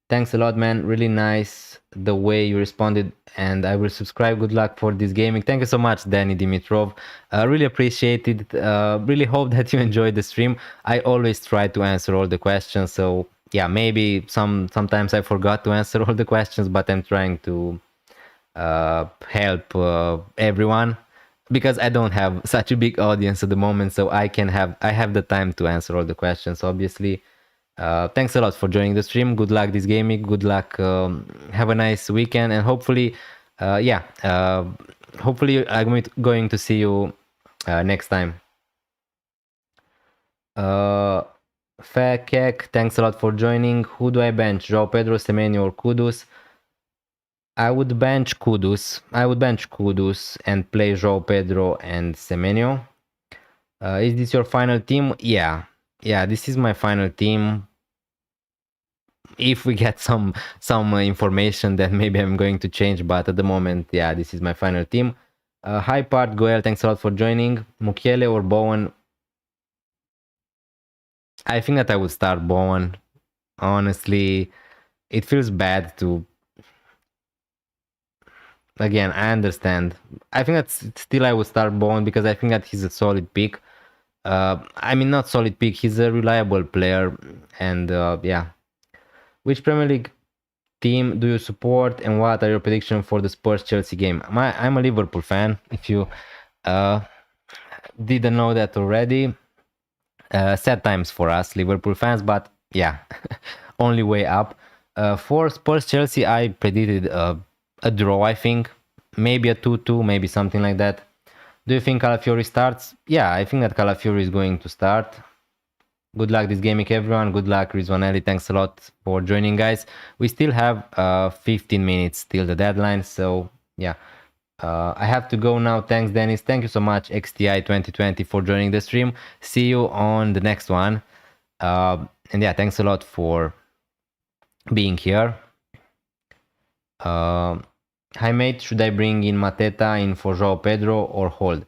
Thanks a lot, man. Really nice the way you responded, and I will subscribe. Good luck for this gaming. Thank you so much, Danny Dimitrov. Really appreciate it. Really hope that you enjoyed the stream. I always try to answer all the questions, so yeah, maybe sometimes I forgot to answer all the questions, but I'm trying to help everyone because I don't have such a big audience at the moment, so I have the time to answer all the questions, obviously. Thanks a lot for joining the stream. Good luck this gaming. Good luck. Have a nice weekend, and hopefully, hopefully I'm going to see you next time. Fakek, thanks a lot for joining. Who do I bench? João Pedro, Semenyo, or Kudus? I would bench Kudus. And play João Pedro and Semenyo. Is this your final team? Yeah, this is my final team. If we get some information, then maybe I'm going to change, but at the moment, yeah, this is my final team. Hi Part Goel, thanks a lot for joining. Mukiele or Bowen? I think that I would start Bowen. Honestly, it feels bad to. Again, I understand. I think that still I would start Bowen because I think that he's a solid pick. I mean, not solid pick. He's a reliable player, and yeah. Which Premier League team do you support, and what are your predictions for the Spurs Chelsea game? I'm a Liverpool fan. If you uh, didn't know that already, sad times for us Liverpool fans, but yeah, only way up. For Spurs Chelsea, I predicted a draw. I think maybe a 2-2, maybe something like that. Do you think Calafiori starts? Yeah, I think that Calafiori is going to start. Good luck this gaming, everyone. Good luck, Rizwanelli. Thanks a lot for joining, guys. We still have 15 minutes till the deadline, so yeah. I have to go now. Thanks, Dennis. Thank you so much, XTI 2020, for joining the stream. See you on the next one. And yeah, thanks a lot for being here. Hi, mate. Should I bring in Mateta in for João Pedro or hold?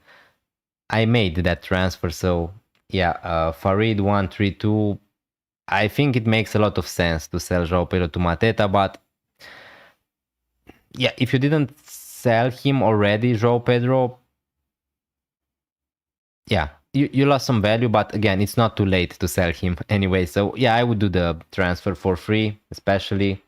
I made that transfer, so yeah, Farid 132. I think it makes a lot of sense to sell João Pedro to Mateta, but yeah, if you didn't sell him already, João Pedro, yeah, you lost some value, but again, it's not too late to sell him anyway. So yeah, I would do the transfer for free, especially.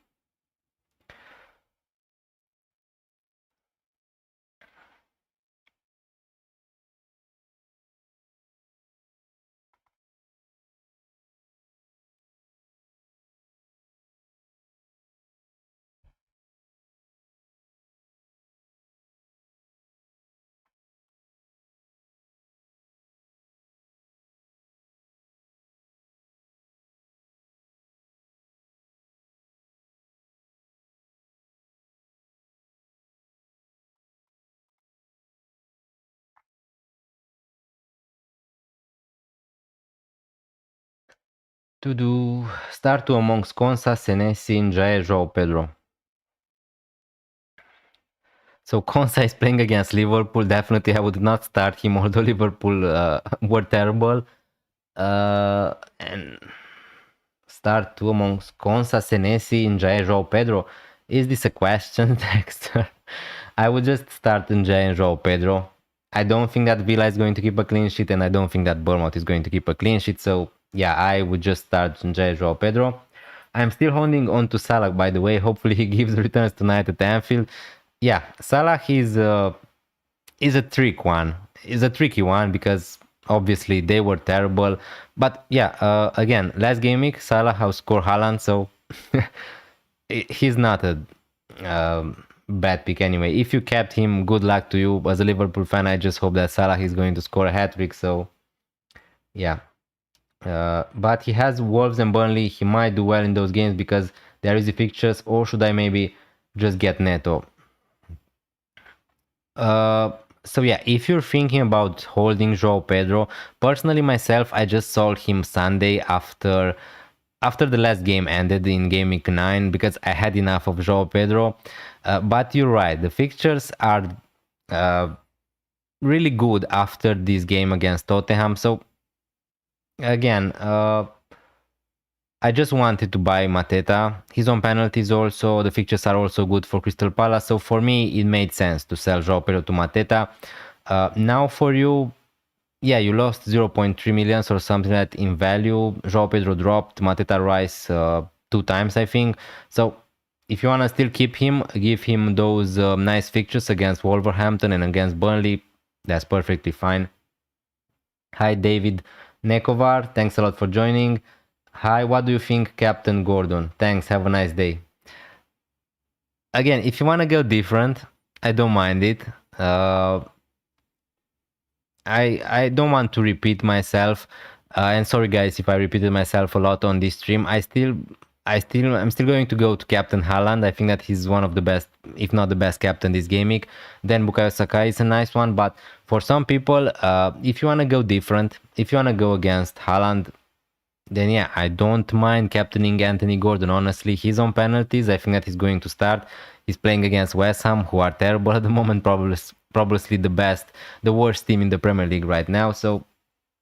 To do start to amongst Consa, Senesi, Njae, João Pedro. So Konsa is playing against Liverpool. Definitely, I would not start him, although Liverpool were terrible. And start two amongst Konsa, Senesi, Njae, João Pedro. Is this a question, Dexter? I would just start Njae and João Pedro. I don't think that Villa is going to keep a clean sheet, and I don't think that Bournemouth is going to keep a clean sheet. So yeah, I would just start Njae and João Pedro. I'm still holding on to Salah, by the way. Hopefully he gives returns tonight at Anfield. Yeah, Salah is a trick one. Is a tricky one because obviously they were terrible. But yeah, again, last game week Salah outscored Haaland, so he's not a bad pick anyway. If you kept him, good luck to you. As a Liverpool fan, I just hope that Salah is going to score a hat trick. So yeah. But he has Wolves and Burnley. He might do well in those games because there is the fixtures. Or should I maybe just get Neto? So yeah, if you're thinking about holding João Pedro, personally myself, I just sold him Sunday after the last game ended in game week 9 because I had enough of João Pedro. But you're right, the fixtures are really good after this game against Tottenham. So again, I just wanted to buy Mateta. He's on penalties also. The fixtures are also good for Crystal Palace. So for me, it made sense to sell João Pedro to Mateta. Now for you, yeah, you lost 0.3 million or something like that in value. João Pedro dropped. Mateta rise 2 times, I think. So if you want to still keep him, give him those nice fixtures against Wolverhampton and against Burnley. That's perfectly fine. Hi, David Nekovar. Thanks a lot for joining. Hi, what do you think, Captain Gordon? Thanks, have a nice day. Again, if you want to go different, I don't mind it. I don't want to repeat myself. And sorry guys if I repeated myself a lot on this stream. I'm still going to go to Captain Haaland. I think that he's one of the best, if not the best captain this game week. Then Bukayo Saka is a nice one, but for some people, if you want to go different, if you want to go against Haaland, then yeah, I don't mind captaining Anthony Gordon. Honestly, he's on penalties. I think that he's going to start. He's playing against West Ham, who are terrible at the moment, probably the worst team in the Premier League right now. So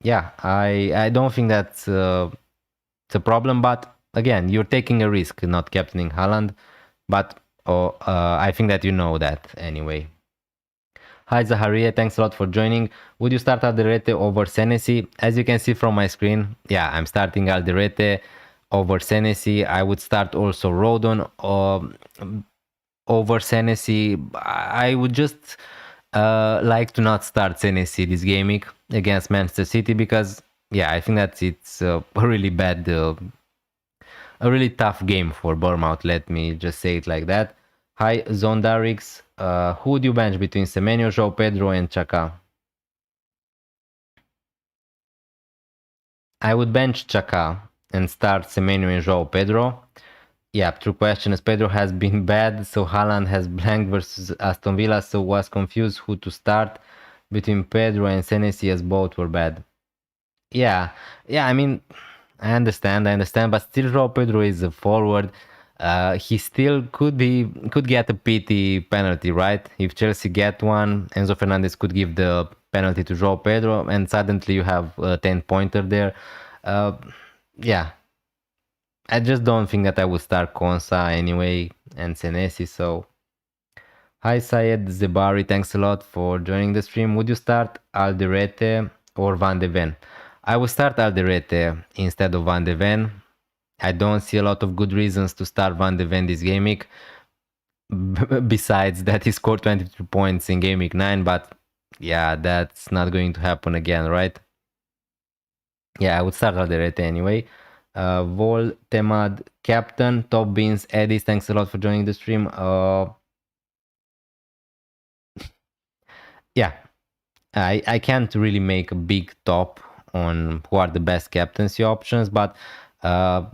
yeah, I don't think that's it's a problem. But again, you're taking a risk not captaining Haaland. But I think that you know that anyway. Hi Zaharia, thanks a lot for joining. Would you start Alderete over Senesi? As you can see from my screen, yeah, I'm starting Alderete over Senesi. I would start also Rodon over Senesi. I would just like to not start Senesi this game week against Manchester City because, yeah, I think that it's a really bad, a really tough game for Bournemouth. Let me just say it like that. Hi, Zondarix. Who would you bench between Semenyo, João Pedro, and Chaka? I would bench Chaka and start Semenyo and João Pedro. Yeah, true question. As Pedro has been bad, so Haaland has blanked versus Aston Villa, so was confused who to start between Pedro and Senesi as both were bad. Yeah, yeah. I mean, I understand, but still, João Pedro is a forward. He still could get a pity penalty, right? If Chelsea get one, Enzo Fernandez could give the penalty to João Pedro, and suddenly you have a 10-pointer there. Yeah, I just don't think that I would start Konsa anyway and Senesi. So, hi Syed Zebari, thanks a lot for joining the stream. Would you start Alderete or Van de Ven? I would start Alderete instead of Van de Ven. I don't see a lot of good reasons to start Van de Ven this game week. Besides that he scored 22 points in game week 9, but yeah, that's not going to happen again, right? Yeah, I would start Alderete anyway. Vol, Temad, Captain, Top Beans, Eddie, thanks a lot for joining the stream. Yeah, I can't really make a big top on who are the best captaincy options, but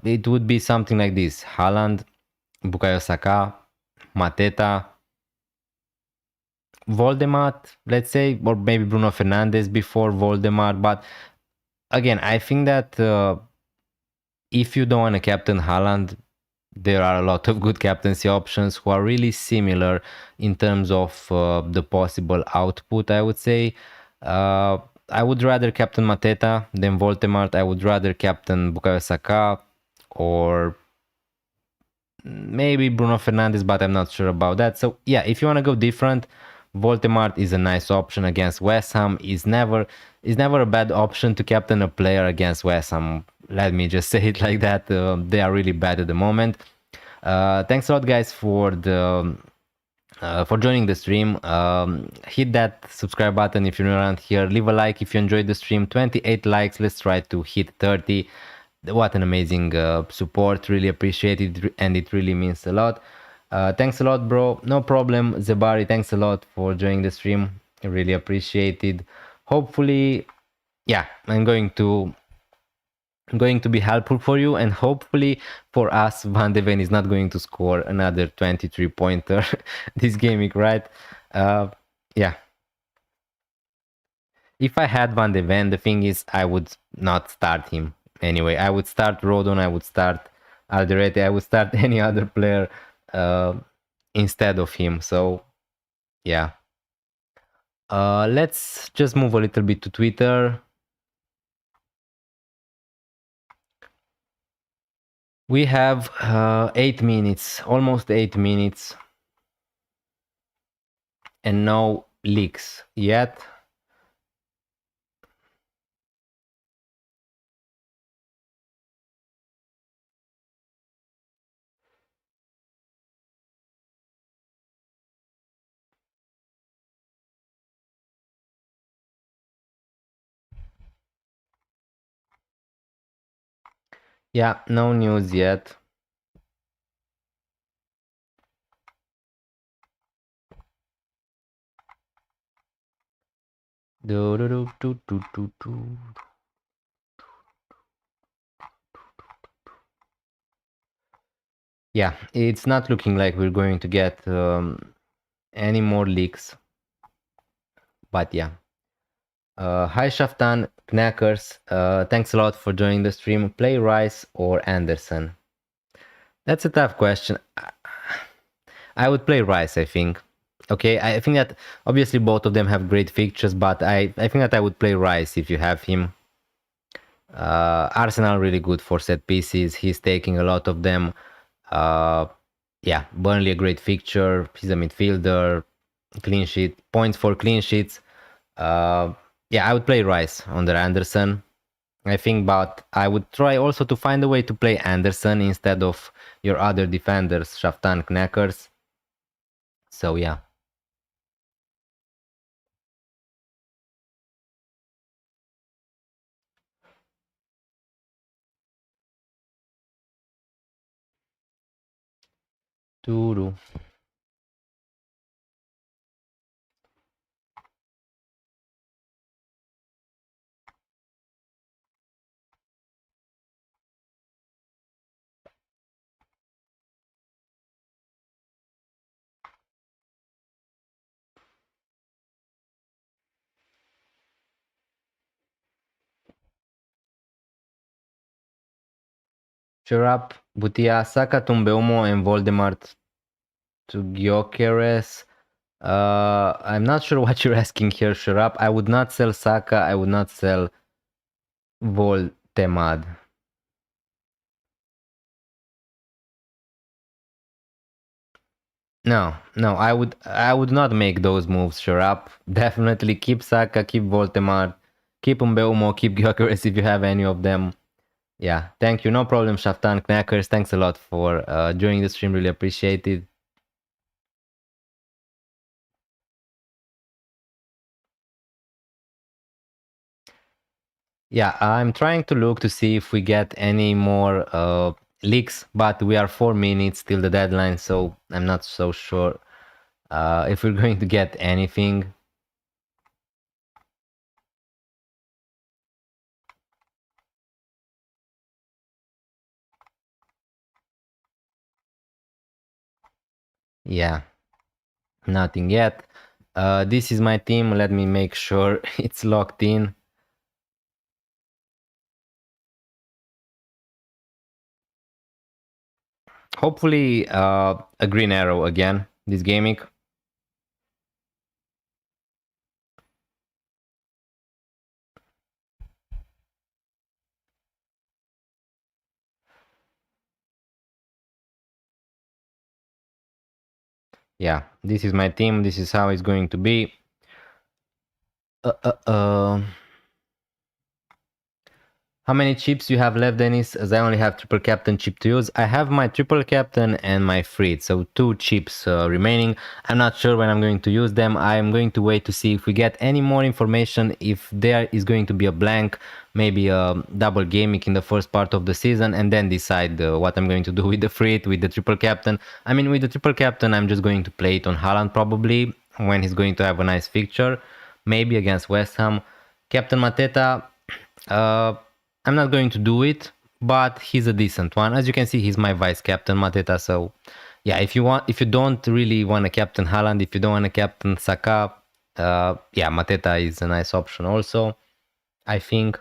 it would be something like this: Haaland, Bukayo Saka, Mateta, Voldemort, let's say, or maybe Bruno Fernandes before Voldemort. But again, I think that if you don't want to captain Haaland, there are a lot of good captaincy options who are really similar in terms of the possible output, I would say. I would rather captain Mateta than Voldemort. I would rather captain Bukayo Saka or maybe Bruno Fernandes, but I'm not sure about that. So yeah, if you want to go different, Voldemort is a nice option against West Ham. Is never a bad option to captain a player against West Ham. Let me just say it like that. They are really bad at the moment. Thanks a lot, guys, for joining the stream. Hit that subscribe button if you're new around here. Leave a like if you enjoyed the stream. 28 likes. Let's try to hit 30. What an amazing support. Really appreciate it, and it really means a lot. Thanks a lot, bro. No problem. Zebari, thanks a lot for joining the stream. I really appreciate it. Hopefully, yeah, I'm going to be helpful for you, and hopefully for us, Van de Ven is not going to score another 23-pointer this game week, right? Yeah. If I had Van de Ven, the thing is, I would not start him anyway. I would start Rodon, I would start Alderete, I would start any other player instead of him. So yeah, let's just move a little bit to Twitter. We have 8 minutes, almost 8 minutes, and no leaks yet. Yeah, no news yet. Do, do, do, do, do, do, do. Yeah, it's not looking like we're going to get any more leaks. But yeah. Hi Shaftan, Knackers. Thanks a lot for joining the stream. Play Rice or Anderson? That's a tough question. I would play Rice, I think. Okay, I think that obviously both of them have great fixtures, but I think that I would play Rice if you have him. Arsenal really good for set pieces. He's taking a lot of them. Uh, yeah, Burnley a great fixture. He's a midfielder. Clean sheet points for clean sheets. Yeah, I would play Rice under Anderson. I think, but I would try also to find a way to play Anderson instead of your other defenders, Shaftan Knackers. So yeah. Doo-doo. Chirap, Butia, Saka, Tumbeumo, and Voldemort to Gyökeres. I'm not sure what you're asking here, Chirap. I would not sell Saka. I would not sell Voldemort. No, no, I would not make those moves, Chirap. Definitely keep Saka, keep Voldemort, keep Mbeumo, keep Gyökeres if you have any of them. Yeah, thank you. No problem, Shaftan Knackers. Thanks a lot for joining the stream. Really appreciate it. Yeah, I'm trying to look to see if we get any more leaks, but we are 4 minutes till the deadline, so I'm not so sure if we're going to get anything. Yeah, nothing yet. This is my team. Let me make sure it's locked in. Hopefully, a green arrow again this gaming. Yeah, this is my team. This is how it's going to be. How many chips you have left, Dennis? As I only have triple captain chip to use. I have my triple captain and my Fritz, so 2 chips remaining. I'm not sure when I'm going to use them. I'm going to wait to see if we get any more information. If there is going to be a blank, maybe a double gaming in the first part of the season, and then decide what I'm going to do with the Fritz, with the triple captain. I mean, with the triple captain, I'm just going to play it on Haaland probably when he's going to have a nice fixture, maybe against West Ham. Captain Mateta. I'm not going to do it, but he's a decent one. As you can see, he's my vice captain, Mateta. So, yeah, if you don't really want to captain Haaland, if you don't want to captain Saka, yeah, Mateta is a nice option also, I think.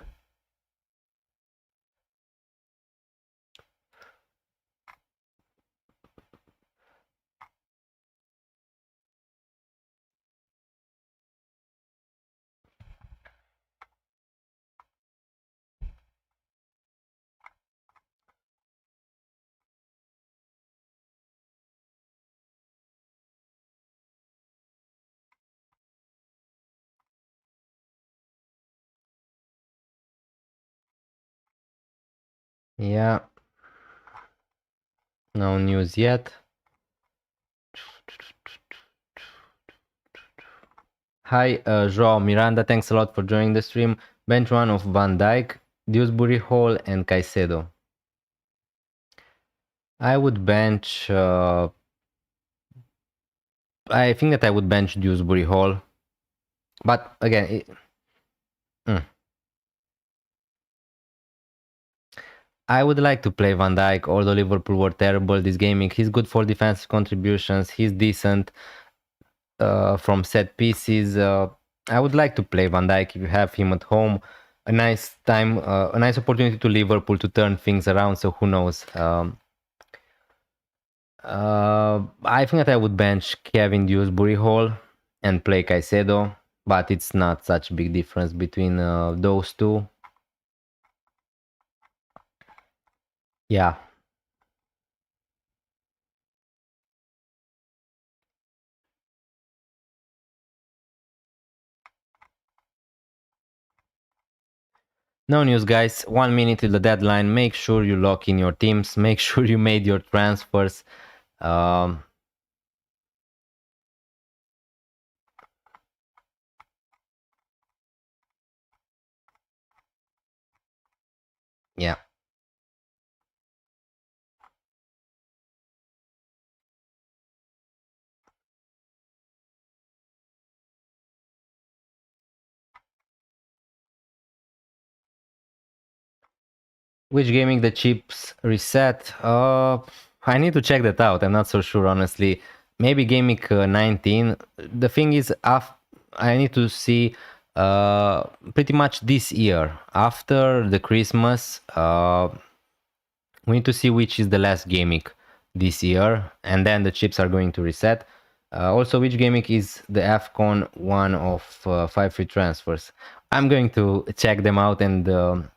Yeah, no news yet. Hi, Joao Miranda. Thanks a lot for joining the stream. Bench one of Van Dijk, Dewsbury Hall, and Caicedo. I would bench. I think that I would bench Dewsbury Hall, but again, I would like to play Van Dijk, although Liverpool were terrible this gaming. He's good for defensive contributions. He's decent from set pieces. I would like to play Van Dijk if you have him at home. A nice time, a nice opportunity to Liverpool to turn things around. So who knows? I think that I would bench Kevin Dewsbury Hall and play Caicedo, but it's not such a big difference between those two. Yeah. No news, guys. 1 minute till the deadline. Make sure you lock in your teams. Make sure you made your transfers. Um, yeah. Which gaming the chips reset? I need to check that out. I'm not so sure, honestly. Maybe gaming 19. The thing is, I need to see pretty much this year after the Christmas. We need to see which is the last gimmick this year, and then the chips are going to reset. Also, which gimmick is the AFCON one of 5 free transfers? I'm going to check them out and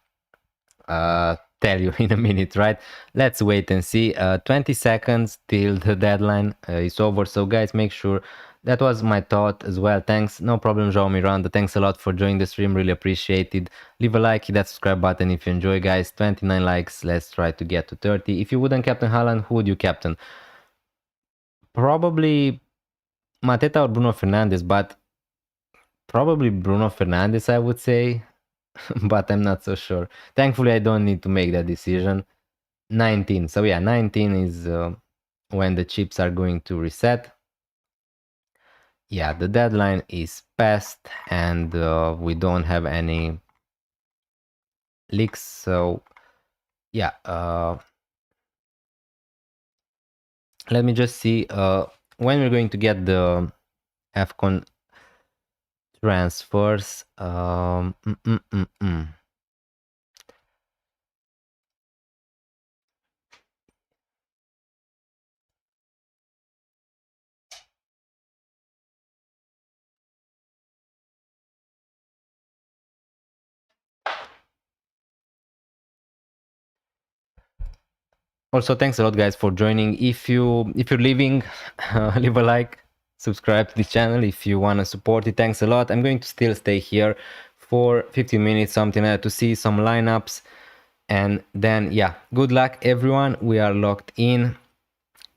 tell you in a minute, right? Let's wait and see. 20 seconds till the deadline is over. So guys, make sure that was my thought as well. Thanks. No problem, João Miranda. Thanks a lot for joining the stream. Really appreciate it. Leave a like, hit that subscribe button if you enjoy, guys. 29 likes. Let's try to get to 30. If you wouldn't captain Haaland, who would you captain? Probably Mateta or Bruno Fernandes, but probably Bruno Fernandes, I would say. But I'm not so sure. Thankfully, I don't need to make that decision. 19. So yeah, 19 is when the chips are going to reset. Yeah, the deadline is passed and we don't have any leaks. So yeah, let me just see when we're going to get the AFCON transfers. Also, thanks a lot, guys, for joining. If you're leaving, leave a like, subscribe to the channel if you want to support it. Thanks a lot. I'm going to still stay here for 15 minutes, something like that, to see some lineups. And then, yeah, good luck, everyone. We are locked in.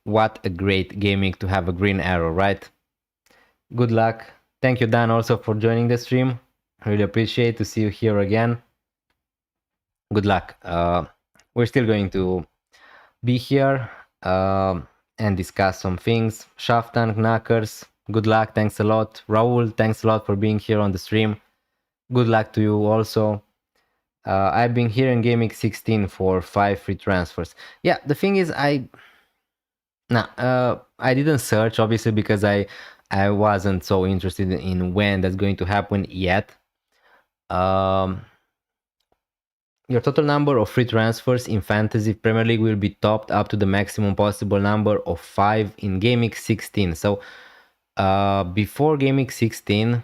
What a great gaming to have a green arrow, right? Good luck. Thank you, Dan, also for joining the stream. Really appreciate to see you here again. Good luck. We're still going to be here and discuss some things. Shaftan, Knackers, good luck. Thanks a lot. Raul, thanks a lot for being here on the stream. Good luck to you also. I've been here in Gaming 16 for 5 free transfers. Yeah, the thing is, I didn't search, obviously, because I wasn't so interested in when that's going to happen yet. Your total number of free transfers in Fantasy Premier League will be topped up to the maximum possible number of 5 in Gaming 16. So before Gaming 16,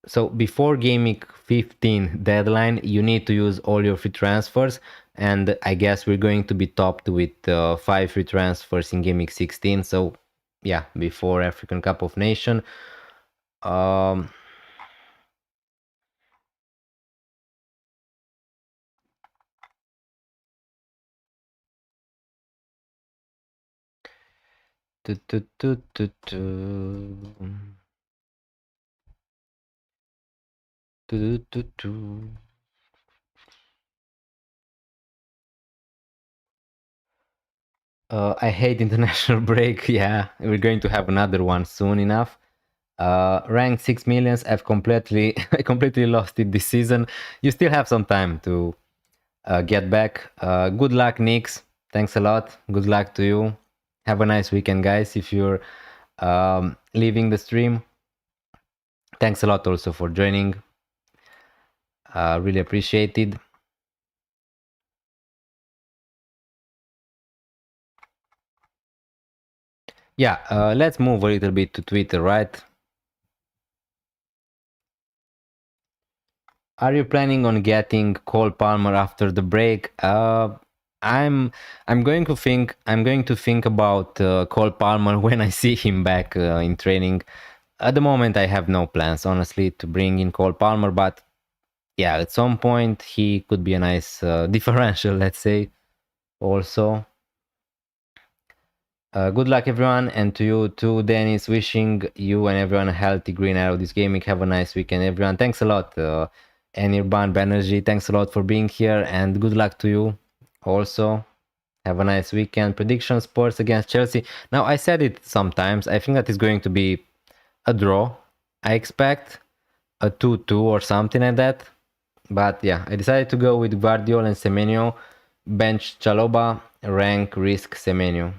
so before Gaming 15 deadline, you need to use all your free transfers. And I guess we're going to be topped with 5 free transfers in Gaming 16. So yeah, before African Cup of Nation. I hate international break. Yeah, we're going to have another one soon enough. Ranked 6 millions. I've completely completely lost it this season. You still have some time to get back. Good luck, Nix. Thanks a lot. Good luck to you. Have a nice weekend, guys. If you're leaving the stream, thanks a lot also for joining. Really appreciated. Yeah, let's move a little bit to Twitter, right? Are you planning on getting Cole Palmer after the break? I'm I'm going to think about Cole Palmer when I see him back in training. At the moment, I have no plans, honestly, to bring in Cole Palmer, but yeah, at some point he could be a nice differential, let's say. Also, good luck, everyone, and to you too, Dennis. Wishing you and everyone a healthy green arrow this gaming. Have a nice weekend, everyone. Thanks a lot, and Irban Banerjee. Thanks a lot for being here, and good luck to you. Also, have a nice weekend. Prediction: Spurs against Chelsea. Now, I said it sometimes. I think that is going to be a draw. I expect a 2-2 or something like that. But yeah, I decided to go with Guardiola and Semenyo. Bench Chaloba, rank risk Semenyo.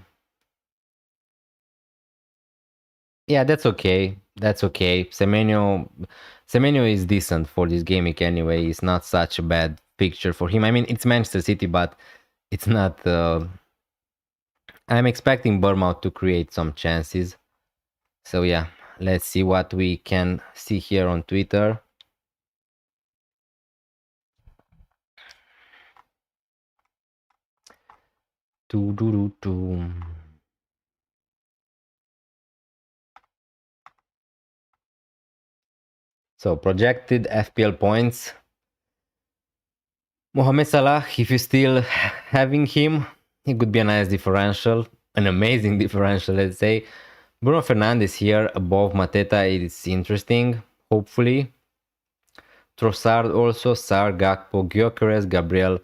Yeah, that's okay. That's okay. Semenyo is decent for this gaming anyway. It's not such a bad picture for him. I mean, it's Manchester City, but it's not. I'm expecting Bournemouth to create some chances. So yeah, let's see what we can see here on Twitter. Do do do do. So projected FPL points. Mohamed Salah, if you're still having him, he could be a nice differential, an amazing differential, let's say. Bruno Fernandes here above Mateta is interesting, hopefully. Trossard also, Sar, Gakpo, Gyökeres, Gabriel.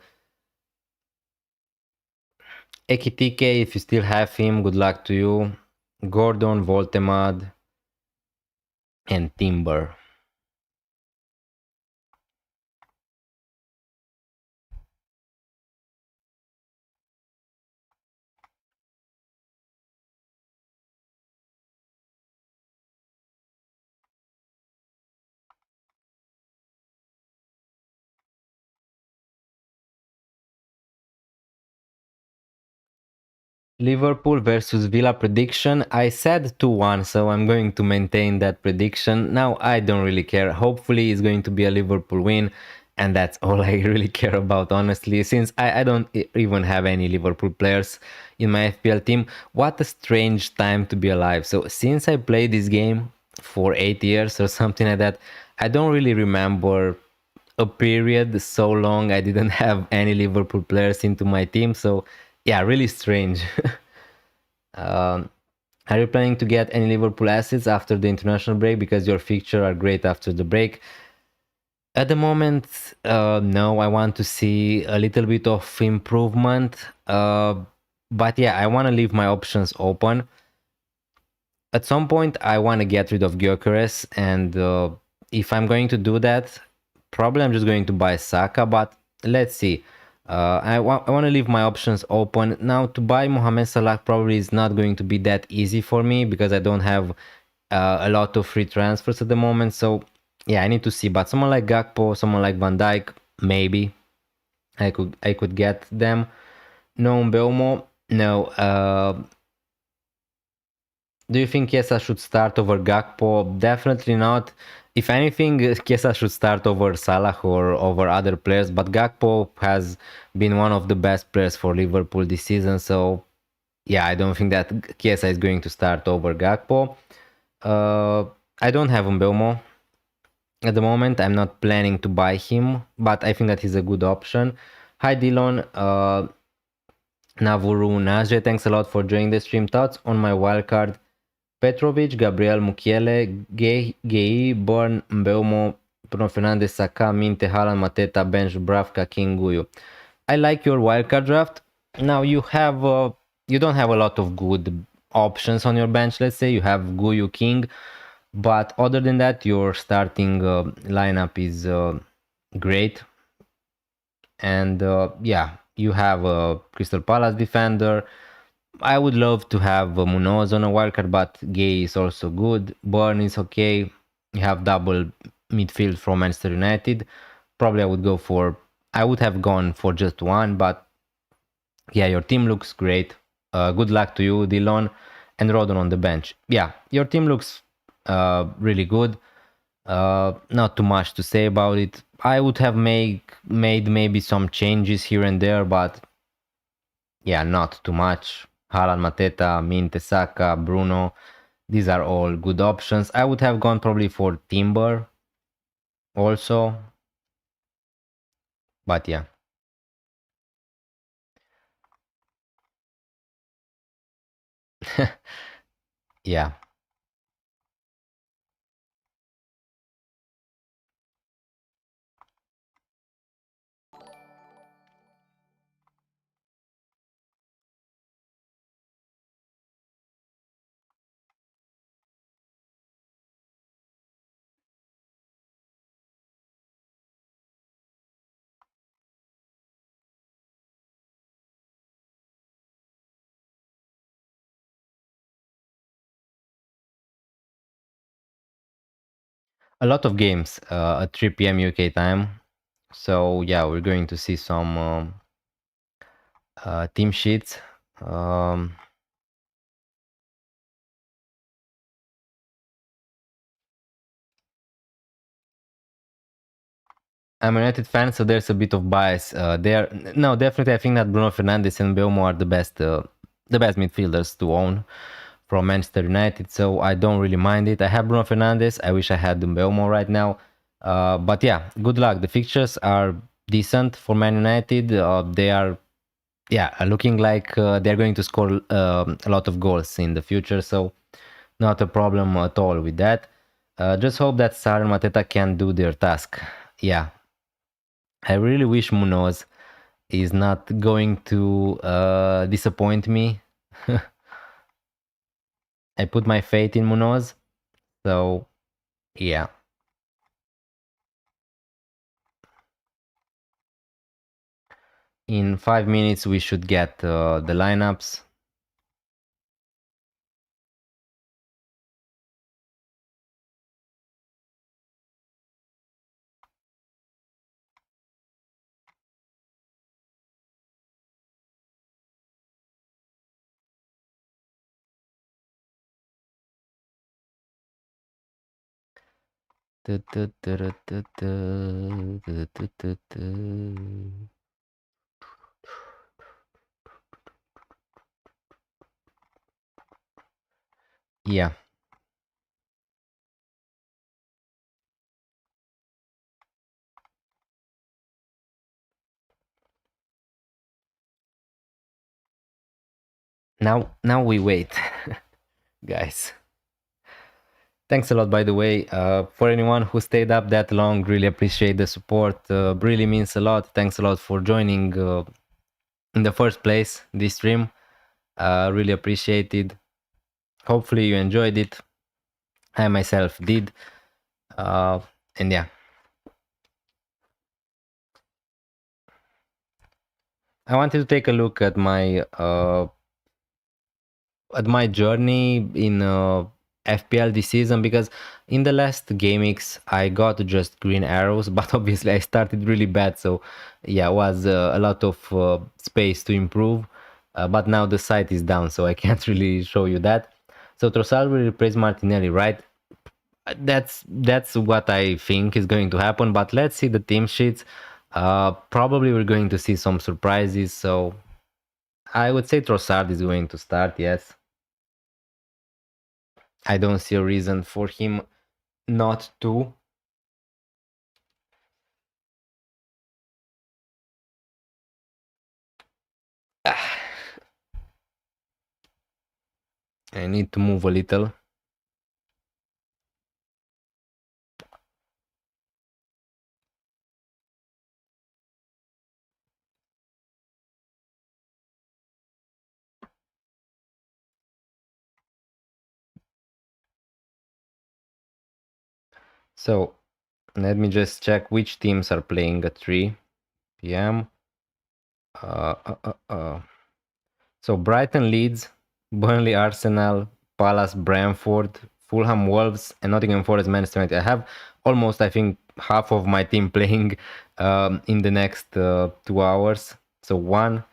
Ekitike, if you still have him, good luck to you. Gordon, Voltemad, and Timber. Liverpool versus Villa prediction. I said 2-1, so I'm going to maintain that prediction. Now I don't really care. Hopefully it's going to be a Liverpool win, and that's all I really care about, honestly, since I don't even have any Liverpool players in my FPL team. What a strange time to be alive. So since I played this game for 8 years or something like that, I don't really remember a period so long I didn't have any Liverpool players into my team. So yeah, really strange. Are you planning to get any Liverpool assets after the international break because your fixture are great after the break? At the moment, no. I want to see a little bit of improvement. But yeah, I want to leave my options open. At some point, I want to get rid of Gyökeres, and if I'm going to do that, probably I'm just going to buy Saka. But let's see. I want to leave my options open. Now, to buy Mohamed Salah probably is not going to be that easy for me because I don't have a lot of free transfers at the moment. So yeah, I need to see. But someone like Gakpo, someone like Van Dijk, maybe I could get them. No Mbeumo, no. Do you think Chiesa should start over Gakpo? Definitely not. If anything, Chiesa should start over Salah or over other players, but Gakpo has been one of the best players for Liverpool this season, so yeah, I don't think that Chiesa is going to start over Gakpo. I don't have Mbeumo at the moment. I'm not planning to buy him, but I think that he's a good option. Hi Dylan, Navuru Naje, thanks a lot for joining the stream. Thoughts on my wildcard? Petrovic, Gabriel Mukiele, Gei, Born, Mbeumo, Bruno Fernandes, Saka, Minte, Haaland, Mateta, Bench, Bravka, King, Guyu. I like your wildcard draft. Now you have you don't have a lot of good options on your bench. Let's say you have Guyu, King, but other than that, your starting lineup is great. And yeah, you have a Crystal Palace defender. I would love to have Munoz on a wildcard, but Gay is also good. Burn is okay. You have double midfield from Manchester United. Probably I would have gone for just one, but yeah, your team looks great. Good luck to you, Dylan. and Rodon on the bench. Yeah, your team looks really good. Not too much to say about it. I would have made maybe some changes here and there, but yeah, not too much. Haaland, Mateta, Minte, Saka, Bruno. These are all good options. I would have gone probably for Timber also. But yeah. Yeah. A lot of games at 3 p.m. UK time. So yeah, we're going to see some team sheets. Um, I'm a United fan, so there's a bit of bias there. No, definitely, I think that Bruno Fernandes and Belmo are the best midfielders to own from Manchester United. So I don't really mind it. I have Bruno Fernandes. I wish I had Belmo right now. But yeah, good luck. The fixtures are decent for Man United. They are, yeah, looking like they're going to score a lot of goals in the future. So not a problem at all with that. Just hope that Sarr and Mateta can do their task. Yeah, I really wish Munoz is not going to disappoint me. I put my faith in Munoz, so yeah. In 5 minutes, we should get the lineups. Yeah. Now we wait, guys. Thanks a lot, by the way, for anyone who stayed up that long. Really appreciate the support. Really means a lot. Thanks a lot for joining in the first place this stream. Really appreciated. Hopefully you enjoyed it. I myself did. And yeah, I wanted to take a look at my journey in FPL this season, because in the last game weeks I got just green arrows, but obviously I started really bad, so yeah, it was a lot of space to improve. But now the site is down, so I can't really show you that. So Trossard will replace Martinelli, right? That's what I think is going to happen. But let's see the team sheets. Probably we're going to see some surprises. So I would say Trossard is going to start. Yes, I don't see a reason for him not to. I need to move a little. So let me just check which teams are playing at 3 p.m. So Brighton, Leeds, Burnley, Arsenal, Palace, Brentford, Fulham, Wolves, and Nottingham Forest, Manchester United. I have almost, I think, half of my team playing in the next 2 hours. So 1,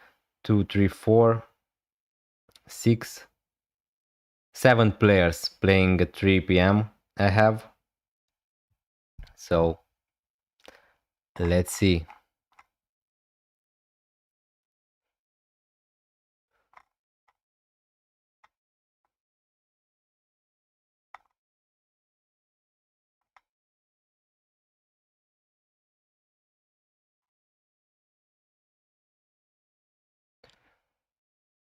2, 3, 4, 6, 7 players playing at 3 p.m. I have. So let's see.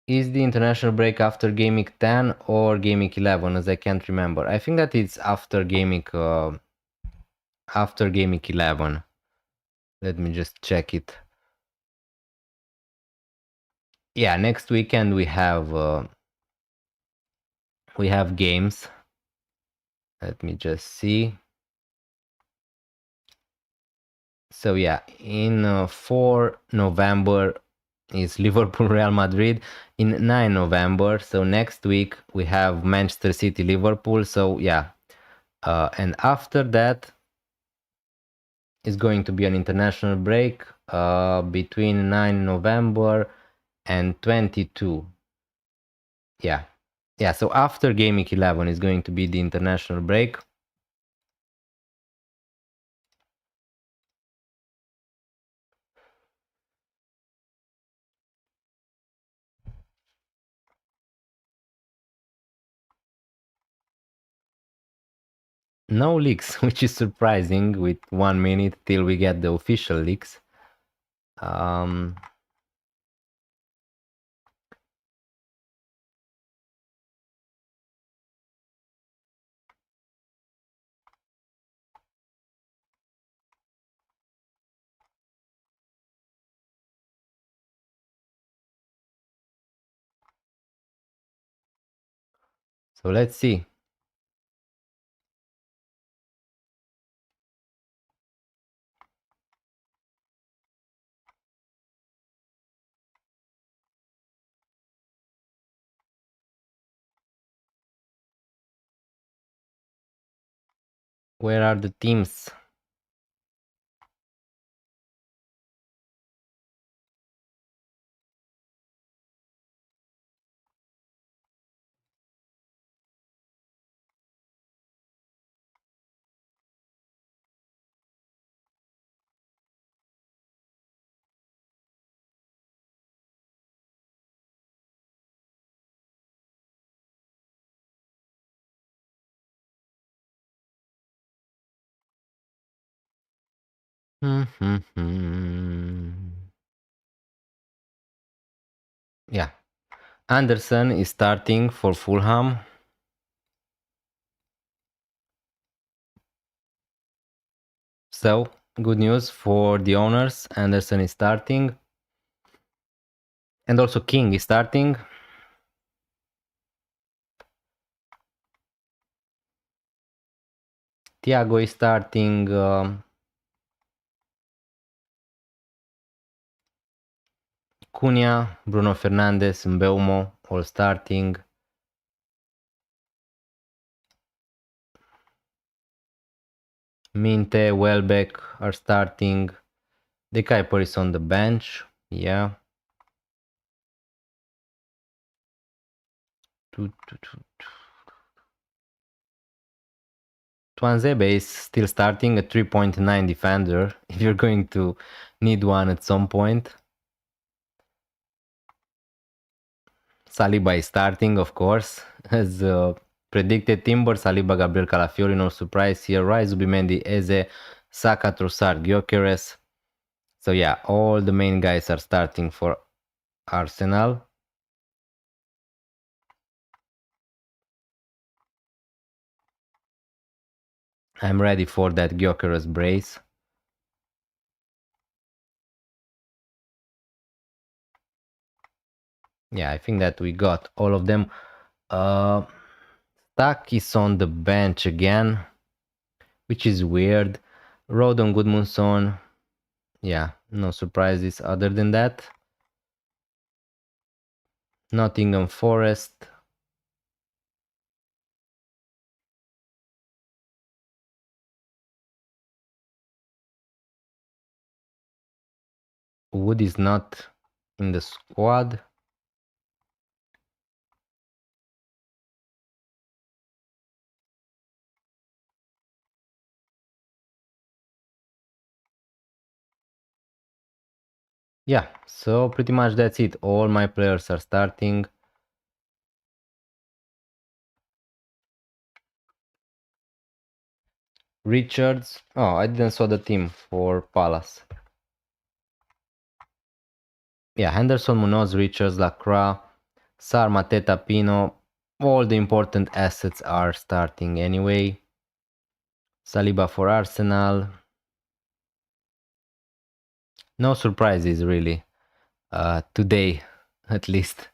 Is the international break after Game Week 10 or Game Week 11? As I can't remember. I think that it's after Game Week 11. Let me just check it. Yeah, next weekend we have games. Let me just see. So yeah, in 4 November is Liverpool Real Madrid. In 9 November, so next week we have Manchester City Liverpool. So yeah, and after that is going to be an international break between 9 November and 22. Yeah. Yeah, so after Game Week 11 is going to be the international break. No leaks, which is surprising with 1 minute till we get the official leaks. So let's see. Where are the teams? Yeah. Anderson is starting for Fulham. So, good news for the owners. Anderson is starting. And also King is starting. Thiago is starting. Cunha, Bruno Fernandes, Mbeumo all starting. Minte, Welbeck are starting. De Kuiper is on the bench. Yeah. Tuanzebe is still starting, a 3.9 defender, if you're going to need one at some point. Saliba is starting, of course, as predicted. Timber, Saliba, Gabriel Calafiori, no surprise here. Rice, Zubimendi, Eze, Saka, Trossard, Gyökeres. So yeah, all the main guys are starting for Arsenal. I'm ready for that Gyökeres brace. Yeah, I think that we got all of them. Stack is on the bench again, which is weird. Rodon, Gudmundsson. Yeah, no surprises other than that. Nottingham Forest. Wood is not in the squad. Yeah, so pretty much that's it. All my players are starting. Richards. Oh, I didn't saw the team for Palace. Yeah, Henderson, Munoz, Richards, Lacroix, Sar, Mateta, Pino. All the important assets are starting anyway. Saliba for Arsenal. No surprises really. Today, at least.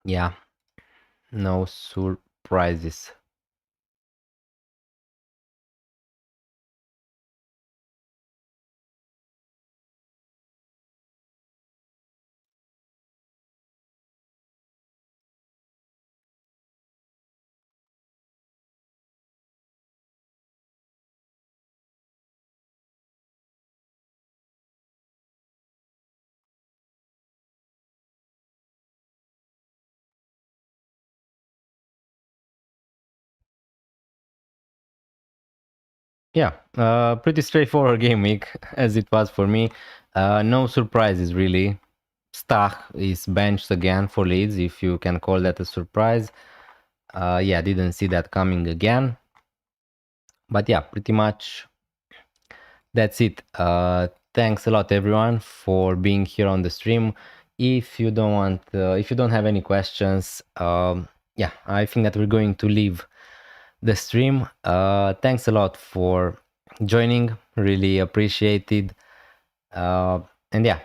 Yeah, no surprises. Yeah, pretty straightforward game week as it was for me. No surprises really. Stach is benched again for Leeds, if you can call that a surprise. Yeah, didn't see that coming again. But yeah, pretty much that's it. Thanks a lot everyone for being here on the stream. If you don't want, if you don't have any questions, yeah, I think that we're going to leave the stream. Thanks a lot for joining. Really appreciated. Uh, and yeah,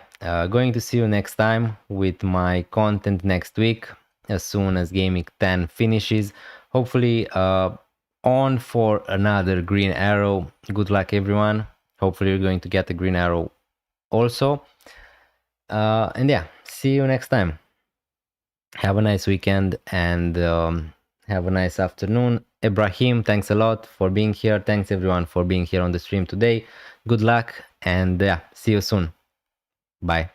going to see you next time with my content next week as soon as Gaming 10 finishes. Hopefully, on for another green arrow. Good luck, everyone. Hopefully, you're going to get a green arrow also. And yeah, see you next time. Have a nice weekend and have a nice afternoon. Ibrahim, thanks a lot for being here. Thanks everyone for being here on the stream today. Good luck and yeah, see you soon. Bye.